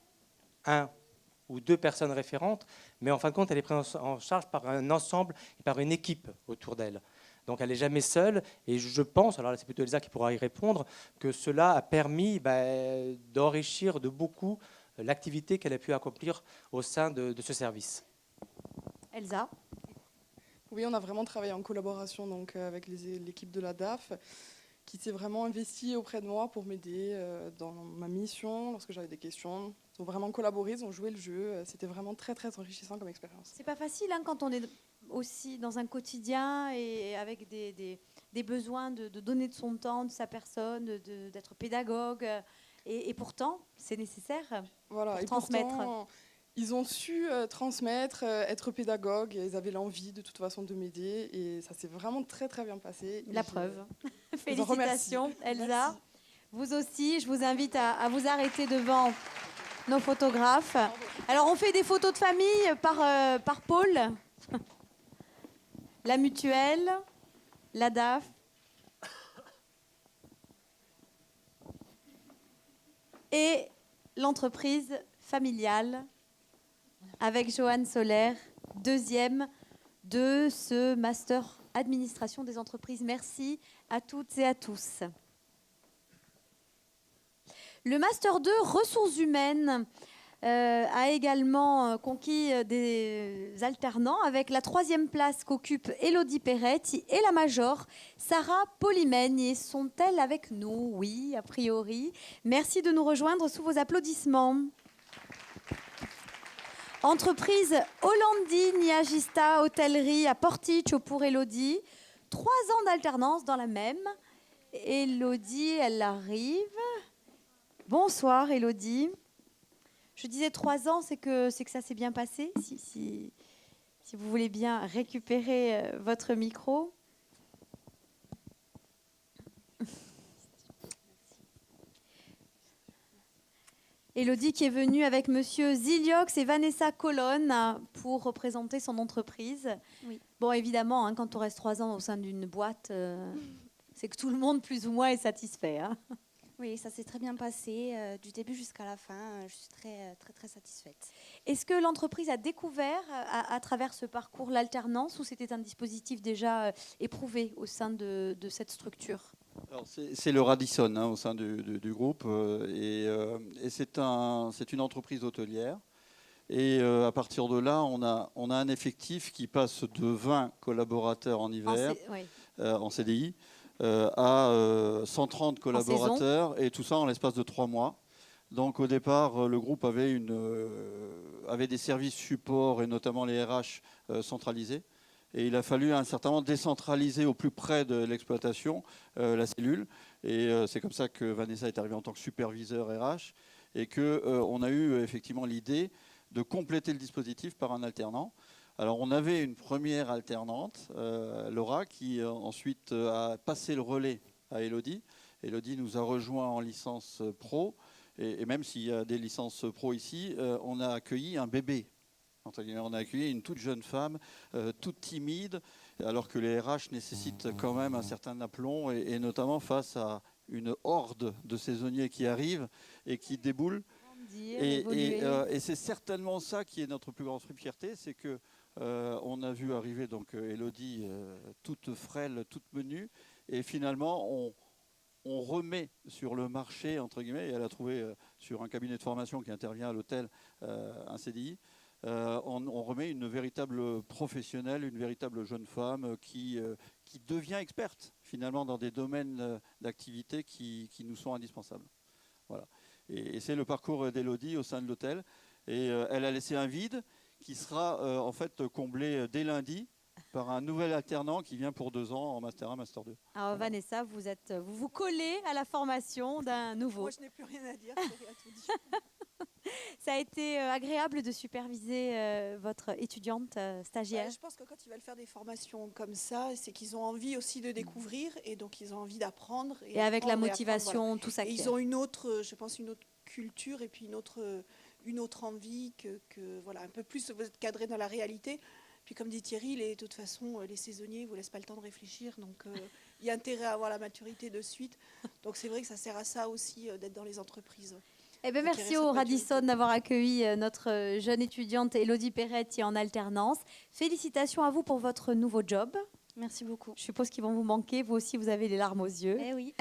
1 ou 2 personnes référentes, mais en fin de compte, elle est prise en charge par un ensemble et par une équipe autour d'elle. Donc elle n'est jamais seule, et je pense, alors là c'est plutôt Elsa qui pourra y répondre, que cela a permis d'enrichir de beaucoup l'activité qu'elle a pu accomplir au sein de ce service. Elsa? Oui, on a vraiment travaillé en collaboration donc, avec l'équipe de la DAF, qui s'est vraiment investie auprès de moi pour m'aider dans ma mission, lorsque j'avais des questions. Ils ont vraiment collaboré, ils ont joué le jeu. C'était vraiment très, très enrichissant comme expérience. C'est pas facile quand on est aussi dans un quotidien et avec des besoins de donner de son temps, de sa personne, d'être pédagogue. Et pourtant, c'est nécessaire Voilà, pour et transmettre. pourtant, ils ont su transmettre, être pédagogues, et ils avaient l'envie de toute façon de m'aider et ça s'est vraiment très très bien passé. La Et preuve. je les en remercie. Félicitations, Elsa. Merci. Vous aussi, je vous invite à vous arrêter devant nos photographes. Alors, on fait des photos de famille par pôle. La mutuelle, la DAF. Et l'entreprise familiale avec Joanne Solaire, deuxième de ce master administration des entreprises. Merci à toutes et à tous. Le master 2 ressources humaines a également conquis des alternants avec la 3e place qu'occupe Élodie Peretti et la major Sarah Polymène. Sont-elles avec nous? Oui, a priori. Merci de nous rejoindre sous vos applaudissements. Entreprise Hollandi Niagista Hôtellerie à Porticcio pour Élodie. 3 ans d'alternance dans la même. Élodie, elle arrive. Bonsoir Élodie. Je disais 3 ans, c'est que ça s'est bien passé. Si vous voulez bien récupérer votre micro. Élodie qui est venue avec Monsieur Ziliox et Vanessa Colonne pour représenter son entreprise. Oui. Bon, évidemment, hein, quand on reste 3 ans au sein d'une boîte, c'est que tout le monde, plus ou moins, est satisfait. Hein. Oui, ça s'est très bien passé, du début jusqu'à la fin. Je suis très satisfaite. Est-ce que l'entreprise a découvert à travers ce parcours l'alternance ou c'était un dispositif déjà éprouvé au sein de cette structure? Alors, c'est le Radisson au sein du groupe et c'est une entreprise hôtelière. Et à partir de là, on a un effectif qui passe de 20 collaborateurs en hiver, en CDI, à 130 collaborateurs, et tout ça en l'espace de 3 mois. Donc au départ, le groupe avait des services support et notamment les RH centralisés. Et il a fallu à un certain moment décentraliser au plus près de l'exploitation la cellule. Et c'est comme ça que Vanessa est arrivée en tant que superviseur RH et qu'on a eu effectivement l'idée de compléter le dispositif par un alternant. Alors on avait une première alternante, Laura, qui ensuite a passé le relais à Élodie. Élodie nous a rejoint en licence pro. Et même s'il y a des licences pro ici, on a accueilli un bébé. On a accueilli une toute jeune femme, toute timide, alors que les RH nécessitent quand même un certain aplomb, et notamment face à une horde de saisonniers qui arrivent et qui déboulent. Et c'est certainement ça qui est notre plus grande fierté, c'est que on a vu arriver donc Élodie toute frêle, toute menue, et finalement on remet sur le marché, entre guillemets, et elle a trouvé sur un cabinet de formation qui intervient à l'hôtel un CDI. On remet une véritable professionnelle, une véritable jeune femme qui devient experte finalement dans des domaines d'activité qui nous sont indispensables. Voilà. Et c'est le parcours d'Élodie au sein de l'hôtel. Et elle a laissé un vide qui sera en fait comblé dès lundi par un nouvel alternant qui vient pour 2 ans en Master 1, Master 2. Alors Vanessa, vous vous collez à la formation d'un nouveau. Moi, je n'ai plus rien à dire, j'ai rien tout dit. Ça a été agréable de superviser votre étudiante stagiaire. Je pense que quand ils veulent faire des formations comme ça, c'est qu'ils ont envie aussi de découvrir et donc ils ont envie d'apprendre. Et avec la motivation, voilà. Tout ça. Ils ont une autre, je pense, une autre culture et puis une autre envie que voilà, un peu plus vous êtes cadré dans la réalité. Puis comme dit Thierry, de toute façon, les saisonniers ne vous laissent pas le temps de réfléchir. Donc il y a intérêt à avoir la maturité de suite. Donc c'est vrai que ça sert à ça aussi d'être dans les entreprises. Eh bien, merci au Radisson d'avoir accueilli notre jeune étudiante Élodie Peretti en alternance. Félicitations à vous pour votre nouveau job. Merci beaucoup. Je suppose qu'ils vont vous manquer. Vous aussi, vous avez les larmes aux yeux. Eh oui.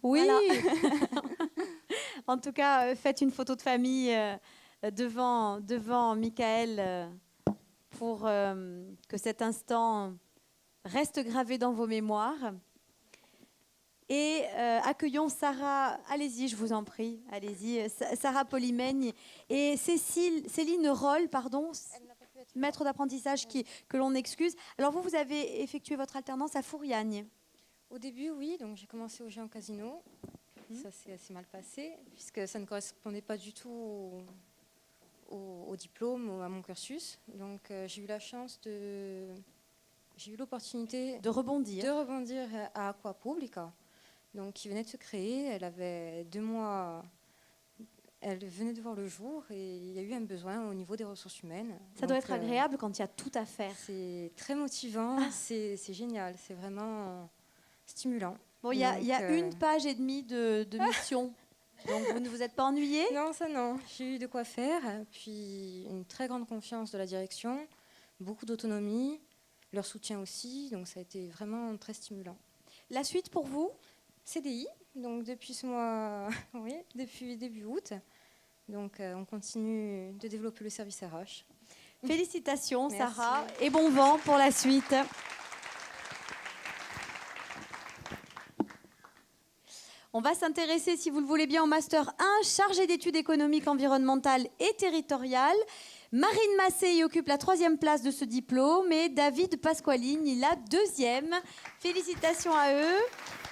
Oui. Voilà. En tout cas, faites une photo de famille devant Michael pour que cet instant reste gravé dans vos mémoires. Et accueillons Sarah, allez-y, je vous en prie, allez-y, Sarah Polymène et Céline Roll, pardon, maître d'apprentissage que l'on excuse. Alors vous avez effectué votre alternance à Fouriagne. Au début, oui, donc j'ai commencé au Géant Casino. Ça s'est assez mal passé, puisque ça ne correspondait pas du tout au diplôme ou à mon cursus. Donc j'ai eu la chance j'ai eu l'opportunité de rebondir à Aqua Publica, donc qui venait de se créer. Elle avait 2 mois, elle venait de voir le jour et il y a eu un besoin au niveau des ressources humaines. Ça doit être agréable quand il y a tout à faire. C'est très motivant, c'est génial, c'est vraiment stimulant. Bon, il y a 1 page et demie de mission. Donc vous ne vous êtes pas ennuyé? Non, ça non. J'ai eu de quoi faire, puis une très grande confiance de la direction, beaucoup d'autonomie, leur soutien aussi, donc ça a été vraiment très stimulant. La suite pour vous? CDI, donc depuis ce mois, oui, depuis début août. Donc on continue de développer le service RH. Félicitations Merci. Sarah et bon vent pour la suite. On va s'intéresser, si vous le voulez bien, au Master 1, chargé d'études économiques, environnementales et territoriales. Marine Massé y occupe la 3e place de ce diplôme et David Pasqualini la 2e. Félicitations à eux.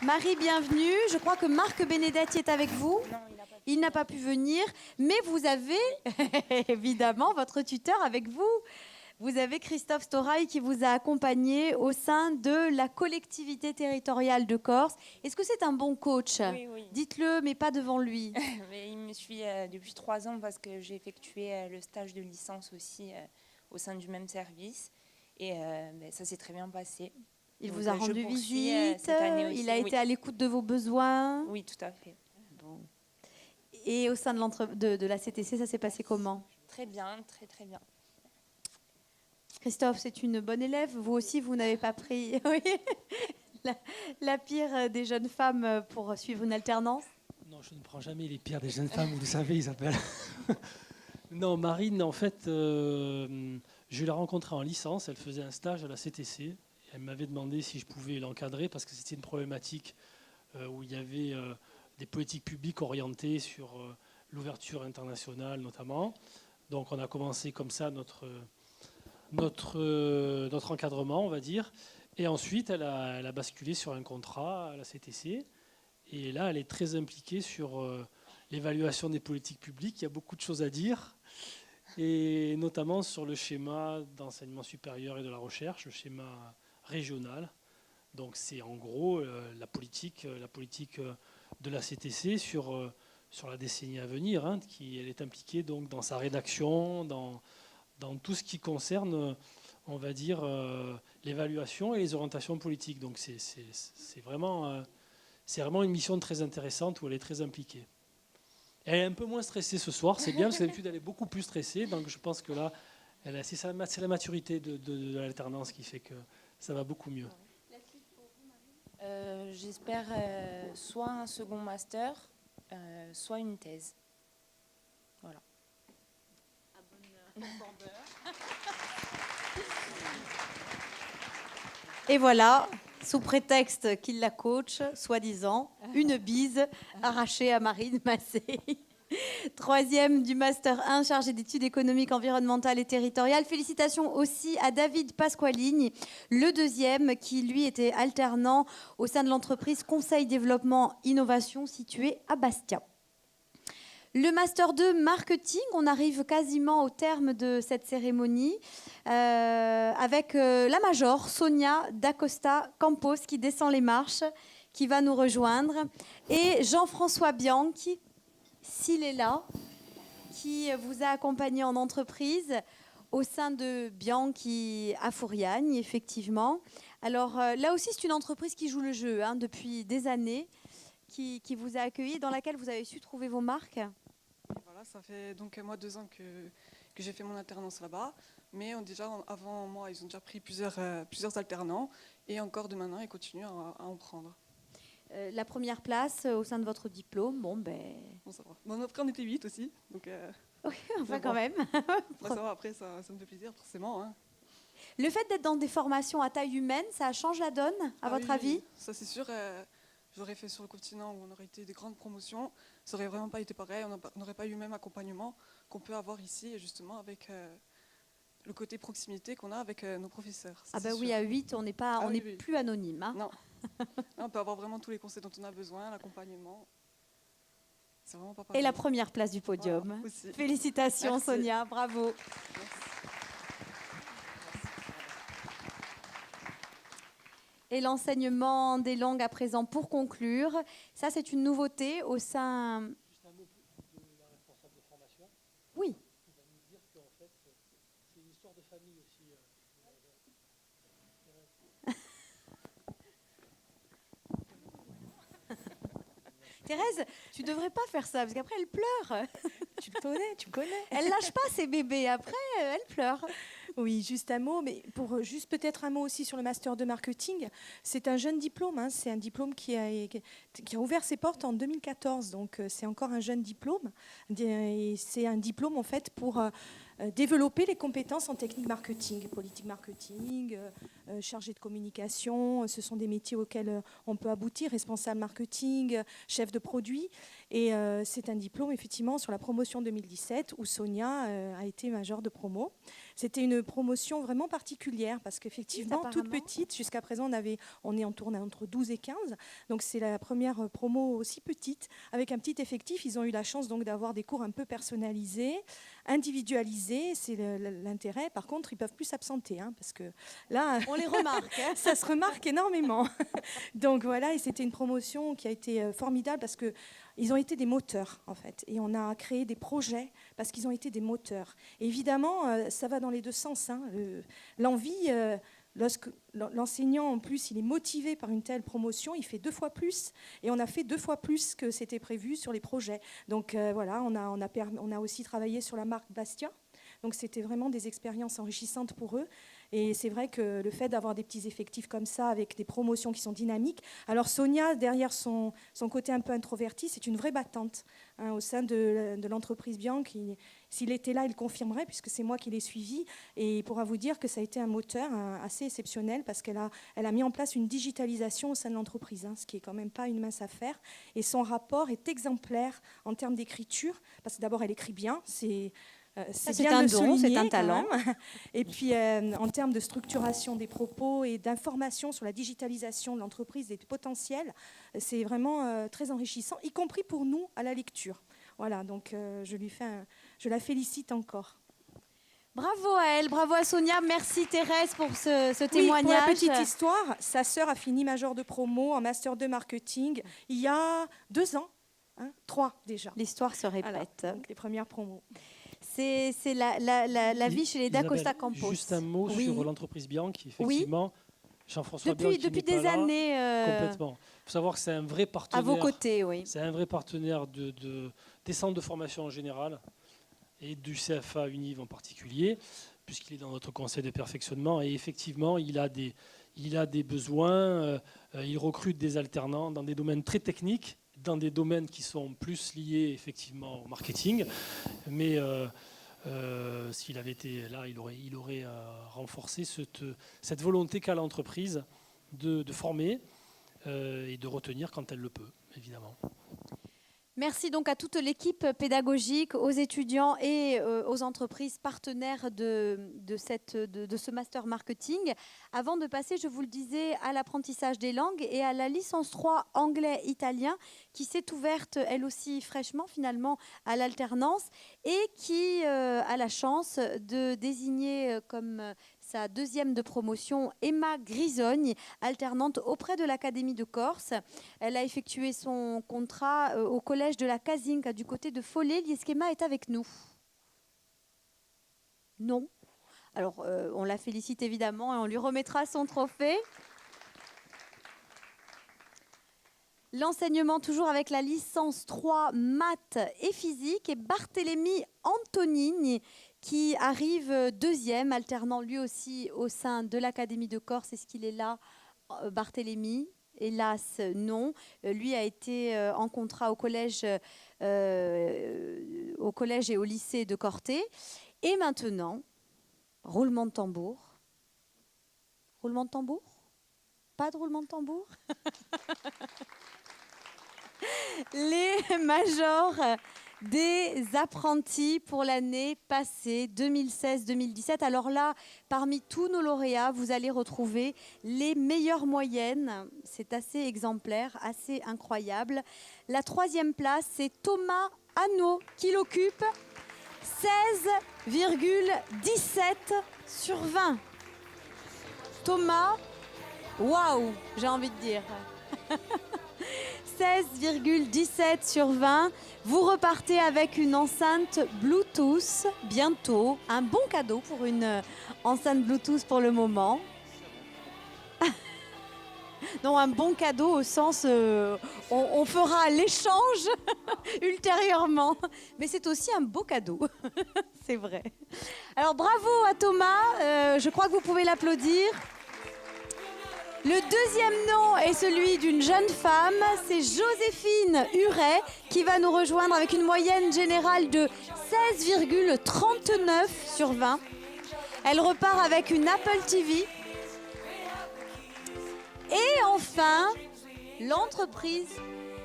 Marie, bienvenue. Je crois que Marc Benedetti est avec vous. Non, il n'a pas pu venir, mais vous avez évidemment votre tuteur avec vous. Vous avez Christophe Storail qui vous a accompagné au sein de la collectivité territoriale de Corse. Est-ce que c'est un bon coach? Oui, oui. Dites-le, mais pas devant lui. Mais il me suit depuis 3 ans parce que j'ai effectué le stage de licence aussi au sein du même service. Et ça s'est très bien passé. Il Donc, vous a je rendu poursuis, visite, cette année aussi, il a été à l'écoute de vos besoins. Oui, tout à fait. Bon. Et au sein de la CTC, ça s'est passé comment? Très bien, très très bien. Christophe, c'est une bonne élève. Vous aussi, vous n'avez pas pris oui, la pire des jeunes femmes pour suivre une alternance? Non, je ne prends jamais les pires des jeunes femmes, vous le savez, Isabelle. Non, Marine, en fait, je l'ai rencontrée en licence. Elle faisait un stage à la CTC. Elle m'avait demandé si je pouvais l'encadrer parce que c'était une problématique où il y avait des politiques publiques orientées sur l'ouverture internationale notamment. Donc on a commencé comme ça notre encadrement, on va dire. Et ensuite, elle a basculé sur un contrat à la CTC. Et là, elle est très impliquée sur l'évaluation des politiques publiques. Il y a beaucoup de choses à dire. Et notamment sur le schéma d'enseignement supérieur et de la recherche, le schéma régional. Donc c'est en gros la politique de la CTC sur la décennie à venir. Hein, elle est impliquée donc dans sa rédaction, dans tout ce qui concerne, on va dire, l'évaluation et les orientations politiques. Donc c'est vraiment une mission très intéressante où elle est très impliquée. Elle est un peu moins stressée ce soir, c'est bien, parce que d'habitude elle est beaucoup plus stressée. Donc je pense que là, c'est la maturité de l'alternance qui fait que ça va beaucoup mieux. J'espère soit un second master, soit une thèse. Voilà. Et voilà, sous prétexte qu'il la coach, soi-disant, une bise arrachée à Marine Massé. 3e du Master 1, chargé d'études économiques, environnementales et territoriales. Félicitations aussi à David Pasqualini, le 2e, qui lui était alternant au sein de l'entreprise Conseil Développement Innovation située à Bastia. Le Master 2 Marketing, on arrive quasiment au terme de cette cérémonie avec la Major Sonia D'Acosta Campos qui descend les marches, qui va nous rejoindre, et Jean-François Bianchi, s'il est là, qui vous a accompagné en entreprise au sein de Bianchi à Fouriagne, effectivement. Alors là aussi, c'est une entreprise qui joue le jeu depuis des années, qui vous a accueilli, dans laquelle vous avez su trouver vos marques. Voilà, ça fait donc moi 2 ans que j'ai fait mon alternance là-bas, mais déjà avant moi, ils ont déjà pris plusieurs alternants, et encore de maintenant, ils continuent à en prendre. La première place au sein de votre diplôme, bon, ça va. Bon, après, on était 8 aussi, donc... Oui, enfin quand même. Ça va, après, ça me fait plaisir, forcément. Hein. Le fait d'être dans des formations à taille humaine, ça change la donne, à votre avis? Oui, ça c'est sûr. J'aurais fait sur le continent où on aurait été des grandes promotions, ça n'aurait vraiment pas été pareil, on n'aurait pas eu le même accompagnement qu'on peut avoir ici, justement, avec le côté proximité qu'on a avec nos professeurs. Ah bah oui, à 8, on n'est pas, plus anonyme. Hein. Non. On peut avoir vraiment tous les conseils dont on a besoin, l'accompagnement. c'est vraiment pas Et pareil. la première place du podium. Voilà, aussi. Félicitations Merci. Sonia, bravo. Et l'enseignement des langues à présent pour conclure. Ça, c'est une nouveauté au sein... Juste un mot de la responsable de formation. Oui. Qui va nous dire qu'en fait, c'est une histoire de famille aussi. Thérèse, tu devrais pas faire ça, parce qu'après, elle pleure. Tu le connais. Elle lâche pas ses bébés, après, elle pleure. Oui, juste un mot, mais pour juste peut-être un mot aussi sur le master de marketing. C'est un jeune diplôme, hein, c'est un diplôme qui a ouvert ses portes en 2014, donc c'est encore un jeune diplôme. Et c'est un diplôme en fait pour développer les compétences en technique marketing, politique marketing, chargé de communication. Ce sont des métiers auxquels on peut aboutir, responsable marketing, chef de produit. Et c'est un diplôme effectivement sur la promotion 2017 où Sonia a été majeure de promo. C'était une promotion vraiment particulière parce qu'effectivement, toute petite, jusqu'à présent, on est en tourne entre 12 et 15. Donc c'est la première promo aussi petite, avec un petit effectif. Ils ont eu la chance donc d'avoir des cours un peu personnalisés, individualisés. C'est l'intérêt. Par contre, ils peuvent plus s'absenter, hein, parce que là, on les remarque. Hein. Ça se remarque énormément. Donc voilà, et c'était une promotion qui a été formidable parce que ils ont été des moteurs, en fait. Et on a créé des projets parce qu'ils ont été des moteurs. Et évidemment, ça va dans les deux sens. Hein. L'envie, lorsque l'enseignant, en plus, il est motivé par une telle promotion, il fait 2 fois plus. Et on a fait 2 fois plus que c'était prévu sur les projets. Donc voilà, on a aussi travaillé sur la marque Bastia. Donc c'était vraiment des expériences enrichissantes pour eux. Et c'est vrai que le fait d'avoir des petits effectifs comme ça, avec des promotions qui sont dynamiques. Alors Sonia, derrière son côté un peu introverti, c'est une vraie battante hein, au sein de l'entreprise Bianc. S'il était là, il confirmerait, puisque c'est moi qui l'ai suivi. Et il pourra vous dire que ça a été un moteur assez exceptionnel, parce qu'elle a mis en place une digitalisation au sein de l'entreprise, hein, ce qui est quand même pas une mince affaire. Et son rapport est exemplaire en termes d'écriture, parce que d'abord, elle écrit bien, c'est bien un de don, c'est souligner, un talent. quand même. Et puis, en termes de structuration des propos et d'information sur la digitalisation de l'entreprise et du potentiel, c'est vraiment très enrichissant, y compris pour nous à la lecture. Voilà, donc je la félicite encore. Bravo à elle, bravo à Sonia. Merci Thérèse pour ce témoignage. Pour la petite histoire, sa sœur a fini major de promo en master 2 marketing il y a 2 ans, 3 déjà. L'histoire se répète. Voilà, donc les premières promos. C'est la vie chez les Da Costa Isabelle, Campos. Juste un mot Oui. sur l'entreprise Bianc, effectivement. Jean-François Depuis Bianc, qui des n'est pas là, années, complètement. Il faut savoir que c'est un vrai partenaire. À vos côtés, oui. C'est un vrai partenaire des centres de formation en général et du CFA Univ en particulier, puisqu'il est dans notre conseil de perfectionnement. Et effectivement, il a des besoins. Il recrute des alternants dans des domaines très techniques, dans des domaines qui sont plus liés effectivement au marketing. Mais s'il avait été là, il aurait renforcé cette volonté qu'a l'entreprise de former et de retenir quand elle le peut, évidemment. Merci donc à toute l'équipe pédagogique, aux étudiants et aux entreprises partenaires de ce master marketing. Avant de passer, je vous le disais, à l'apprentissage des langues et à la licence 3 anglais-italien qui s'est ouverte elle aussi fraîchement finalement à l'alternance et qui a la chance de désigner comme sa deuxième de promotion, Emma Grisogne, alternante auprès de l'Académie de Corse. Elle a effectué son contrat au collège de la Casinca du côté de Follet. L'Ischema est avec nous. Non. Alors, on la félicite évidemment et on lui remettra son trophée. L'enseignement toujours avec la licence 3 maths et physique et Barthélémy Antonini qui arrive deuxième, alternant lui aussi au sein de l'Académie de Corse. Est-ce qu'il est là, Barthélémy? Hélas, non. Lui a été en contrat au collège et au lycée de Corté. Et maintenant, roulement de tambour. Roulement de tambour? Pas de roulement de tambour? Les majors des apprentis pour l'année passée 2016-2017. Alors là, parmi tous nos lauréats, vous allez retrouver les meilleures moyennes. C'est assez exemplaire, assez incroyable. La 3e place, c'est Thomas Hanot qui l'occupe. 16,17 sur 20. Thomas, waouh, j'ai envie de dire. 16,17 sur 20. Vous repartez avec une enceinte Bluetooth bientôt. Un bon cadeau pour une enceinte Bluetooth pour le moment. Non, un bon cadeau au sens, on fera l'échange ultérieurement. Mais c'est aussi un beau cadeau, c'est vrai. Alors bravo à Thomas, je crois que vous pouvez l'applaudir. Le 2e nom est celui d'une jeune femme, c'est Joséphine Huret qui va nous rejoindre avec une moyenne générale de 16,39 sur 20. Elle repart avec une Apple TV. Et enfin, l'entreprise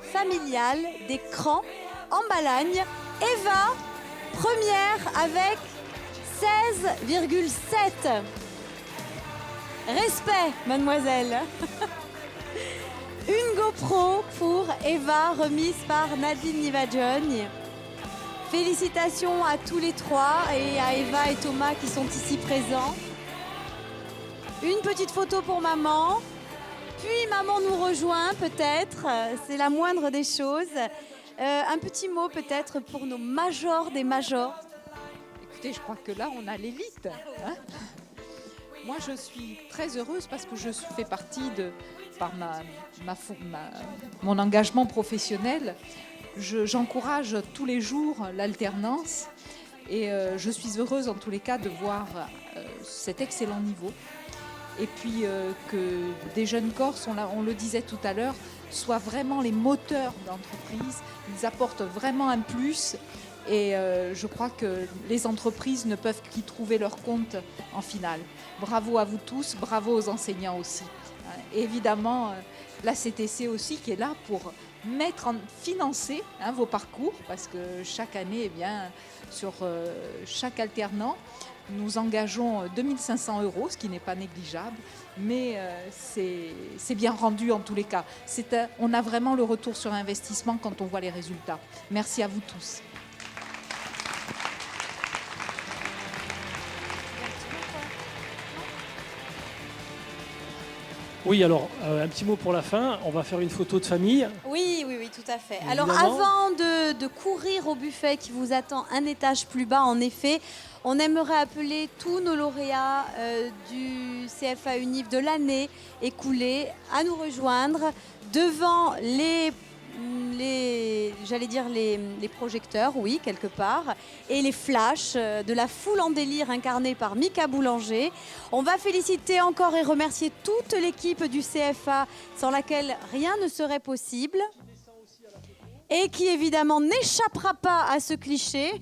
familiale des crans en Balagne, Eva, première avec 16,7. Respect, mademoiselle. Une GoPro pour Eva, remise par Nadine Nivadjogne. Félicitations à tous les 3 et à Eva et Thomas qui sont ici présents. Une petite photo pour maman. Puis maman nous rejoint peut-être, c'est la moindre des choses. Un petit mot peut-être pour nos majors des majors. Écoutez, je crois que là, on a l'élite. Hein. Moi, je suis très heureuse parce que je fais partie par mon engagement professionnel. J'encourage tous les jours l'alternance et je suis heureuse en tous les cas de voir cet excellent niveau. Et puis que des jeunes Corses, on le disait tout à l'heure, soient vraiment les moteurs d'entreprise. Ils apportent vraiment un plus et je crois que les entreprises ne peuvent qu'y trouver leur compte en finale. Bravo à vous tous, bravo aux enseignants aussi. Et évidemment, la CTC aussi qui est là pour financer vos parcours parce que chaque année, eh bien, sur chaque alternant, nous engageons 2500 €, ce qui n'est pas négligeable, mais c'est bien rendu en tous les cas. On a vraiment le retour sur investissement quand on voit les résultats. Merci à vous tous. Oui, alors, un petit mot pour la fin. On va faire une photo de famille. Oui, tout à fait. Évidemment. Alors, avant de courir au buffet qui vous attend un étage plus bas, en effet, on aimerait appeler tous nos lauréats du CFA Univ de l'année écoulée à nous rejoindre devant les projecteurs, oui, quelque part, et les flashs de la foule en délire incarnée par Mika Boulanger. On va féliciter encore et remercier toute l'équipe du CFA sans laquelle rien ne serait possible et qui évidemment n'échappera pas à ce cliché.